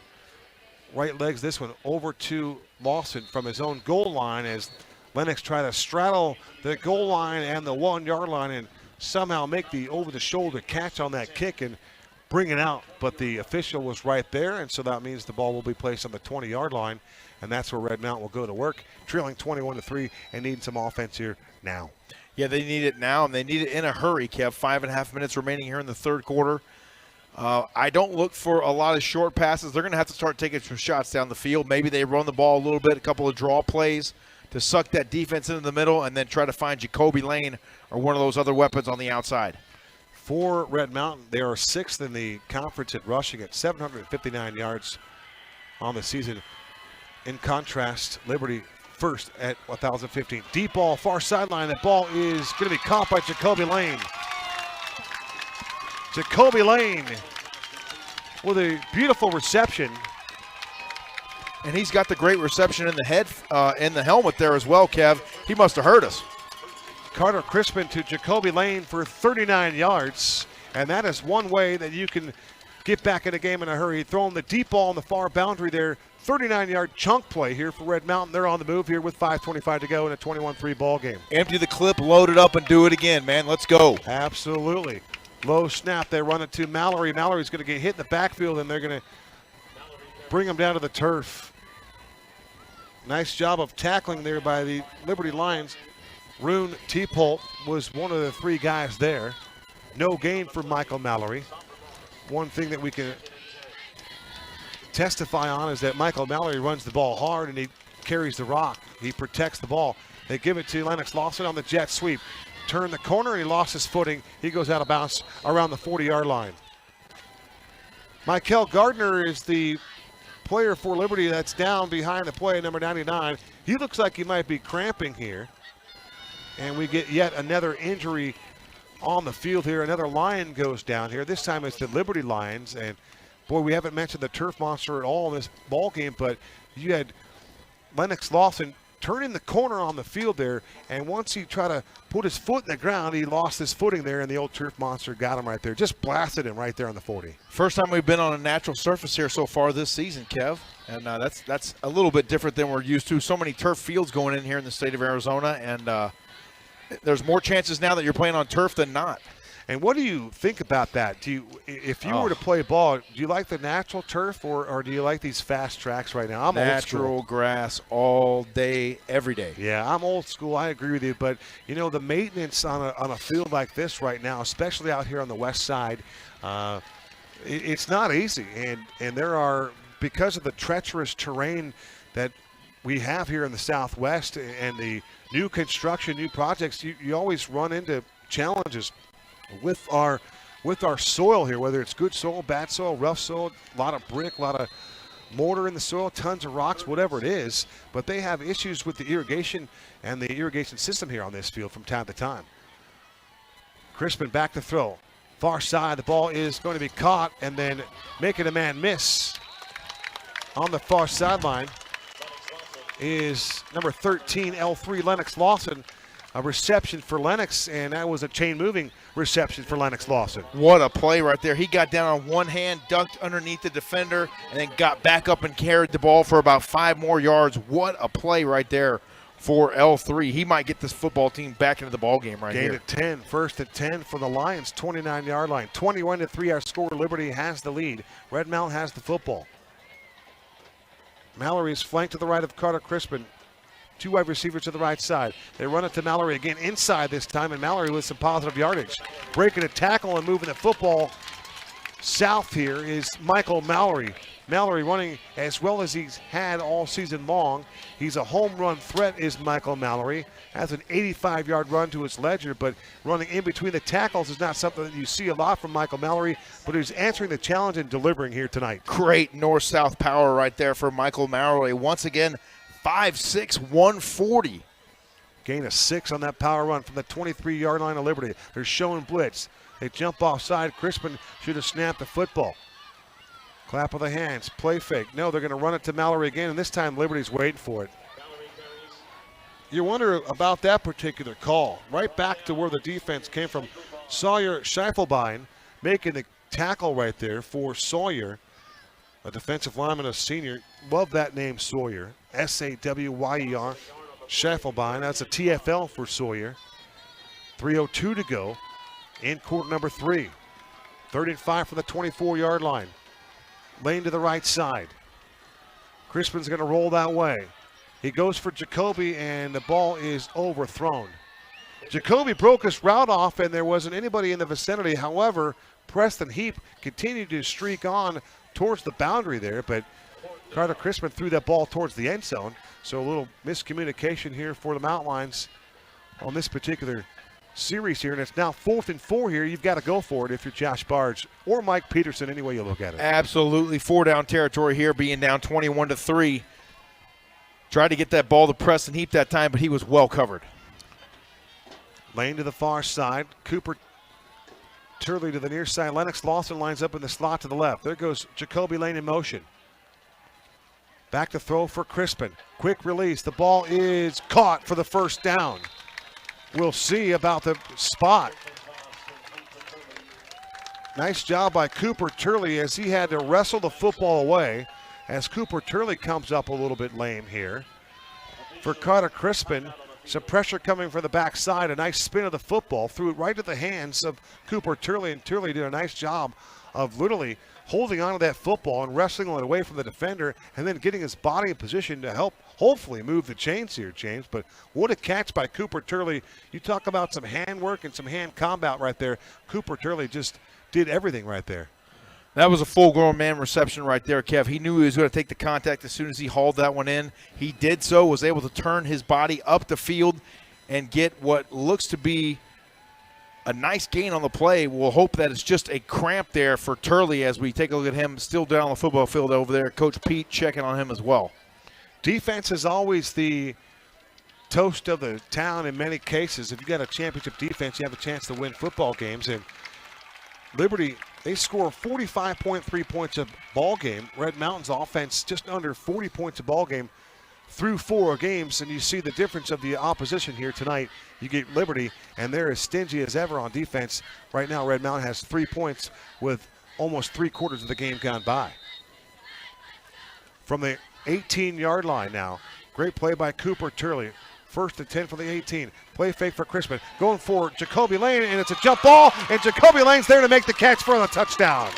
A: right legs this one over to Lawson from his own goal line as Lennox try to straddle the goal line and the 1-yard line and somehow make the over-the-shoulder catch on that kick and bring it out. But the official was right there, and so that means the ball will be placed on the 20-yard line, and that's where Red Mountain will go to work, trailing 21-3 and needing some offense here now.
B: Yeah, they need it now, and they need it in a hurry, Kev. 5.5 minutes remaining here in the 3rd quarter. I don't look for a lot of short passes. They're going to have to start taking some shots down the field. Maybe they run the ball a little bit, a couple of draw plays to suck that defense into the middle and then try to find Jacoby Lane or one of those other weapons on the outside.
A: For Red Mountain, they are 6th in the conference at rushing at 759 yards on the season. In contrast, Liberty 1st at 1,015. Deep ball, far sideline. That ball is going to be caught by Jacoby Lane. Jacoby Lane with a beautiful reception.
B: And he's got the great reception in the head, in the helmet there as well, Kev. He must have heard us.
A: Carter Crispin to Jacoby Lane for 39 yards. And that is one way that you can get back in a game in a hurry. Throwing the deep ball on the far boundary there. 39-yard chunk play here for Red Mountain. They're on the move here with 5:25 to go in a 21-3 ball game.
B: Empty the clip, load it up, and do it again, man. Let's go.
A: Absolutely. Low snap. They run it to Mallory. Mallory's going to get hit in the backfield, and they're going to bring him down to the turf. Nice job of tackling there by the Liberty Lions. Rune Teepolt was one of the 3 guys there. No gain for Michael Mallory. One thing that we can testify on is that Michael Mallory runs the ball hard and he carries the rock. He protects the ball. They give it to Lennox Lawson on the jet sweep. Turn the corner and he lost his footing. He goes out of bounds around the 40-yard line. Michael Gardner is the player for Liberty that's down behind the play, number 99. He looks like he might be cramping here. And we get yet another injury on the field here. Another Lion goes down here. This time it's the Liberty Lions. And, boy, we haven't mentioned the turf monster at all in this ball game, but you had Lennox Lawson turning the corner on the field there, and once he tried to put his foot in the ground, he lost his footing there, and the old turf monster got him right there. Just blasted him right there on the 40.
B: First time we've been on a natural surface here so far this season, Kev, and that's a little bit different than we're used to. So many turf fields going in here in the state of Arizona, and there's more chances now that you're playing on turf than not.
A: And what do you think about that? If you were to play ball, do you like the natural turf or do you like these fast tracks right now? I'm
B: natural
A: old school.
B: Grass all day, every day.
A: Yeah, I'm old school. I agree with you. But, you know, the maintenance on a field like this right now, especially out here on the west side, it's not easy. And there are, because of the treacherous terrain that we have here in the Southwest and the new construction, new projects, you always run into challenges with our soil here, whether it's good soil, bad soil, rough soil, a lot of brick, a lot of mortar in the soil, tons of rocks, whatever it is. But they have issues with the irrigation and the irrigation system here on this field from time to time. Crispin back to throw. Far side, the ball is going to be caught and then making a man miss on the far sideline is number 13, L3, Lennox Lawson. A reception for Lennox, and that was a chain-moving reception for Lennox Lawson.
B: What a play right there. He got down on one hand, ducked underneath the defender, and then got back up and carried the ball for about 5 more yards. What a play right there for L3. He might get this football team back into the ball game right here.
A: Gain of 10, first and 10 for the Lions, 29-yard line. 21-3 our score. Liberty has the lead. Red Mountain has the football. Mallory is flanked to the right of Carter Crispin. 2 wide receivers to the right side. They run it to Mallory again inside this time, and Mallory with some positive yardage. Breaking a tackle and moving the football south here is Michael Mallory. Mallory running as well as he's had all season long. He's a home run threat is Michael Mallory. Has an 85-yard run to his ledger, but running in between the tackles is not something that you see a lot from Michael Mallory, but he's answering the challenge and delivering here tonight.
B: Great north-south power right there for Michael Mallory. Once again, 5'6", 140.
A: Gain of 6 on that power run from the 23-yard line of Liberty. They're showing blitz. They jump offside. Crispin should have snapped the football. Clap of the hands. Play fake. No, they're going to run it to Mallory again, and this time Liberty's waiting for it. You wonder about that particular call. Right back to where the defense came from. Sawyer Scheifelbein making the tackle right there for Sawyer. A defensive lineman, a senior. Love that name, Sawyer. S-A-W-Y-E-R. Scheffelbein. That's a TFL for Sawyer. 3:02 to go in quarter number 3. 3rd and 5 from the 24-yard line. Lane to the right side. Crispin's going to roll that way. He goes for Jacoby, and the ball is overthrown. Jacoby broke his route off, and there wasn't anybody in the vicinity. However, Preston Heap continued to streak on towards the boundary there, but Carter Crispin threw that ball towards the end zone. So a little miscommunication here for the Mountain Lions on this particular series here. And it's now 4th and 4 here. You've got to go for it if you're Josh Barge or Mike Peterson, any way you look at it.
B: Absolutely. 4-down territory here, being down 21-3. Tried to get that ball to Preston Heap that time, but he was well covered.
A: Lane to the far side. Cooper Turley to the near side. Lennox Lawson lines up in the slot to the left. There goes Jacoby Lane in motion. Back to throw for Crispin. Quick release. The ball is caught for the first down. We'll see about the spot. Nice job by Cooper Turley as he had to wrestle the football away as Cooper Turley comes up a little bit lame here. For Carter Crispin, some pressure coming from the backside. A nice spin of the football. Threw it right to the hands of Cooper Turley, and Turley did a nice job of literally holding on to that football and wrestling it away from the defender and then getting his body in position to help hopefully move the chains here, James. But what a catch by Cooper Turley. You talk about some hand work and some hand combat right there. Cooper Turley just did everything right there.
B: That was a full-grown man reception right there, Kev. He knew he was going to take the contact as soon as he hauled that one in. He did so, was able to turn his body up the field and get what looks to be a nice gain on the play. We'll hope that it's just a cramp there for Turley as we take a look at him still down on the football field over there. Coach Pete checking on him as well.
A: Defense is always the toast of the town in many cases. If you got a championship defense, you have a chance to win football games. And Liberty, they score 45.3 points a ball game. Red Mountain's offense just under 40 points a ball game through 4 games, and you see the difference of the opposition here tonight. You get Liberty, and they're as stingy as ever on defense. Right now, Red Mountain has 3 points with almost 3/4 of the game gone by. From the 18-yard line now, great play by Cooper Turley. 1st and 10 from the 18. Play fake for Crispin. Going for Jacoby Lane, and it's a jump ball, and Jacoby Lane's there to make the catch for the touchdown.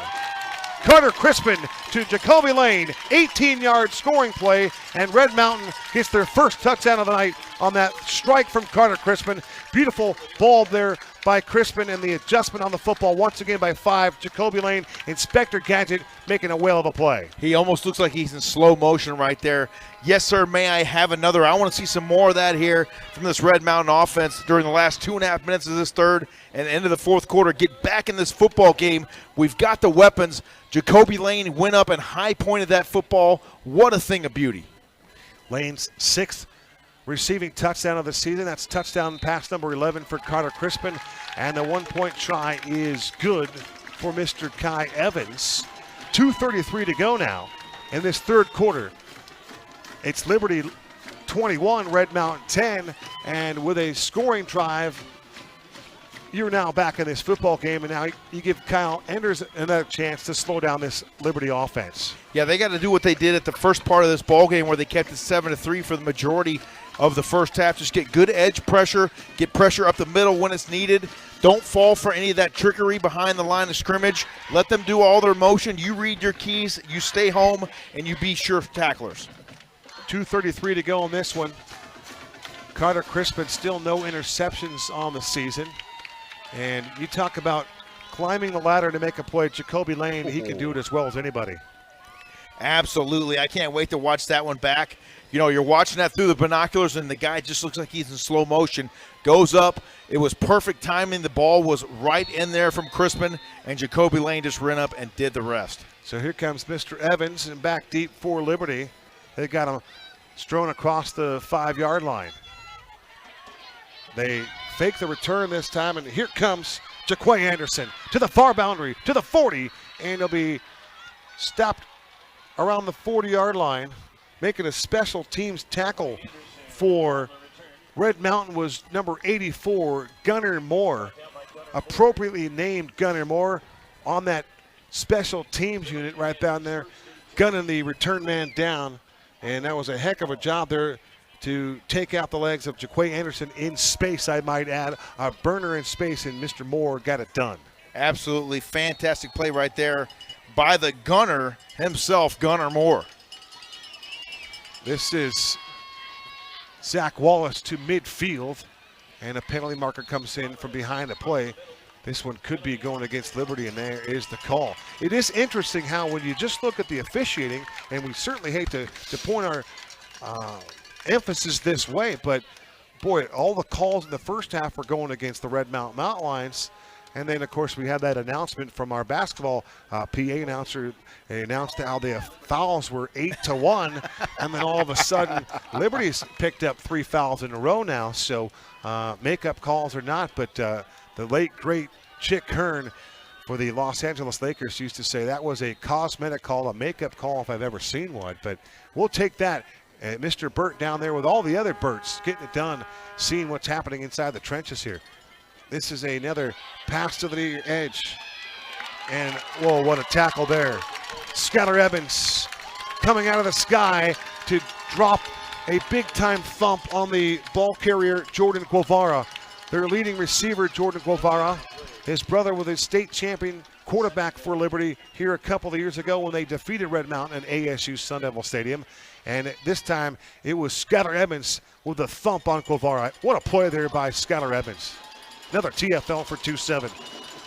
A: Carter Crispin to Jacoby Lane, 18-yard scoring play, and Red Mountain gets their first touchdown of the night on that strike from Carter Crispin. Beautiful ball there by Crispin, and the adjustment on the football once again by 5. Jacoby Lane, Inspector Gadget making a whale of a play.
B: He almost looks like he's in slow motion right there. Yes, sir, may I have another? I want to see some more of that here from this Red Mountain offense during the last 2.5 minutes of this third and into the fourth quarter. Get back in this football game. We've got the weapons. Jacoby Lane went up and high-pointed that football. What a thing of beauty.
A: Lane's 6th receiving touchdown of the season. That's touchdown pass number 11 for Carter Crispin. And the 1-point try is good for Mr. Kai Evans. 2:33 to go now in this third quarter. It's Liberty 21, Red Mountain 10. And with a scoring drive, you're now back in this football game, and now you give Kyle Enders another chance to slow down this Liberty offense.
B: Yeah, they got to do what they did at the first part of this ball game where they kept it 7-3 for the majority of the first half. Just get good edge pressure, get pressure up the middle when it's needed. Don't fall for any of that trickery behind the line of scrimmage. Let them do all their motion. You read your keys, you stay home, and you be sure tacklers.
A: 2:33 to go on this one. Carter Crispin still no interceptions on the season. And you talk about climbing the ladder to make a play. Jacoby Lane, he can do it as well as anybody.
B: Absolutely. I can't wait to watch that one back. You know, you're watching that through the binoculars, and the guy just looks like he's in slow motion. Goes up. It was perfect timing. The ball was right in there from Crispin, and Jacoby Lane just ran up and did the rest.
A: So here comes Mr. Evans, and back deep for Liberty. They got him strewn across the 5-yard line. They fake the return this time, and here comes Jaquay Anderson to the far boundary, to the 40, and he'll be stopped around the 40-yard line. Making a special teams tackle for Red Mountain was number 84, Gunnar Moore. Appropriately named Gunnar Moore on that special teams unit right down there, gunning the return man down. And that was a heck of a job there to take out the legs of Jaquay Anderson in space, I might add. A burner in space, and Mr. Moore got it done.
B: Absolutely fantastic play right there by the gunner himself, Gunnar Moore.
A: This is Zach Wallace to midfield, and a penalty marker comes in from behind the play. This one could be going against Liberty, and there is the call. It is interesting how when you just look at the officiating, and we certainly hate to point our emphasis this way, but boy, all the calls in the first half were going against the Red Mountain Mountain Lions. And then, of course, we had that announcement from our basketball PA announcer. They announced how the fouls were 8-1, and then all of a sudden, Liberty's picked up 3 fouls in a row now. So makeup calls or not, but the late, great Chick Hearn for the Los Angeles Lakers used to say that was a cosmetic call, a makeup call if I've ever seen one. But we'll take that. Mr. Burt down there with all the other Burts getting it done, seeing what's happening inside the trenches here. This is another pass to the edge. And, whoa, what a tackle there. Skylar Evans coming out of the sky to drop a big-time thump on the ball carrier, Jordan Guevara. Their leading receiver, Jordan Guevara, his brother with his state champion quarterback for Liberty here a couple of years ago when they defeated Red Mountain at ASU Sun Devil Stadium. And this time, it was Skylar Evans with the thump on Guevara. What a play there by Skylar Evans. Another TFL for 2-7.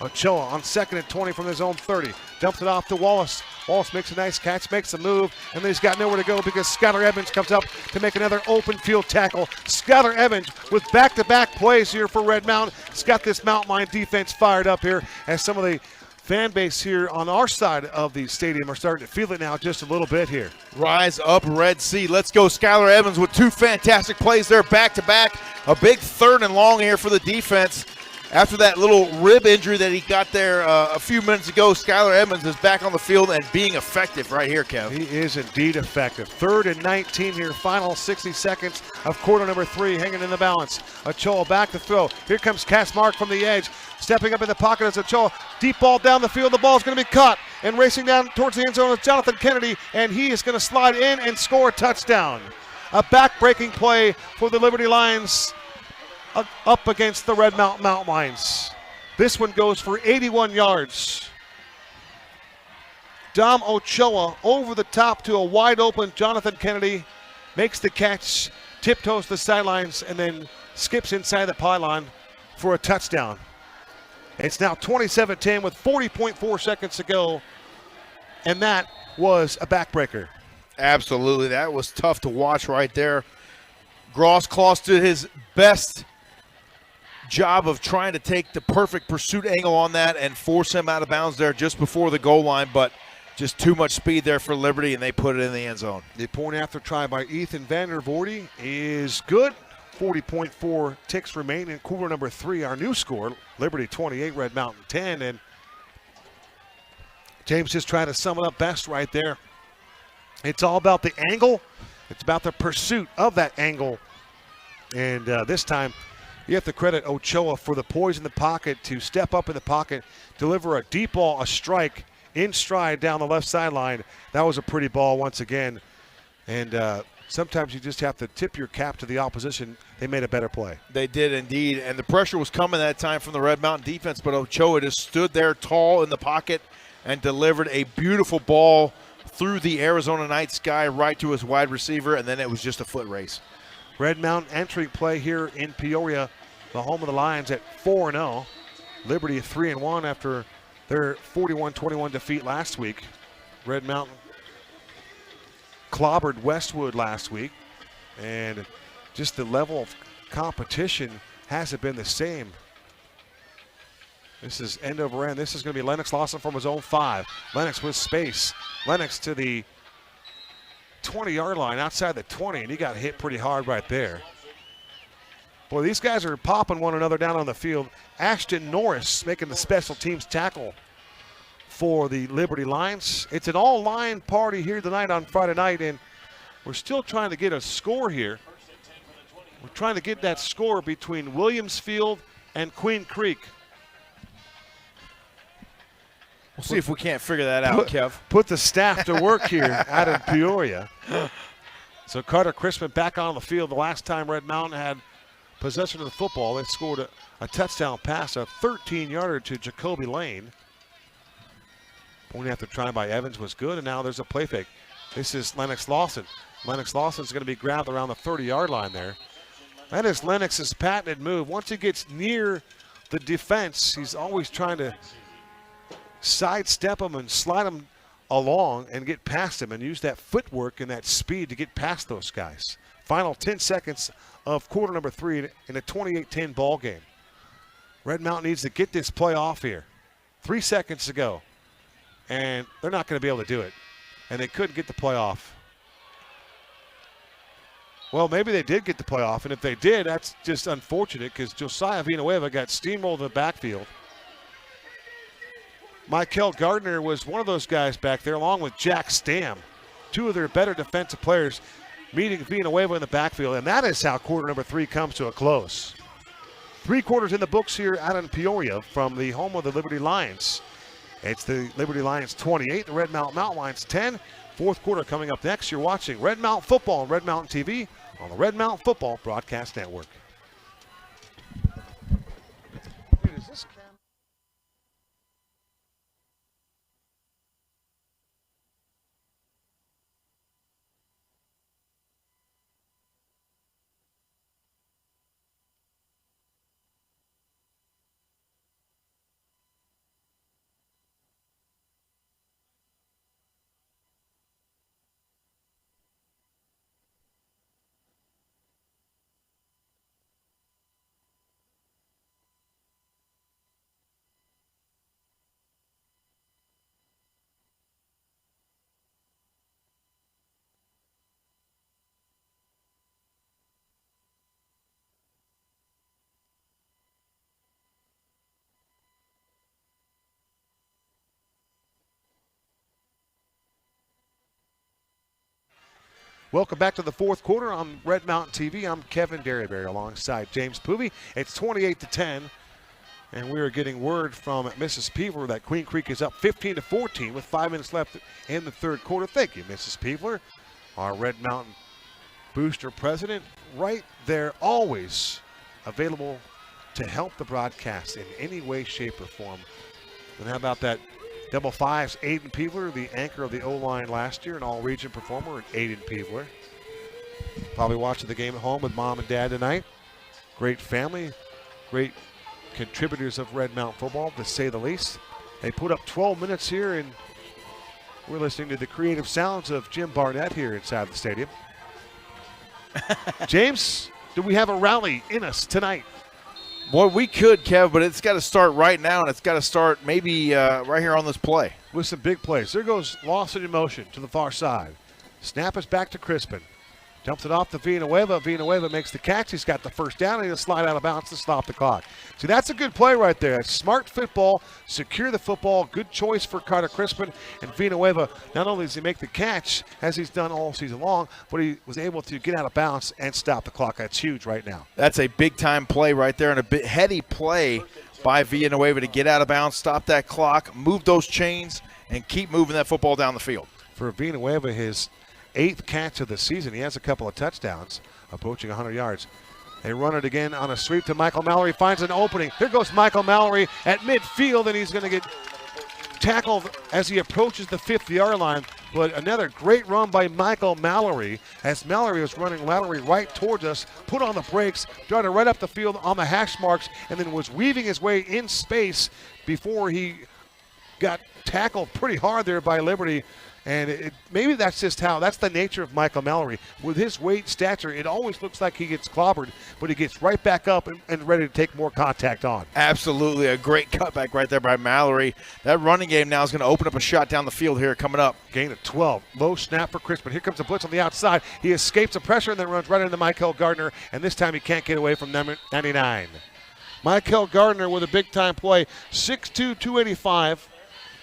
A: Ochoa on 2nd and 20 from his own 30. Dumps it off to Wallace. Wallace makes a nice catch, makes a move, and then he's got nowhere to go because Skylar Evans comes up to make another open field tackle. Skylar Evans with back-to-back plays here for Red Mountain. It's got this Mountain Lion defense fired up here as some of the fan base here on our side of the stadium are starting to feel it now just a little bit here.
B: Rise up, Red Sea. Let's go. Skylar Evans with 2 fantastic plays there back-to-back. A big 3rd and long here for the defense. After that little rib injury that he got there a few minutes ago, Skylar Evans is back on the field and being effective right here, Kev.
A: He is indeed effective. 3rd and 19 here, final 60 seconds of quarter number 3, hanging in the balance. Ochoa back to throw. Here comes Kasmark from the edge, stepping up in the pocket as Ochoa. Deep ball down the field. The ball is going to be caught, and racing down towards the end zone is Jonathan Kennedy, and he is going to slide in and score a touchdown. A back-breaking play for the Liberty Lions up against the Red Mountain Lions. This one goes for 81 yards. Dom Ochoa over the top to a wide open Jonathan Kennedy, makes the catch, tiptoes the sidelines, and then skips inside the pylon for a touchdown. It's now 27-10 with 40.4 seconds to go, and that was a backbreaker.
B: Absolutely. That was tough to watch right there. Grossclaw did his best job of trying to take the perfect pursuit angle on that and force him out of bounds there just before the goal line, but just too much speed there for Liberty, and they put it in the end zone.
A: The point after try by Ethan Vandervoorde is good. 40.4 ticks remain in quarter number 3. Our new score, Liberty 28, Red Mountain 10, and James just trying to sum it up best right there. It's all about the angle. It's about the pursuit of that angle, and this time you have to credit Ochoa for the poise in the pocket to step up in the pocket, deliver a deep ball, a strike in stride down the left sideline. That was a pretty ball once again. And sometimes you just have to tip your cap to the opposition. They made a better play.
B: They did indeed. And the pressure was coming that time from the Red Mountain defense, but Ochoa just stood there tall in the pocket and delivered a beautiful ball through the Arizona night sky right to his wide receiver, and then it was just a foot race.
A: Red Mountain entering play here in Peoria, the home of the Lions, at 4-0. Liberty 3-1 after their 41-21 defeat last week. Red Mountain clobbered Westwood last week, and just the level of competition hasn't been the same. This is end over end. This is going to be Lennox Lawson from his own 5. Lennox with space. Lennox to the 20-yard line, outside the 20, and he got hit pretty hard right there. Boy, these guys are popping one another down on the field. Ashton Norris making the special teams tackle for the Liberty Lions. It's an all-line party here tonight on Friday night, and we're still trying to get a score here. We're trying to get that score between Williamsfield and Queen Creek.
B: We'll see if we can't figure that out, Kev.
A: Put the staff to work here out in Peoria. So Carter Crispin back on the field. The last time Red Mountain had possession of the football, they scored a touchdown pass, a 13-yarder to Jacoby Lane. Point after try by Evans was good, and now there's a play fake. This is Lennox Lawson. Lennox Lawson's going to be grabbed around the 30-yard line there. That is Lennox's patented move. Once he gets near the defense, he's always trying to sidestep him and slide him along and get past him and use that footwork and that speed to get past those guys. Final 10 seconds of quarter number 3 in a 28-10 ball game. Red Mountain needs to get this play off here. 3 seconds to go, and they're not going to be able to do it, and they couldn't get the play off. Well, maybe they did get the play off, and if they did, that's just unfortunate because Josiah Villanueva got steamrolled in the backfield. Michael Gardner was one of those guys back there, along with Jack Stam, 2 of their better defensive players, meeting Villanueva in the backfield, and that is how quarter number 3 comes to a close. 3 quarters in the books here out in Peoria from the home of the Liberty Lions. It's the Liberty Lions 28, the Red Mountain Lions 10. Fourth quarter coming up next. You're watching Red Mountain Football on Red Mountain TV on the Red Mountain Football Broadcast Network. Welcome back to the fourth quarter on Red Mountain TV. I'm Kevin Derryberry alongside James Poovey. It's 28-10, and we are getting word from Mrs. Peevler that Queen Creek is up 15-14 with 5 minutes left in the third quarter. Thank you, Mrs. Peevler, our Red Mountain Booster president, right there, always available to help the broadcast in any way, shape, or form. And how about that double fives, Aiden Peevler, the anchor of the O-line last year, an all-region performer, Aiden Peevler. Probably watching the game at home with mom and dad tonight. Great family, great contributors of Red Mountain football, to say the least. They put up 12 minutes here, and we're listening to the creative sounds of Jim Barnett here inside the stadium. James, do we have a rally in us tonight?
B: Boy, we could, Kev, but it's got to start right now, and it's got to start maybe right here on this play.
A: With some big plays. There goes Lawson in motion to the far side. Snap is back to Crispin. Dumps it off to Villanueva. Villanueva makes the catch. He's got the first down, and he'll slide out of bounds to stop the clock. See, that's a good play right there. Smart football, secure the football. Good choice for Carter Crispin. And Villanueva, not only does he make the catch, as he's done all season long, but he was able to get out of bounds and stop the clock. That's huge right now.
B: That's a big-time play right there, and a bit heady play by Villanueva to get out of bounds, stop that clock, move those chains, and keep moving that football down the field.
A: For Villanueva, his 8th catch of the season. He has a couple of touchdowns, approaching 100 yards. They run it again on a sweep to Michael Mallory. Finds an opening. Here goes Michael Mallory at midfield, and he's going to get tackled as he approaches the 50-yard line. But another great run by Michael Mallory, as Mallory was running laterally right towards us, put on the brakes, started right up the field on the hash marks, and then was weaving his way in space before he got tackled pretty hard there by Liberty. And maybe that's just that's the nature of Michael Mallory. With his weight, stature, it always looks like he gets clobbered, but he gets right back up and ready to take more contact on.
B: Absolutely. A great cutback right there by Mallory. That running game now is going to open up a shot down the field here coming up.
A: Gain of 12. Low snap for Crispin. Here comes a blitz on the outside. He escapes the pressure and then runs right into Michael Gardner, and this time he can't get away from number 99. Michael Gardner with a big-time play. 6'2", 285.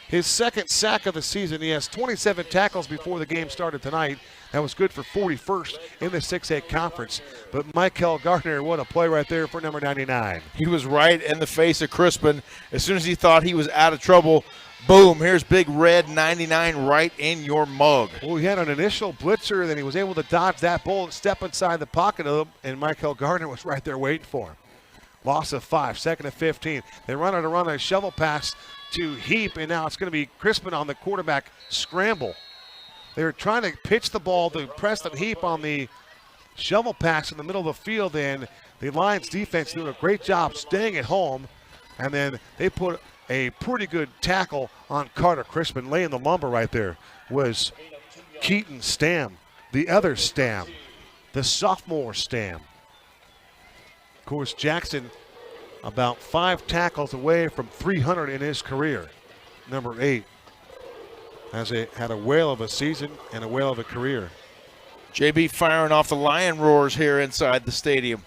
A: His second sack of the season. He has 27 tackles before the game started tonight. That was good for 41st in the 6A conference. But Michael Gardner, what a play right there for number 99.
B: He was right in the face of Crispin. As soon as he thought he was out of trouble, boom, here's big red 99 right in your mug.
A: Well, he had an initial blitzer, then he was able to dodge that bullet, step inside the pocket of him, and Michael Gardner was right there waiting for him. Loss of 5, second and 15. They run a shovel pass to Heap, and now it's going to be Crispin on the quarterback scramble. They were trying to pitch the ball to Preston Heap on the shovel pass in the middle of the field, and the Lions defense doing a great job staying at home, and then they put a pretty good tackle on Carter Crispin. Laying the lumber right there was Keaton Stam, the other Stam, the sophomore Stam. Of course, Jackson about 5 tackles away from 300 in his career. Number 8 had a whale of a season and a whale of a career.
B: JB firing off the lion roars here inside the stadium.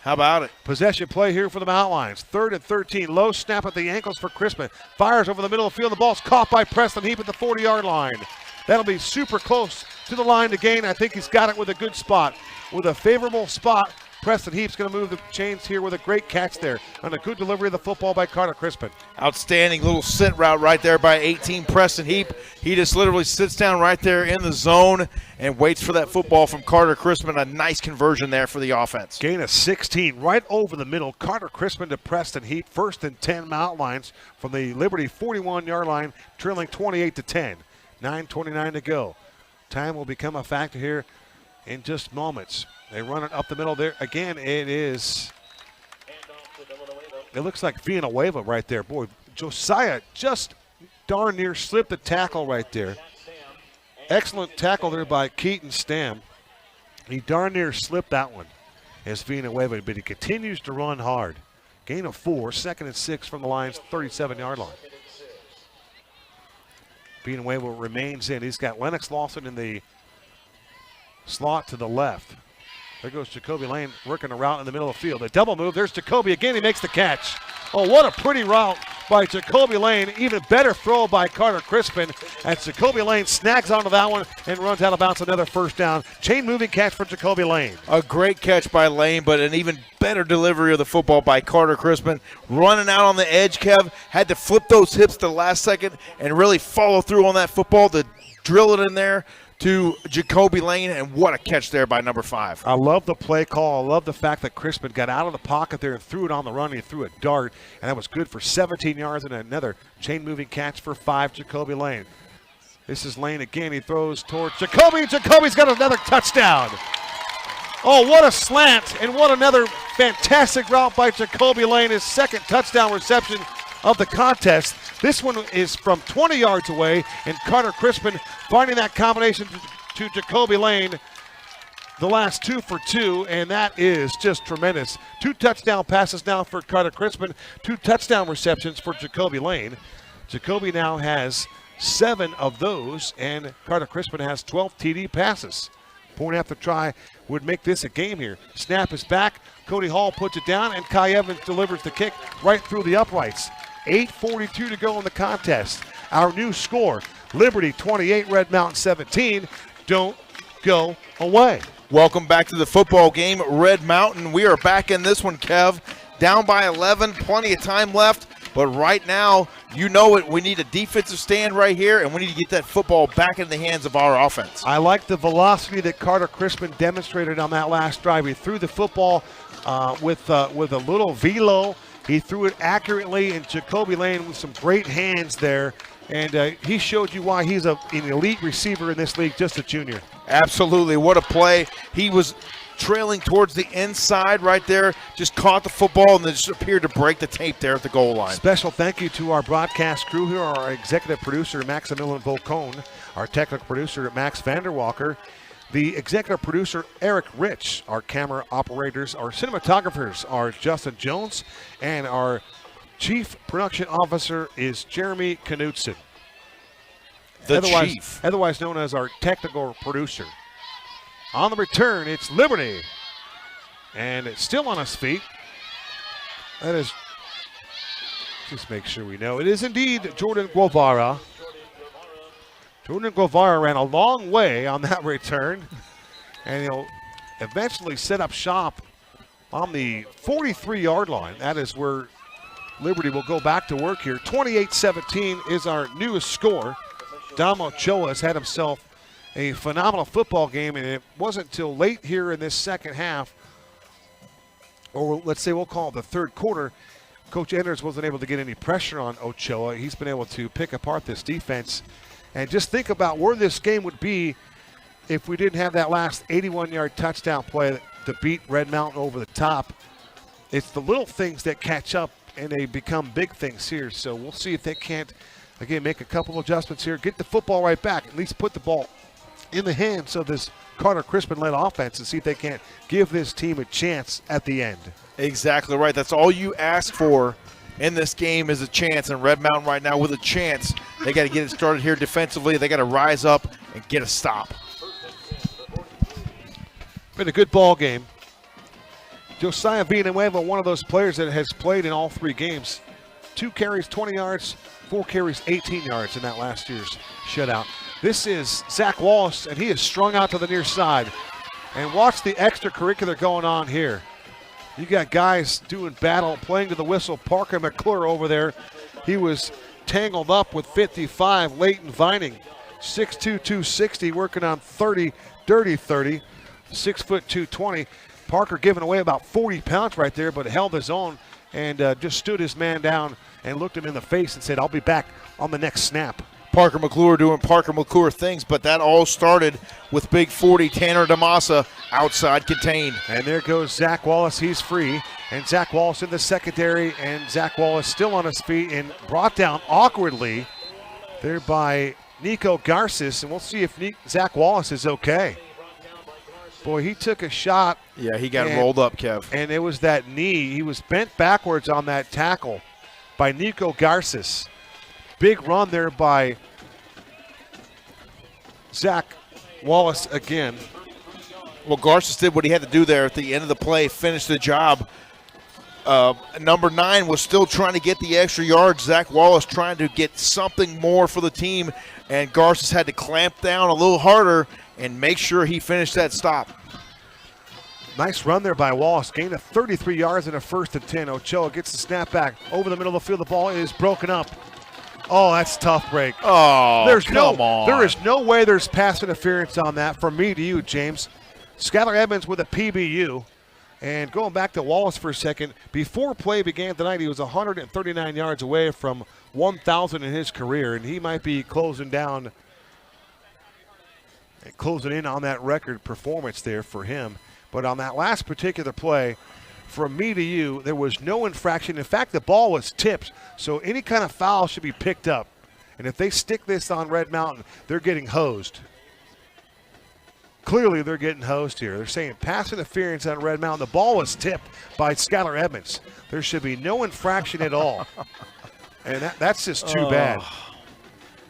B: How about it?
A: Possession play here for the Mountain Lions. 3rd and 13. Low snap at the ankles for Crispin. Fires over the middle of the field. The ball's caught by Preston Heap at the 40-yard line. That'll be super close to the line to gain. I think he's got it with a good spot. With a favorable spot, Preston Heap's going to move the chains here with a great catch there on a good delivery of the football by Carter Crispin.
B: Outstanding little sit route right there by 18 Preston Heap. He just literally sits down right there in the zone and waits for that football from Carter Crispin. A nice conversion there for the offense.
A: Gain of 16 right over the middle. Carter Crispin to Preston Heap. 1st and 10 Mountain Lions from the Liberty 41-yard line, trailing 28-10. 9:29 to go. Time will become a factor here in just moments. They run it up the middle there. Again, it looks like Villanueva right there. Boy, Josiah just darn near slipped the tackle right there. Excellent tackle there by Keaton Stam. He darn near slipped that one as Villanueva, but he continues to run hard. Gain of 4, 2nd and 6 from the Lions' 37-yard line. Villanueva remains in. He's got Lennox Lawson in the slot to the left. There goes Jacoby Lane working a route in the middle of the field. A double move. There's Jacoby again. He makes the catch. Oh, what a pretty route by Jacoby Lane. Even better throw by Carter Crispin as Jacoby Lane snags onto that one and runs out of bounds. Another first down. Chain moving catch for Jacoby Lane.
B: A great catch by Lane, but an even better delivery of the football by Carter Crispin. Running out on the edge, Kev, had to flip those hips to the last second and really follow through on that football to drill it in there to Jacoby Lane, and what a catch there by number 5.
A: I love the play call. I love the fact that Crispin got out of the pocket there and threw it on the run. He threw a dart, and that was good for 17 yards and another chain-moving catch for 5, Jacoby Lane. This is Lane again. He throws towards Jacoby. Jacoby's got another touchdown. Oh, what a slant, and what another fantastic route by Jacoby Lane, his second touchdown reception of the contest. This one is from 20 yards away, and Carter Crispin finding that combination to Jacoby Lane. The last 2 for 2, and that is just tremendous. 2 touchdown passes now for Carter Crispin, 2 touchdown receptions for Jacoby Lane. Jacoby now has 7 of those, and Carter Crispin has 12 TD passes. Point after try would make this a game here. Snap is back. Cody Hall puts it down, and Kai Evans delivers the kick right through the uprights. 8:42 to go in the contest. Our new score, Liberty 28, Red Mountain 17. Don't go away.
B: Welcome back to the football game, Red Mountain. We are back in this one, Kev. Down by 11, plenty of time left. But right now, you know it. We need a defensive stand right here, and we need to get that football back in the hands of our offense.
A: I like the velocity that Carter Crispin demonstrated on that last drive. He threw the football with a little velo. He threw it accurately, and Jacoby Lane with some great hands there. And he showed you why he's an elite receiver in this league, just a junior.
B: Absolutely. What a play. He was trailing towards the inside right there, just caught the football and then just appeared to break the tape there at the goal line.
A: Special thank you to our broadcast crew here, our executive producer, Maximilian Volcone, our technical producer, Max Vanderwalker, the executive producer, Eric Rich, our camera operators, our cinematographers are Justin Jones, and our chief production officer is Jeremy Knutson. Otherwise known as our technical producer. On the return, it's Liberty. And it's still on his feet. That is, just make sure we know. It is indeed Jordan Guevara. Jordan Guevara ran a long way on that return. And he'll eventually set up shop on the 43-yard line. That is where Liberty will go back to work here. 28-17 is our newest score. Dom Ochoa has had himself a phenomenal football game, and it wasn't until late here in this second half, or let's say we'll call it the third quarter, Coach Enders wasn't able to get any pressure on Ochoa. He's been able to pick apart this defense. And just think about where this game would be if we didn't have that last 81-yard touchdown play to beat Red Mountain over the top. It's the little things that catch up, and they become big things here. So we'll see if they can't, again, make a couple adjustments here, get the football right back, at least put the ball in the hands of this Carter Crispin-led offense and see if they can't give this team a chance at the end.
B: Exactly right. That's all you ask for in this game is a chance. And Red Mountain right now with a chance, they got to get it started here defensively. They got to rise up and get a stop.
A: Been a good ball game. Josiah Villanueva, one of those players that has played in all 3 games. 2 carries, 20 yards, 4 carries, 18 yards in that last year's shutout. This is Zach Wallace, and he is strung out to the near side. And watch the extracurricular going on here. You got guys doing battle, playing to the whistle. Parker McClure over there. He was tangled up with 55, Leighton Vining. 6'2", 260, working on 30, dirty 30. 6'2", 220. Parker giving away about 40 pounds right there, but held his own and just stood his man down and looked him in the face and said, I'll be back on the next snap.
B: Parker McClure doing Parker McClure things, but that all started with big 40 Tanner DeMassa outside contained.
A: And there goes Zach Wallace. He's free. And Zach Wallace in the secondary, and Zach Wallace still on his feet and brought down awkwardly there by Nico Garces. And we'll see if Zach Wallace is okay. Boy, he took a shot.
B: Yeah, he got rolled up, Kev.
A: And it was that knee. He was bent backwards on that tackle by Nico Garces. Big run there by Zach Wallace again.
B: Well, Garces did what he had to do there at the end of the play, finished the job. Number 9 was still trying to get the extra yards. Zach Wallace trying to get something more for the team, and Garces had to clamp down a little harder and make sure he finished that stop.
A: Nice run there by Wallace. Gain of 33 yards and a 1st and 10. Ochoa gets the snap back. Over the middle of the field, the ball is broken up. Oh, that's a tough break.
B: Oh, there
A: is no way there's pass interference on that from me to you, James. Skylar Edmonds with a PBU. And going back to Wallace for a second, before play began tonight, he was 139 yards away from 1,000 in his career, and he might be closing in on that record performance there for him. But on that last particular play, from me to you, there was no infraction. In fact, the ball was tipped, so any kind of foul should be picked up. And if they stick this on Red Mountain, they're getting hosed. Clearly, they're getting hosed here. They're saying pass interference on Red Mountain. The ball was tipped by Skylar Edmonds. There should be no infraction at all. And that's just too bad.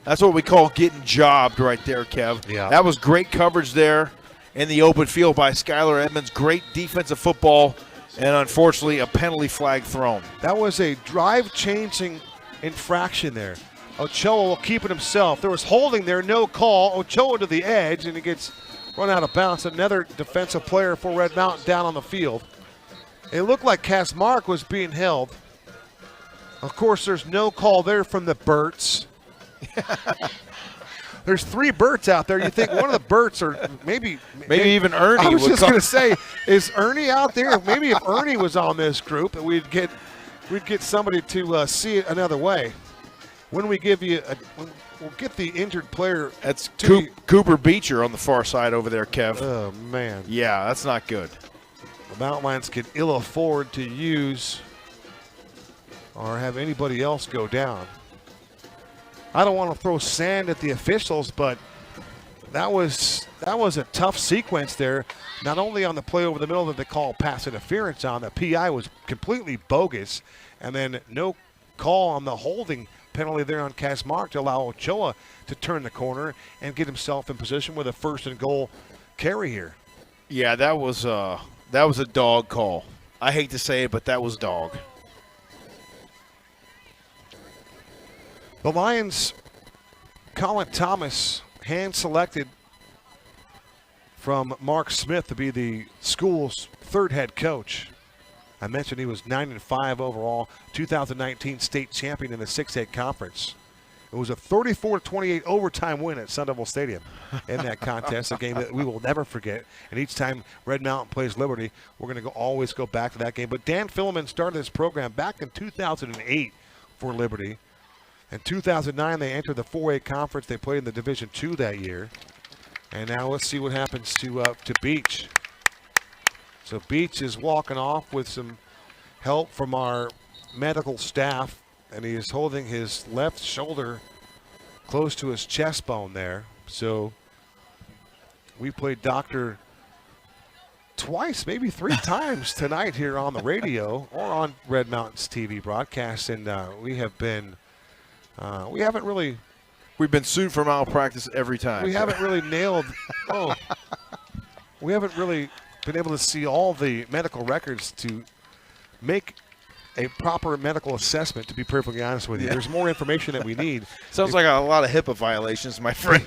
B: That's what we call getting jobbed right there, Kev.
A: Yeah.
B: That was great coverage there in the open field by Skylar Edmonds. Great defensive football, and unfortunately a penalty flag thrown.
A: That was a drive-changing infraction there. Ochoa will keep it himself. There was holding there, no call. Ochoa to the edge, and he gets run out of bounds. Another defensive player for Red Mountain down on the field. It looked like Cass Mark was being held. Of course, there's no call there from the Burts. There's 3 Burts out there. You think one of the Burts, or maybe
B: even Ernie.
A: I was just going to say, is Ernie out there? Maybe if Ernie was on this group, we'd get somebody to see it another way. When we give you, we'll get the injured player.
B: That's Cooper Beecher on the far side over there, Kev.
A: Oh man.
B: Yeah, that's not good.
A: The Mountain Lions can ill afford to use or have anybody else go down. I don't want to throw sand at the officials, but that was a tough sequence there. Not only on the play over the middle that they call pass interference on, the PI was completely bogus, and then no call on the holding penalty there on Cass Mark to allow Ochoa to turn the corner and get himself in position with a 1st and goal carry here.
B: Yeah, that was a dog call. I hate to say it, but that was dog.
A: The Lions, Colin Thomas, hand-selected from Mark Smith to be the school's 3rd head coach. I mentioned he was 9-5 overall, 2019 state champion in the 6A conference. It was a 34-28 overtime win at Sun Devil Stadium in that contest, a game that we will never forget. And each time Red Mountain plays Liberty, we're going to always go back to that game. But Dan Filliman started this program back in 2008 for Liberty. In 2009, they entered the 4A conference. They played in the Division II that year. And now let's see what happens to Beach. So Beach is walking off with some help from our medical staff, and he is holding his left shoulder close to his chest bone there. So we played doctor twice, maybe 3 times tonight here on the radio or on Red Mountain's TV broadcast, and we haven't really.
B: We've been sued for malpractice every time.
A: We haven't really nailed. We haven't really been able to see all the medical records to make a proper medical assessment, to be perfectly honest with you. There's more information that we need.
B: Sounds like a lot of HIPAA violations, my friend.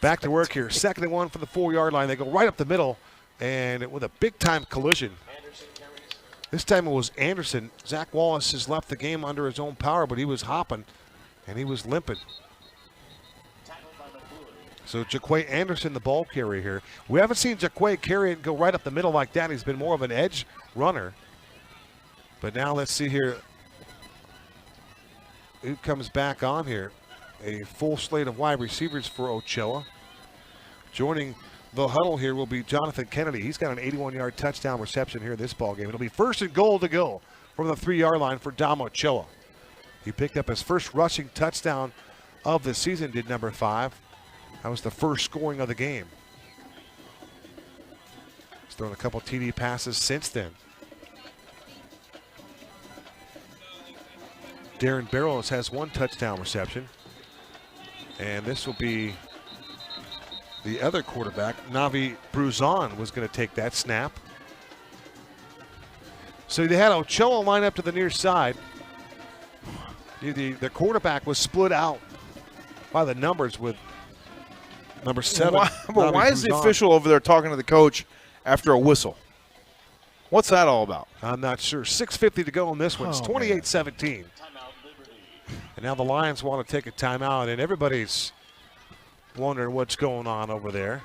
A: Back to work here. 2nd and 1 from the 4-yard line. They go right up the middle, and with a big-time collision. This time it was Anderson. Zach Wallace has left the game under his own power, but he was hopping, and he was limping. So Jaquay Anderson, the ball carrier here. We haven't seen Jaquay carry it and go right up the middle like that. He's been more of an edge runner. But now let's see here who comes back on here. A full slate of wide receivers for Ochoa. Joining the huddle here will be Jonathan Kennedy. He's got an 81-yard touchdown reception here in this ball game. It'll be 1st and goal to go from the 3-yard line for Dom Ochoa. He picked up his first rushing touchdown of the season, did number 5. That was the first scoring of the game. He's thrown a couple TD passes since then. Darren Barrows has 1 touchdown reception. And this will be the other quarterback. Navi Bruzon was going to take that snap. So they had Ochoa line up to the near side. The quarterback was split out by the numbers with number 7.
B: Why is the official over there talking to the coach after a whistle? What's that all about?
A: I'm not sure. 6:50 to go in this one. It's 28-17. And now the Lions want to take a timeout, and everybody's wondering what's going on over there.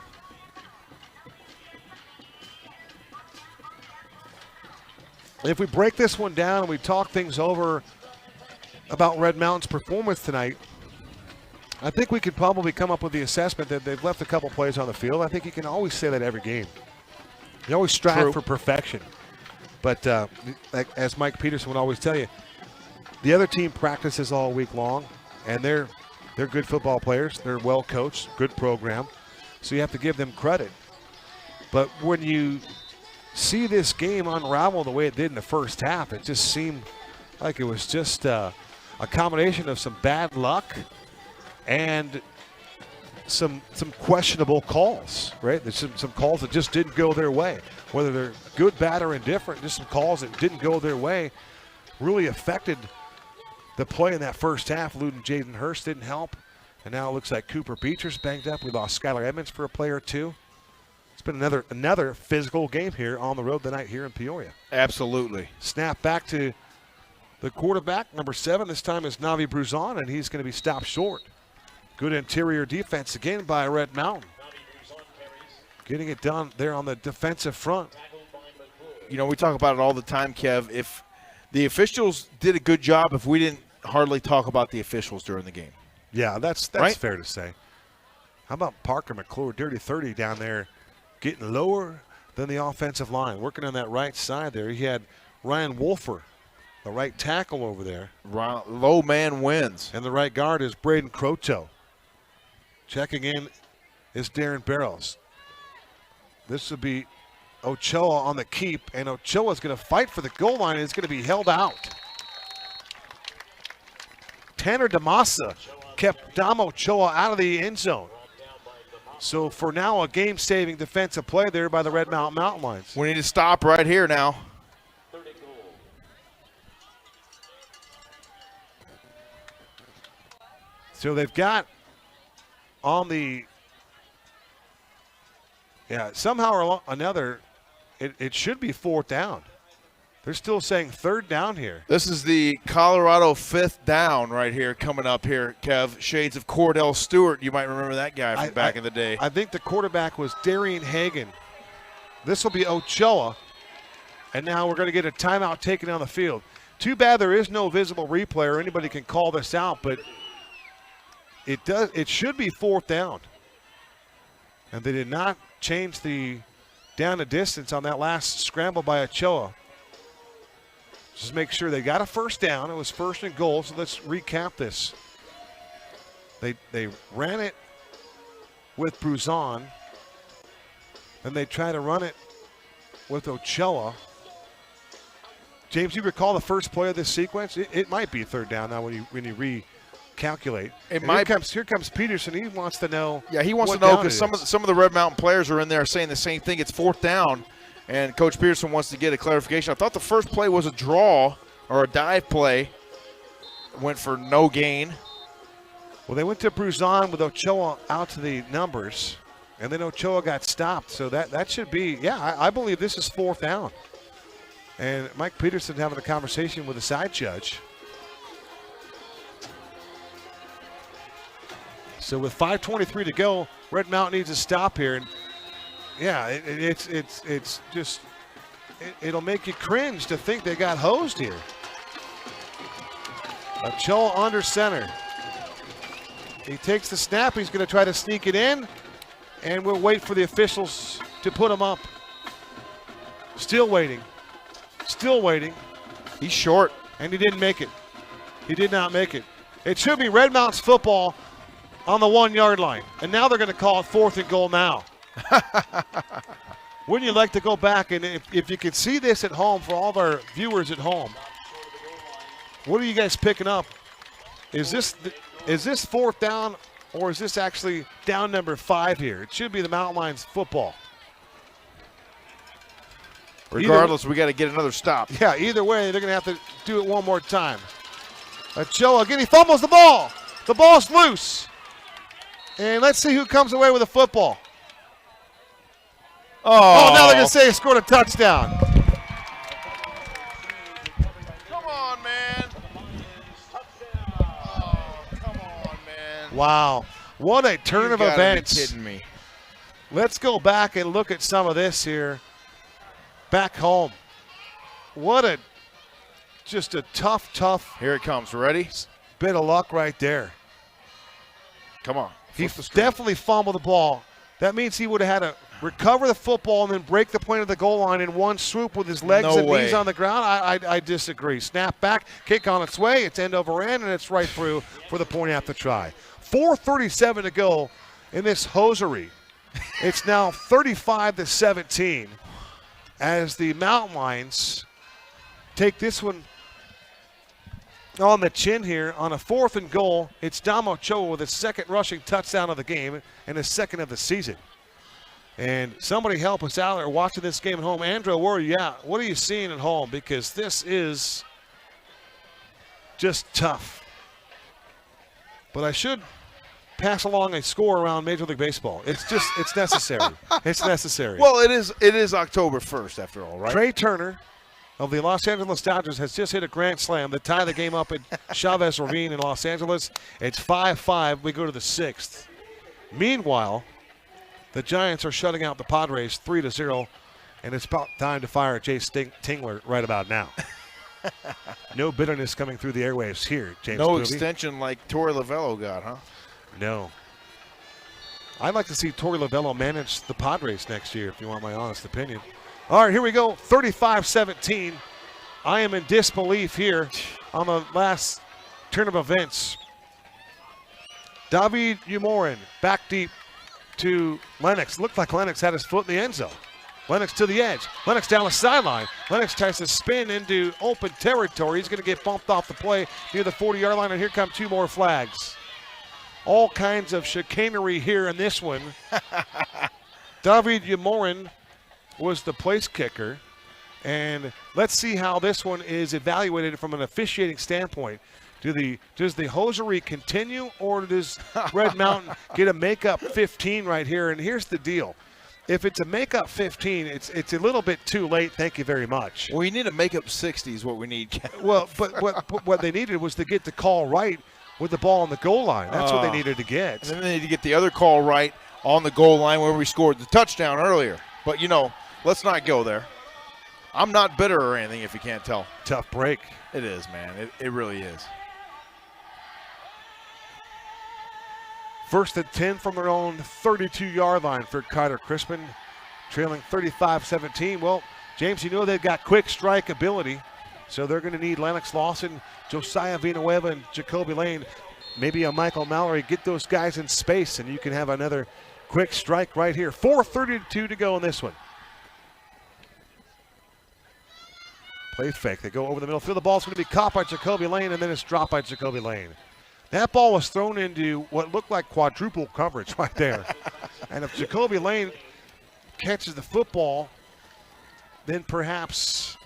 A: If we break this one down and we talk things over about Red Mountain's performance tonight, I think we could probably come up with the assessment that they've left a couple plays on the field. I think you can always say that every game. You always strive for perfection. But like, as Mike Peterson would always tell you, the other team practices all week long, and they're good football players. They're well coached, good program. So you have to give them credit. But when you see this game unravel the way it did in the first half, it just seemed like it was just a combination of some bad luck and some questionable calls, right? There's some calls that just didn't go their way. Whether they're good, bad, or indifferent, just some calls that didn't go their way really affected the play in that first half. Luden Jaden Hurst didn't help. And now it looks like Cooper Beecher's banged up. We lost Skylar Edmonds for a play or two. It's been another physical game here on the road tonight here in Peoria.
B: Absolutely.
A: Snap back to the quarterback, number 7. This time is Navi Bruzon, and he's going to be stopped short. Good interior defense again by Red Mountain. Getting it done there on the defensive front.
B: You know, we talk about it all the time, Kev. If the officials did a good job, if we didn't hardly talk about the officials during the game.
A: Yeah, that's
B: right?
A: Fair to say. How about Parker McClure, dirty 30 down there, getting lower than the offensive line, working on that right side there. He had Ryan Wolfer, the right tackle over there.
B: Low man wins.
A: And the right guard is Braden Croto. Checking in is Darren Barrows. This would be Ochoa on the keep, and Ochoa's going to fight for the goal line, and it's going to be held out. Tanner DeMassa kept Dom Ochoa out of the end zone. So for now, a game-saving defensive play there by the Red Mountain Lions.
B: We need to stop right here now.
A: So they've got on the, somehow or another, it should be 4th down. They're still saying 3rd down here.
B: This is the Colorado 5th down right here coming up here, Kev. Shades of Cordell Stewart. You might remember that guy from back in the day.
A: I think the quarterback was Darian Hagan. This will be Ochoa. And now we're going to get a timeout taken on the field. Too bad there is no visible replay or anybody can call this out, but it should be 4th down. And they did not change the down the distance on that last scramble by Ochoa. Just make sure they got a 1st down. It was 1st and goal, so let's recap this. They ran it with Bruzon, and they try to run it with Ochoa. James, you recall the first play of this sequence? It might be 3rd down now when you recalculate. Here comes Peterson. He wants to know.
B: Yeah, he wants to know because some of the Red Mountain players are in there saying the same thing. It's 4th down. And Coach Peterson wants to get a clarification. I thought the first play was a draw or a dive play. Went for no gain.
A: Well, they went to Bruzon with Ochoa out to the numbers, and then Ochoa got stopped. So that should be, I believe this is 4th down. And Mike Peterson having a conversation with the side judge. So with 5:23 to go, Red Mountain needs a stop here. And yeah, it's just it'll make you cringe to think they got hosed here. Ochoa under center. He takes the snap. He's going to try to sneak it in, and we'll wait for the officials to put him up. Still waiting. Still waiting.
B: He's short.
A: And he didn't make it. He did not make it. It should be Red Mountain's football on the 1-yard line. And now they're going to call it 4th and goal now. Wouldn't you like to go back and if you could see this at home for all of our viewers at home, what are you guys picking up? Is this 4th down or is this actually down number 5 here? It should be the Mountain Lions football.
B: Regardless, we got to get another stop.
A: Yeah, either way, they're going to have to do it one more time. Ochoa again, he fumbles the ball. The ball's loose. And let's see who comes away with the football. Oh, now they're going to say he scored a touchdown.
B: Come on, man. Oh, come on, man.
A: Wow. What a turn of events.
B: You gotta be kidding me.
A: Let's go back and look at some of this here. Back home. What just a tough.
B: Here it comes. Ready?
A: Bit of luck right there.
B: Come on.
A: He definitely fumbled the ball. That means he would have had to recover the football and then break the point of the goal line in one swoop with his legs and knees on the ground. I disagree. Snap back, kick on its way. It's end over end, and it's right through for the point after try. 4:37 to go in this hosiery. It's now 35-17 as the Mountain Lions take this one on the chin here on a 4th and goal. It's Dom Ochoa with his second rushing touchdown of the game and his second of the season. And somebody help us out there watching this game at home. Andrew, where are you at? What are you seeing at home? Because this is just tough. But I should pass along a score around Major League Baseball. It's necessary. It's necessary.
B: Well, it is October 1st after all, right?
A: Trey Turner of the Los Angeles Dodgers has just hit a grand slam to tie the game up at Chavez Ravine in Los Angeles. It's 5-5. We go to the 6th. Meanwhile, the Giants are shutting out the Padres 3-0, and it's about time to fire Jace Tingler right about now. No bitterness coming through the airwaves here, James.
B: No
A: Booby.
B: extension like Torey Lovello got, huh?
A: No. I'd like to see Torey Lovello manage the Padres next year, if you want my honest opinion. All right, here we go, 35-17. I am in disbelief here on the last turn of events. David Umorin back deep to Lennox. Looked like Lennox had his foot in the end zone. Lennox to the edge. Lennox down the sideline. Lennox tries to spin into open territory. He's going to get bumped off the play near the 40-yard line, and here come 2 more flags. All kinds of chicanery here in this one. David Umorin was the place kicker. And let's see how this one is evaluated from an officiating standpoint. Does the hosiery continue, or does Red Mountain get a makeup 15 right here? And here's the deal. If it's a makeup 15, it's a little bit too late. Thank you very much.
B: Well, you need a makeup 60 is what we need.
A: Well, but what they needed was to get the call right with the ball on the goal line. That's what they needed to get.
B: And then they need to get the other call right on the goal line where we scored the touchdown earlier. But, let's not go there. I'm not bitter or anything, if you can't tell.
A: Tough break.
B: It is, man. It really is.
A: 1st and 10 from their own 32-yard line for Carter Crispin, trailing 35-17. Well, James, they've got quick strike ability, so they're going to need Lennox Lawson, Josiah Villanueva, and Jacoby Lane. Maybe a Michael Mallory. Get those guys in space, and you can have another quick strike right here. 4:32 to go in this one. Play fake. They go over the middle field. The ball's going to be caught by Jacoby Lane, and then it's dropped by Jacoby Lane. That ball was thrown into what looked like quadruple coverage right there. And if Jacoby Lane catches the football, then perhaps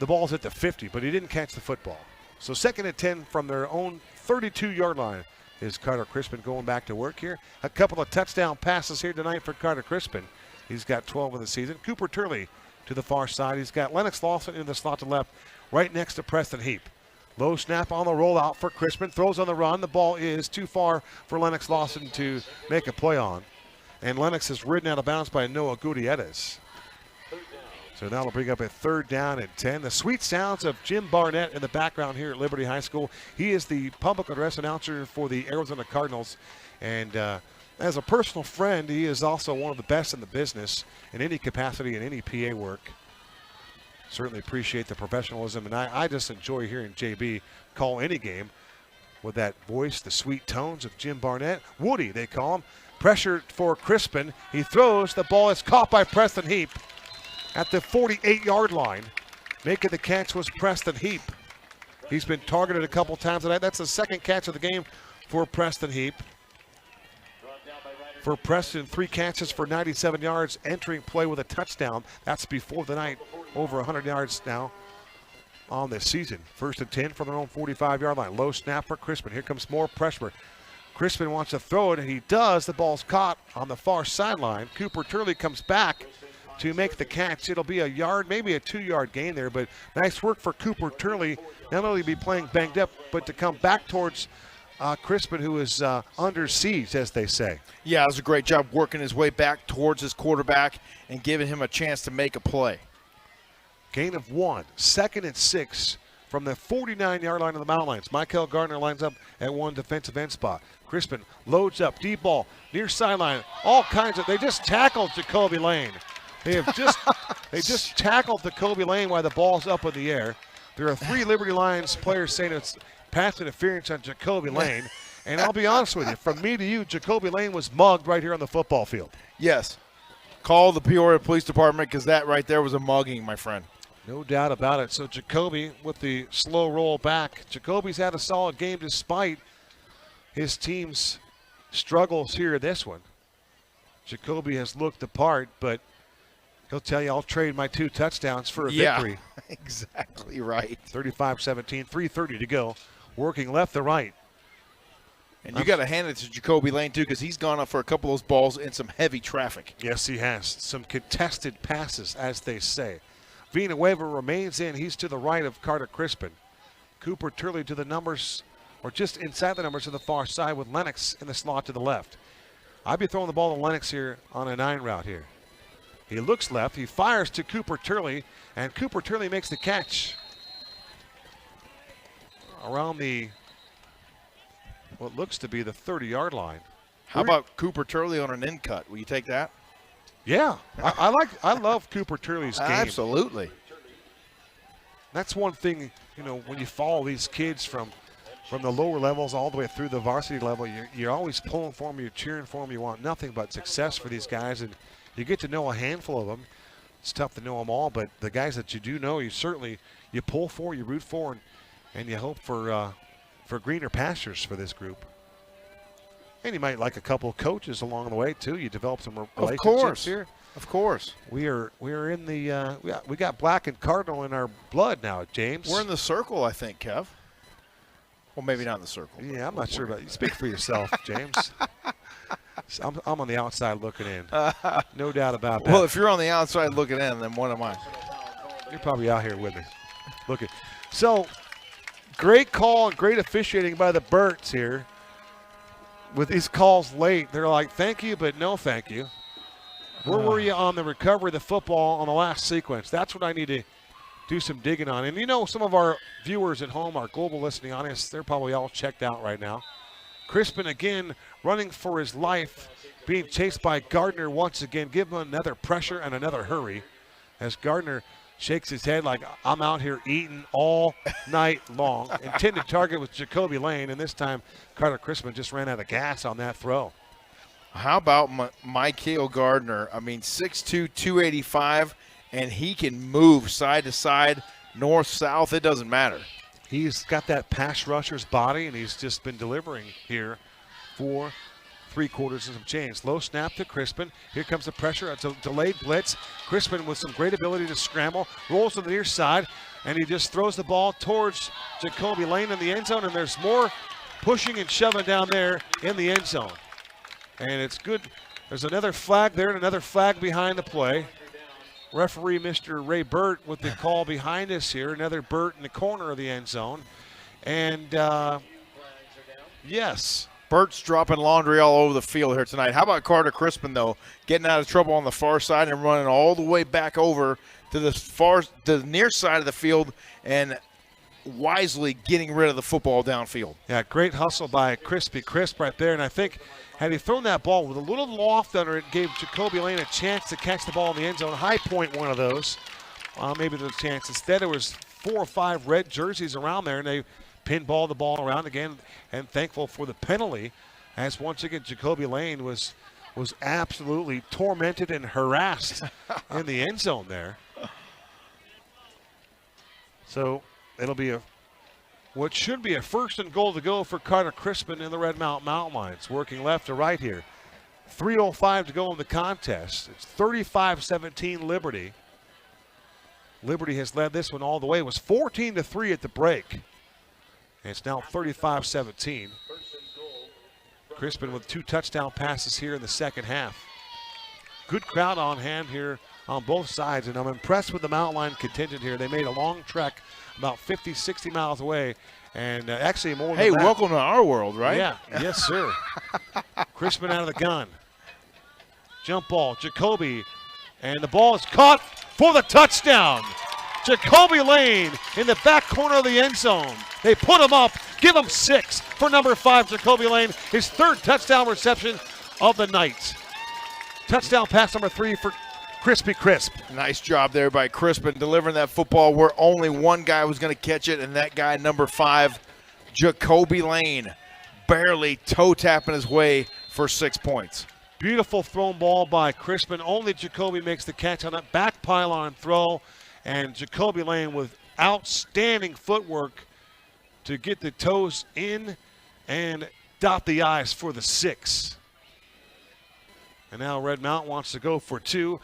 A: the ball's at the 50, but he didn't catch the football. So 2nd and 10 from their own 32-yard line is Carter Crispin going back to work here. A couple of touchdown passes here tonight for Carter Crispin. He's got 12 in the season. Cooper Turley to the far side. He's got Lennox Lawson in the slot to left, right next to Preston Heap. Low snap on the rollout for Crispin. Throws on the run. The ball is too far for Lennox Lawson to make a play on. And Lennox is ridden out of bounds by Noah Gutierrez. So that'll bring up a 3rd down and 10. The sweet sounds of Jim Barnett in the background here at Liberty High School. He is the public address announcer for the Arizona Cardinals. And as a personal friend, he is also one of the best in the business in any capacity in any PA work. Certainly appreciate the professionalism, and I just enjoy hearing JB call any game with that voice, the sweet tones of Jim Barnett. Woody, they call him. Pressure for Crispin. He throws. The ball is caught by Preston Heap at the 48-yard line. Making the catch was Preston Heap. He's been targeted a couple times tonight. That's the 2nd catch of the game for Preston Heap. for Preston. 3 catches for 97 yards, entering play with a touchdown. That's before the night, over 100 yards now on this season. 1st and 10 from their own 45-yard line. Low snap for Crispin. Here comes more pressure. Crispin wants to throw it, and he does. The ball's caught on the far sideline. Cooper Turley comes back to make the catch. It'll be a yard, maybe a 2-yard gain there, but nice work for Cooper Turley. Not only be playing banged up, but to come back towards Crispin, who is under siege, as they say.
B: Yeah, it was a great job working his way back towards his quarterback and giving him a chance to make a play.
A: Gain of 1, 2nd and 6 from the 49-yard line of the Mountain Lions. Michael Gardner lines up at 1 defensive end spot. Crispin loads up, deep ball, near sideline. All kinds of, they just tackled Jacoby Lane. They have just tackled Jacoby Lane while the ball's up in the air. There are 3 Liberty Lions players saying it's pass interference on Jacoby Lane. And I'll be honest with you, from me to you, Jacoby Lane was mugged right here on the football field.
B: Yes. Call the Peoria Police Department, because that right there was a mugging, my friend.
A: No doubt about it. So Jacoby with the slow roll back. Jacoby's had a solid game despite his team's struggles here in this one. Jacoby has looked the part, but he'll tell you, I'll trade my 2 touchdowns for a victory.
B: Exactly right.
A: 35-17, 3:30 to go. Working left to right.
B: And you got to hand it to Jacoby Lane, too, because he's gone up for a couple of those balls in some heavy traffic.
A: Yes, he has. Some contested passes, as they say. Villanueva remains in. He's to the right of Carter Crispin. Cooper Turley to the numbers, or just inside the numbers to the far side, with Lennox in the slot to the left. I'd be throwing the ball to Lennox here on a 9 route here. He looks left. He fires to Cooper Turley, and Cooper Turley makes the catch around the, what looks to be the 30-yard line.
B: How about Cooper Turley on an in cut? Will you take that?
A: Yeah, I love Cooper Turley's game.
B: Absolutely.
A: That's one thing, you know, when you follow these kids from the lower levels all the way through the varsity level, you're always pulling for them, you're cheering for them, you want nothing but success for these guys, and you get to know a handful of them. It's tough to know them all, but the guys that you do know, you pull for, you root for, and you hope for greener pastures for this group. And you might like a couple of coaches along the way too. You develop some relationships here.
B: Of course.
A: We are in the we got black and cardinal in our blood now, James.
B: We're in the circle, I think, Kev. Well, maybe not in the circle.
A: Yeah, I'm not sure about you. Speak for yourself, James. I'm on the outside looking in. No doubt about that.
B: Well, if you're on the outside looking in, then what am I?
A: You're probably out here with me. Looking. So, great call and great officiating by the Burts here. With these calls late, they're like, thank you, but no thank you. Where were you on the recovery of the football on the last sequence? That's what I need to do some digging on. And you know, some of our viewers at home, our global listening audience, they're probably all checked out right now. Crispin again running for his life, being chased by Gardner once again. Give him another pressure and another hurry as Gardner shakes his head like, I'm out here eating all night long. Intended target was Jacoby Lane, and this time Carter Crispin just ran out of gas on that throw.
B: How about Michael Gardner? I mean, 6'2", 285, and he can move side to side, north, south. It doesn't matter.
A: He's got that pass rusher's body, and he's just been delivering here for 3/4 and some change. Low snap to Crispin. Here comes the pressure. It's a delayed blitz. Crispin with some great ability to scramble. Rolls to the near side, and he just throws the ball towards Jacoby Lane in the end zone, and there's more pushing and shoving down there in the end zone. And it's good. There's another flag there and another flag behind the play. Referee Mr. Ray Burt with the call behind us here. Another Burt in the corner of the end zone. And, yes.
B: Burt's dropping laundry all over the field here tonight. How about Carter Crispin, though, getting out of trouble on the far side and running all the way back over to the near side of the field and wisely getting rid of the football downfield.
A: Yeah, great hustle by Crispy Crisp right there. And I think had he thrown that ball with a little loft under it, gave Jacoby Lane a chance to catch the ball in the end zone. High point one of those. Maybe there's a chance. Instead, there was 4 or 5 red jerseys around there, and they pinballed the ball around again, and thankful for the penalty, as once again Jacoby Lane was absolutely tormented and harassed in the end zone there. So it'll be what should be a 1st and goal to go for Carter Crispin in the Red Mountain Lions. Working left to right here. 3:05 to go in the contest. It's 35-17 Liberty. Liberty has led this one all the way. It was 14-3 at the break. And it's now 35-17. Crispin with 2 touchdown passes here in the second half. Good crowd on hand here on both sides, and I'm impressed with the Mountain Line contingent here. They made a long trek about 50, 60 miles away, and actually more than that.
B: Hey, welcome to our world, right?
A: Yeah, yes, sir. Crispin out of the gun. Jump ball, Jacoby, and the ball is caught for the touchdown. Jacoby Lane in the back corner of the end zone. They put him up, give him 6 for number 5, Jacoby Lane. His 3rd touchdown reception of the night. Touchdown pass number 3 for Crispy Crisp.
B: Nice job there by Crispin delivering that football where only one guy was going to catch it, and that guy, number 5, Jacoby Lane, barely toe-tapping his way for 6 points.
A: Beautiful thrown ball by Crispin. Only Jacoby makes the catch on that back pylon throw, and Jacoby Lane with outstanding footwork to get the toes in and dot the I's for the 6. And now Red Mountain wants to go for 2.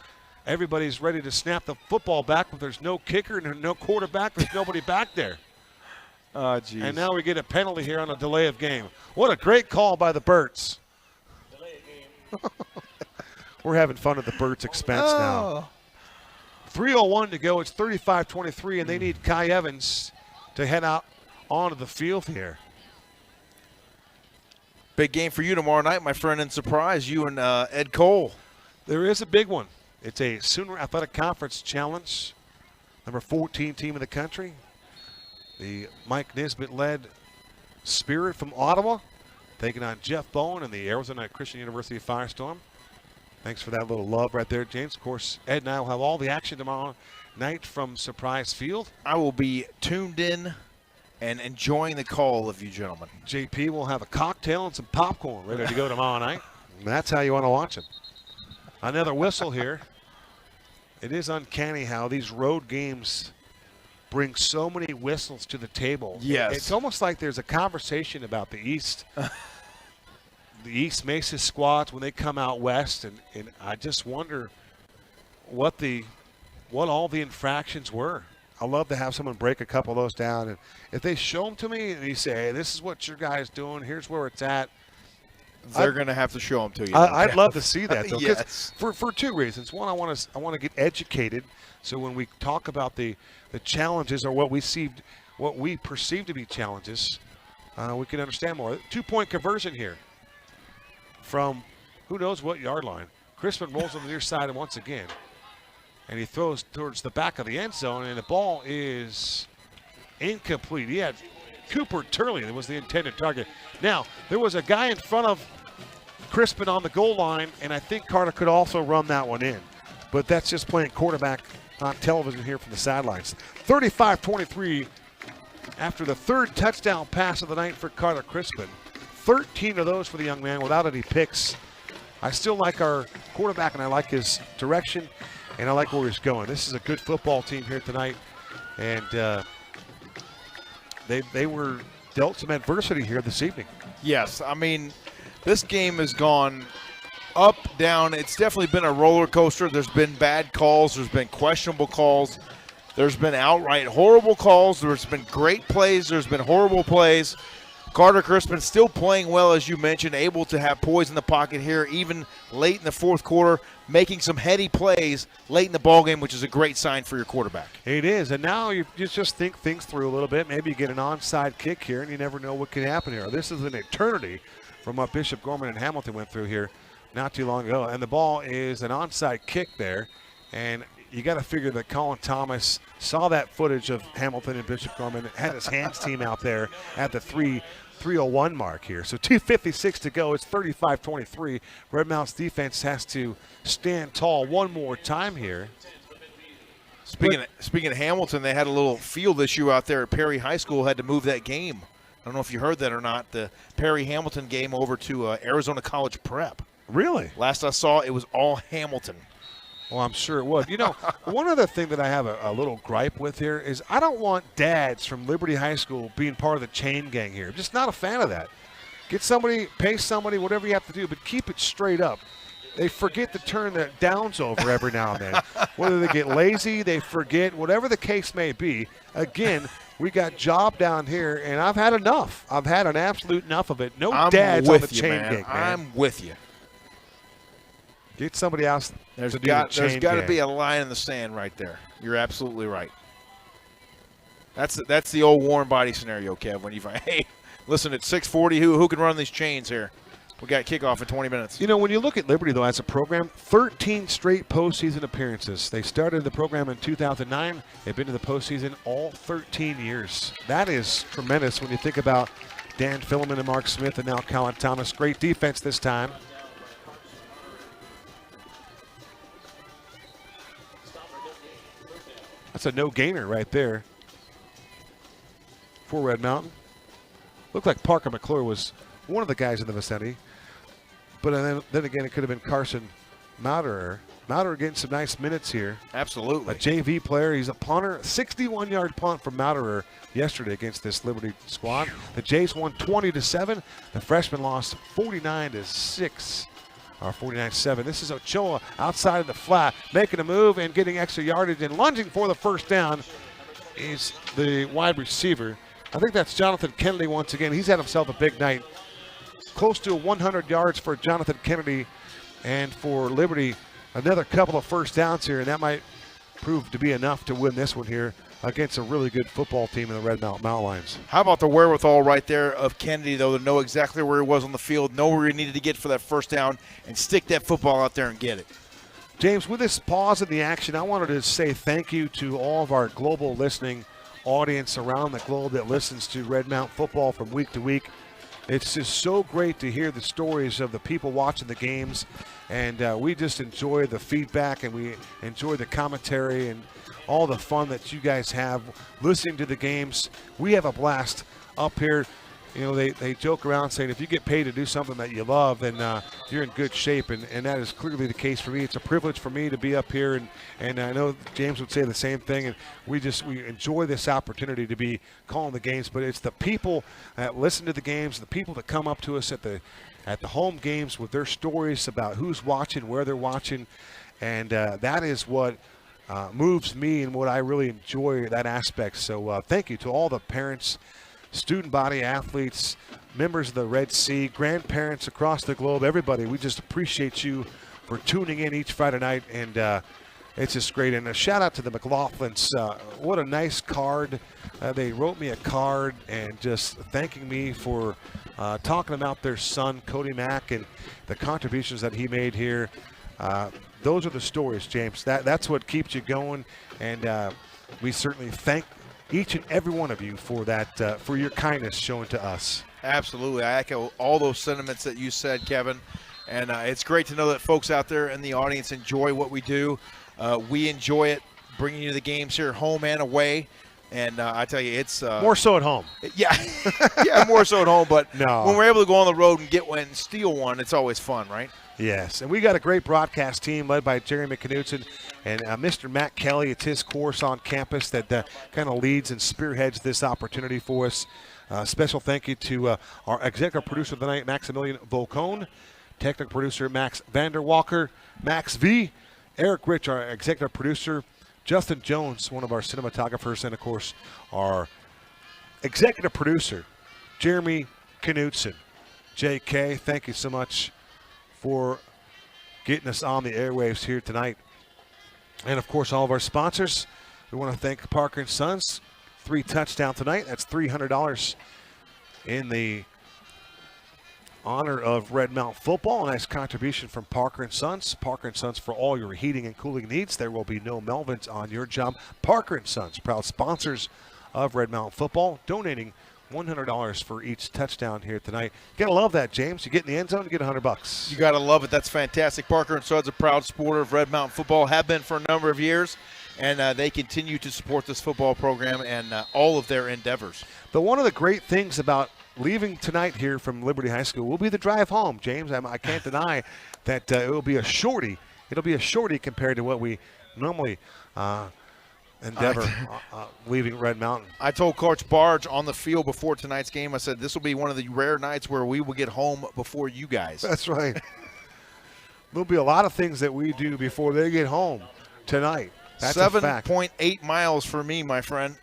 A: Everybody's ready to snap the football back, but there's no kicker and there's no quarterback. There's nobody back there.
B: Oh, geez.
A: And now we get a penalty here on a delay of game. What a great call by the Birds. Delay of game. We're having fun at the Birds' expense now. 3:01 to go. It's 35-23, and they need Kai Evans to head out onto the field here.
B: Big game for you tomorrow night, my friend, and surprise, you and Ed Cole.
A: There is a big one. It's a Sooner Athletic Conference Challenge, number 14 team in the country. The Mike Nisbet-led Spirit from Ottawa, taking on Jeff Bowen and the Arizona Christian University Firestorm. Thanks for that little love right there, James. Of course, Ed and I will have all the action tomorrow night from Surprise Field.
B: I will be tuned in and enjoying the call of you gentlemen.
A: JP will have a cocktail and some popcorn ready to go tomorrow night. And that's how you want to watch it. Another whistle here. It is uncanny how these road games bring so many whistles to the table.
B: Yes.
A: It's almost like there's a conversation about the East. The East Mesa squads when they come out west, and I just wonder what all the infractions were. I'd love to have someone break a couple of those down, and if they show them to me and you say, hey, this is what your guy's doing, here's where it's at,
B: they're going to have to show them to you.
A: I'd love to see that, though.
B: Yes.
A: For 2 reasons. One, I want to get educated, so when we talk about the challenges or what we perceive to be challenges, we can understand more. 2-point conversion here from who knows what yard line. Crispin rolls on the near side once again, and he throws towards the back of the end zone, and the ball is incomplete. He had Cooper Turley that was the intended target. Now, there was a guy in front of Crispin on the goal line, and I think Carter could also run that one in. But that's just playing quarterback on television here from the sidelines. 35-23 after the 3rd touchdown pass of the night for Carter Crispin. 13 of those for the young man without any picks. I still like our quarterback, and I like his direction, and I like where he's going. This is a good football team here tonight, and they were dealt some adversity here this evening.
B: Yes, I mean, this game has gone up, down. It's definitely been a roller coaster. There's been bad calls. There's been questionable calls. There's been outright horrible calls. There's been great plays. There's been horrible plays. Carter Crispin still playing well, as you mentioned, able to have poise in the pocket here, even late in the 4th quarter, making some heady plays late in the ballgame, which is a great sign for your quarterback.
A: It is, and now you just think things through a little bit. Maybe you get an onside kick here, and you never know what can happen here. This is an eternity from what Bishop Gorman and Hamilton went through here not too long ago, and the ball is an onside kick there, and you got to figure that Colin Thomas saw that footage of Hamilton and Bishop Gorman, had his hands team out there at the 3:01 mark here. So 2:56 to go. It's 35-23. Red Mountain's defense has to stand tall one more time here.
B: Speaking of Hamilton, they had a little field issue out there at Perry High School, had to move that game. I don't know if you heard that or not, the Perry-Hamilton game over to Arizona College Prep.
A: Really?
B: Last I saw, it was all Hamilton.
A: Well, I'm sure it would. You know, one other thing that I have a little gripe with here is I don't want dads from Liberty High School being part of the chain gang here. I'm just not a fan of that. Get somebody, pay somebody, whatever you have to do, but keep it straight up. they forget to turn the downs over every now and then. Whether they get lazy, they forget, whatever the case may be. Again, we got job down here, and I've had enough. I've had an absolute enough of it. No dads on the chain gang, man.
B: I'm with you.
A: Get somebody else.
B: There's got to be a line in the sand right there. You're absolutely right. That's the old warm body scenario, Kev. When you find, hey, listen, at 6:40, who can run these chains here? We got kickoff in 20 minutes.
A: You know, when you look at Liberty, though, as a program, 13 straight postseason appearances. They started the program in 2009. They've been to the postseason all 13 years. That is tremendous when you think about Dan Filliman and Mark Smith and now Colin Thomas. Great defense this time. That's a no-gainer right there for Red Mountain. Looked like Parker McClure was one of the guys in the vicinity. But then again, it could have been Carson Mauderer. Mauderer getting some nice minutes here.
B: Absolutely.
A: A JV player. He's a punter. 61-yard punt from Mauderer yesterday against this Liberty squad. The Jays won 20-7. The freshman lost 49-6. Or 49-7. This is Ochoa outside of the flat, making a move and getting extra yardage and lunging for the first down is the wide receiver. I think that's Jonathan Kennedy once again. He's had himself a big night. Close to 100 yards for Jonathan Kennedy, and for Liberty, another couple of first downs here, and that might prove to be enough to win this one here against a really good football team in the Red Mountain Lions.
B: How about the wherewithal right there of Kennedy, though, to know exactly where he was on the field, know where he needed to get for that first down, and stick that football out there and get it.
A: James, with this pause in the action, I wanted to say thank you to all of our global listening audience around the globe that listens to Red Mountain football from week to week. It's just so great to hear the stories of the people watching the games, and we just enjoy the feedback, and we enjoy the commentary and all the fun that you guys have listening to the games. We have a blast up here. You know, they joke around saying if you get paid to do something that you love, then you're in good shape, and that is clearly the case for me. It's a privilege for me to be up here, and I know James would say the same thing, and we enjoy this opportunity to be calling the games, but it's the people that listen to the games, the people that come up to us at the home games with their stories about who's watching, where they're watching, and that is what moves me and what I really enjoy, that aspect. So thank you to all the parents, student body, athletes, members of the Red Sea, grandparents across the globe, everybody. We just appreciate you for tuning in each Friday night, and it's just great. And a shout out to the McLaughlins. What a nice card. They wrote me a card and just thanking me for talking about their son, Cody Mack, and the contributions that he made here. Those are the stories, James. That's what keeps you going, and we certainly thank each and every one of you for that, for your kindness shown to us.
B: Absolutely. I echo all those sentiments that you said, Kevin. And it's great to know that folks out there in the audience enjoy what we do. We enjoy it, bringing you the games here, home and away. And I tell you, it's
A: more so at home.
B: Yeah, yeah, more so at home. But
A: no,
B: when we're able to go on the road and get one, and steal one, it's always fun, right?
A: Yes, and we got a great broadcast team led by Jeremy Knudsen and Mr. Matt Kelly. It's his course on campus that kind of leads and spearheads this opportunity for us. Special thank you to our executive producer of the night, Maximilian Volcone, technical producer Max Vanderwalker, Max V, Eric Rich, our executive producer, Justin Jones, one of our cinematographers, and of course our executive producer, Jeremy Knudsen. JK, thank you so much for getting us on the airwaves here tonight. And of course, all of our sponsors. We want to thank Parker & Sons. 3 touchdowns tonight. That's $300 in the honor of Red Mountain football. A nice contribution from Parker & Sons. Parker & Sons for all your heating and cooling needs. There will be no Melvins on your job. Parker & Sons, proud sponsors of Red Mountain football, donating $100 for each touchdown here tonight. You gotta love that, James. You get in the end zone, you get $100.
B: You gotta love it. That's fantastic. Parker & Sons, a proud supporter of Red Mountain football, have been for a number of years, and they continue to support this football program and all of their endeavors.
A: But one of the great things about leaving tonight here from Liberty High School will be the drive home, James. I can't deny that it will be a shorty. It'll be a shorty compared to what we normally endeavor leaving Red Mountain.
B: I told Coach Barge on the field before tonight's game, I said this will be one of the rare nights where we will get home before you guys.
A: That's right. there'll be a lot of things that we do before they get home tonight. That's a fact.
B: 7.8 miles for me, my friend.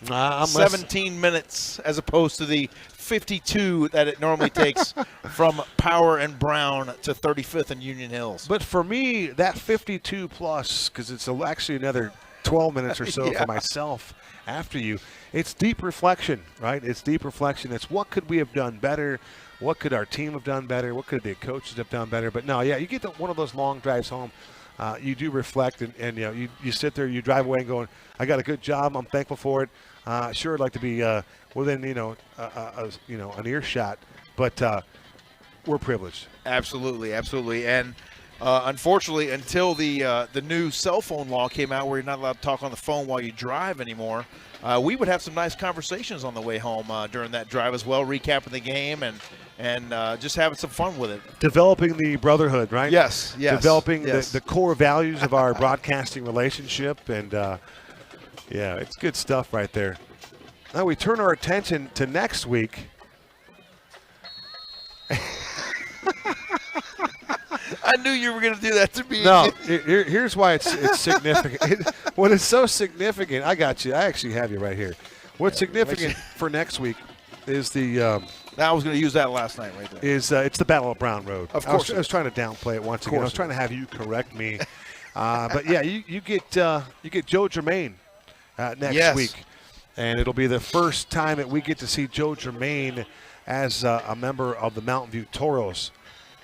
A: Unless,
B: 17 minutes as opposed to the 52 that it normally takes from Power and Brown to 35th and Union Hills.
A: but for me, that 52 plus, because it's actually another 12 minutes or so
B: Yeah.
A: for myself after you, it's deep reflection, right? It's deep reflection. It's what could we have done better? What could our team have done better? What could the coaches have done better? But no, yeah, you get one of those long drives home. You do reflect, and you sit there, you drive away and going, I got a good job. I'm thankful for it. Sure, I'd like to be within an earshot, but we're privileged.
B: Absolutely, absolutely. And unfortunately, until the new cell phone law came out where you're not allowed to talk on the phone while you drive anymore, we would have some nice conversations on the way home during that drive as well, recapping the game and just having some fun with it.
A: Developing the brotherhood, right?
B: Yes.
A: Developing
B: yes.
A: the core values of our broadcasting relationship, and yeah, it's good stuff right there. Now we turn our attention to next week.
B: I knew you were going to do that to me.
A: No, here's why it's significant. When it's so significant, I got you. I actually have you right here. What's significant for next week is the
B: I was going to use that last night right there.
A: it's the Battle of Brown Road.
B: Of course.
A: I was trying to downplay it once again. I was trying to have you correct me. But yeah, you get Joe Germain next week, and it'll be the first time that we get to see Joe Germain as a member of the Mountain View Toros.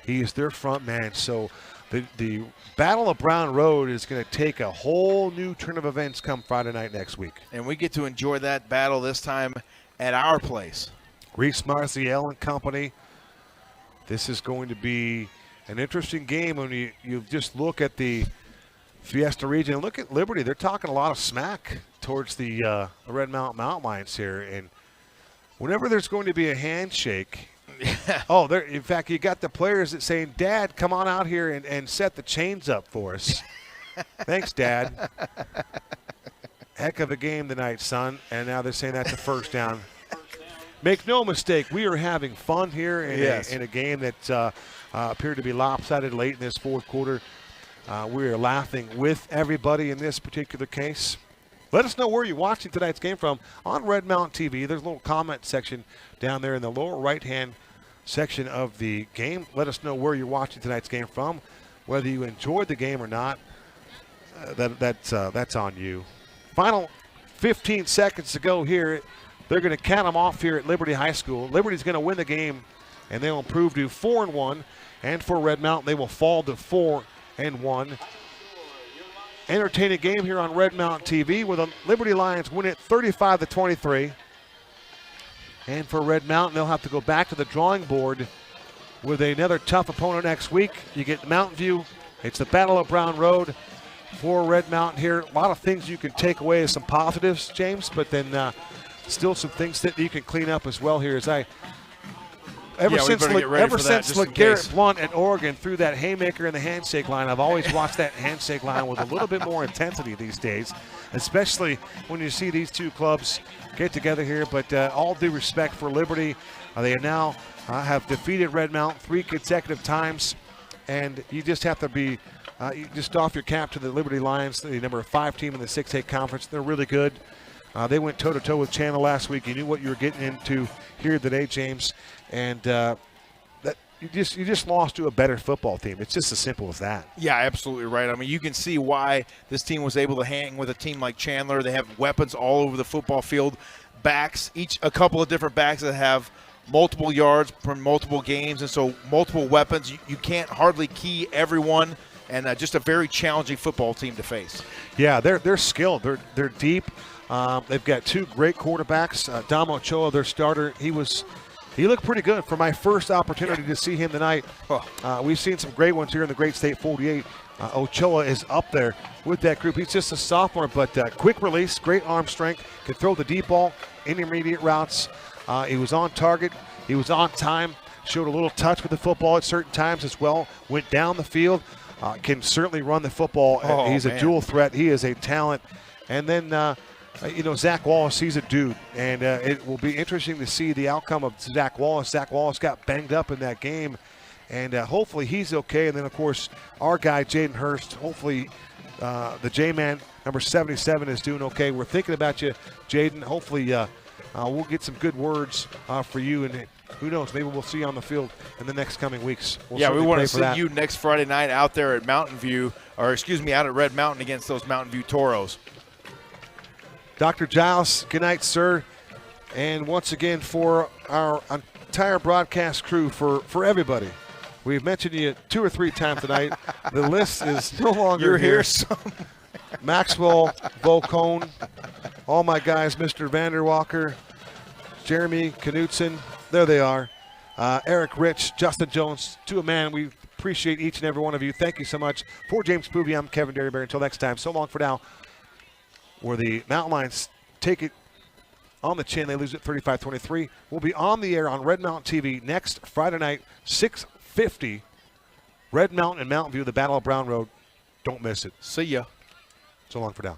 A: He is their front man. So the Battle of Brown Road is going to take a whole new turn of events come Friday night next week.
B: And we get to enjoy that battle this time at our place.
A: Reese Marciel and company. This is going to be an interesting game when you just look at the Fiesta region. Look at Liberty. They're talking a lot of smack towards the Red Mountain Mountain Lions here. And whenever there's going to be a handshake, in fact, you got the players that saying, Dad, come on out here and set the chains up for us. Thanks, Dad. Heck of a game tonight, son. And now they're saying that's a first down. Make no mistake, we are having fun here in a game that appeared to be lopsided late in this fourth quarter. We are laughing with everybody in this particular case. Let us know where you're watching tonight's game from on Red Mountain TV. There's a little comment section down there in the lower right-hand section of the game. Let us know where you're watching tonight's game from, whether you enjoyed the game or not. That's on you. Final 15 seconds to go here. They're going to count them off here at Liberty High School. Liberty's going to win the game, and they will improve to 4-1. And for Red Mountain, they will fall to 4-1. Entertaining game here on Red Mountain TV where the Liberty Lions win it 35-23. And for Red Mountain, they'll have to go back to the drawing board with another tough opponent next week. You get Mountain View. It's the Battle of Brown Road for Red Mountain here. A lot of things you can take away as some positives, James, but then still some things that you can clean up as well here. Ever since LeGarrette Blunt at Oregon threw that haymaker in the handshake line, I've always watched that handshake line with a little bit more intensity these days, especially when you see these two clubs get together here. But all due respect for Liberty, they now have defeated Red Mountain 3 consecutive times, and you just have to be you just doff your cap to the Liberty Lions, the number 5 team in the 6A conference. They're really good. They went toe-to-toe with Chandler last week. You knew what you were getting into here today, James. And that you just lost to a better football team. It's just as simple as that.
B: Yeah, absolutely right. I mean, you can see why this team was able to hang with a team like Chandler. They have weapons all over the football field, backs, a couple of different backs that have multiple yards from multiple games, and so multiple weapons. You can't hardly key everyone, and just a very challenging football team to face.
A: Yeah, they're skilled. They're deep. They've got 2 great quarterbacks. Dom Ochoa, their starter, he looked pretty good for my first opportunity to see him tonight. We've seen some great ones here in the Great State 48. Ochoa is up there with that group. He's just a sophomore, but quick release, great arm strength, can throw the deep ball, intermediate routes. He was on target. He was on time, showed a little touch with the football at certain times as well, went down the field, can certainly run the football. He's a dual threat. He is a talent. And then Zach Wallace, he's a dude, and it will be interesting to see the outcome of Zach Wallace. Zach Wallace got banged up in that game And hopefully he's okay. And then, of course, our guy, Jaden Hurst, hopefully the J-Man, number 77, is doing okay. We're thinking about you, Jaden. Hopefully we'll get some good words for you. And who knows, maybe we'll see you on the field in the next coming weeks.
B: We want to see you next Friday night out there at Mountain View, out at Red Mountain against those Mountain View Toros.
A: Dr. Giles, good night, sir. And once again, for our entire broadcast crew, for everybody, we've mentioned you 2 or 3 times tonight. The list is no longer
B: You're here.
A: Maxwell, Volcone, all my guys, Mr. Vanderwalker, Jeremy Knutson, there they are. Eric Rich, Justin Jones, to a man. We appreciate each and every one of you. Thank you so much. For James Poovey, I'm Kevin Derryberry. Until next time, so long for now. Where the Mountain Lions take it on the chin, they lose it 35-23. We'll be on the air on Red Mountain TV next Friday night, 6:50. Red Mountain and Mountain View, the Battle of Brown Road. Don't miss it.
B: See ya.
A: So long for now.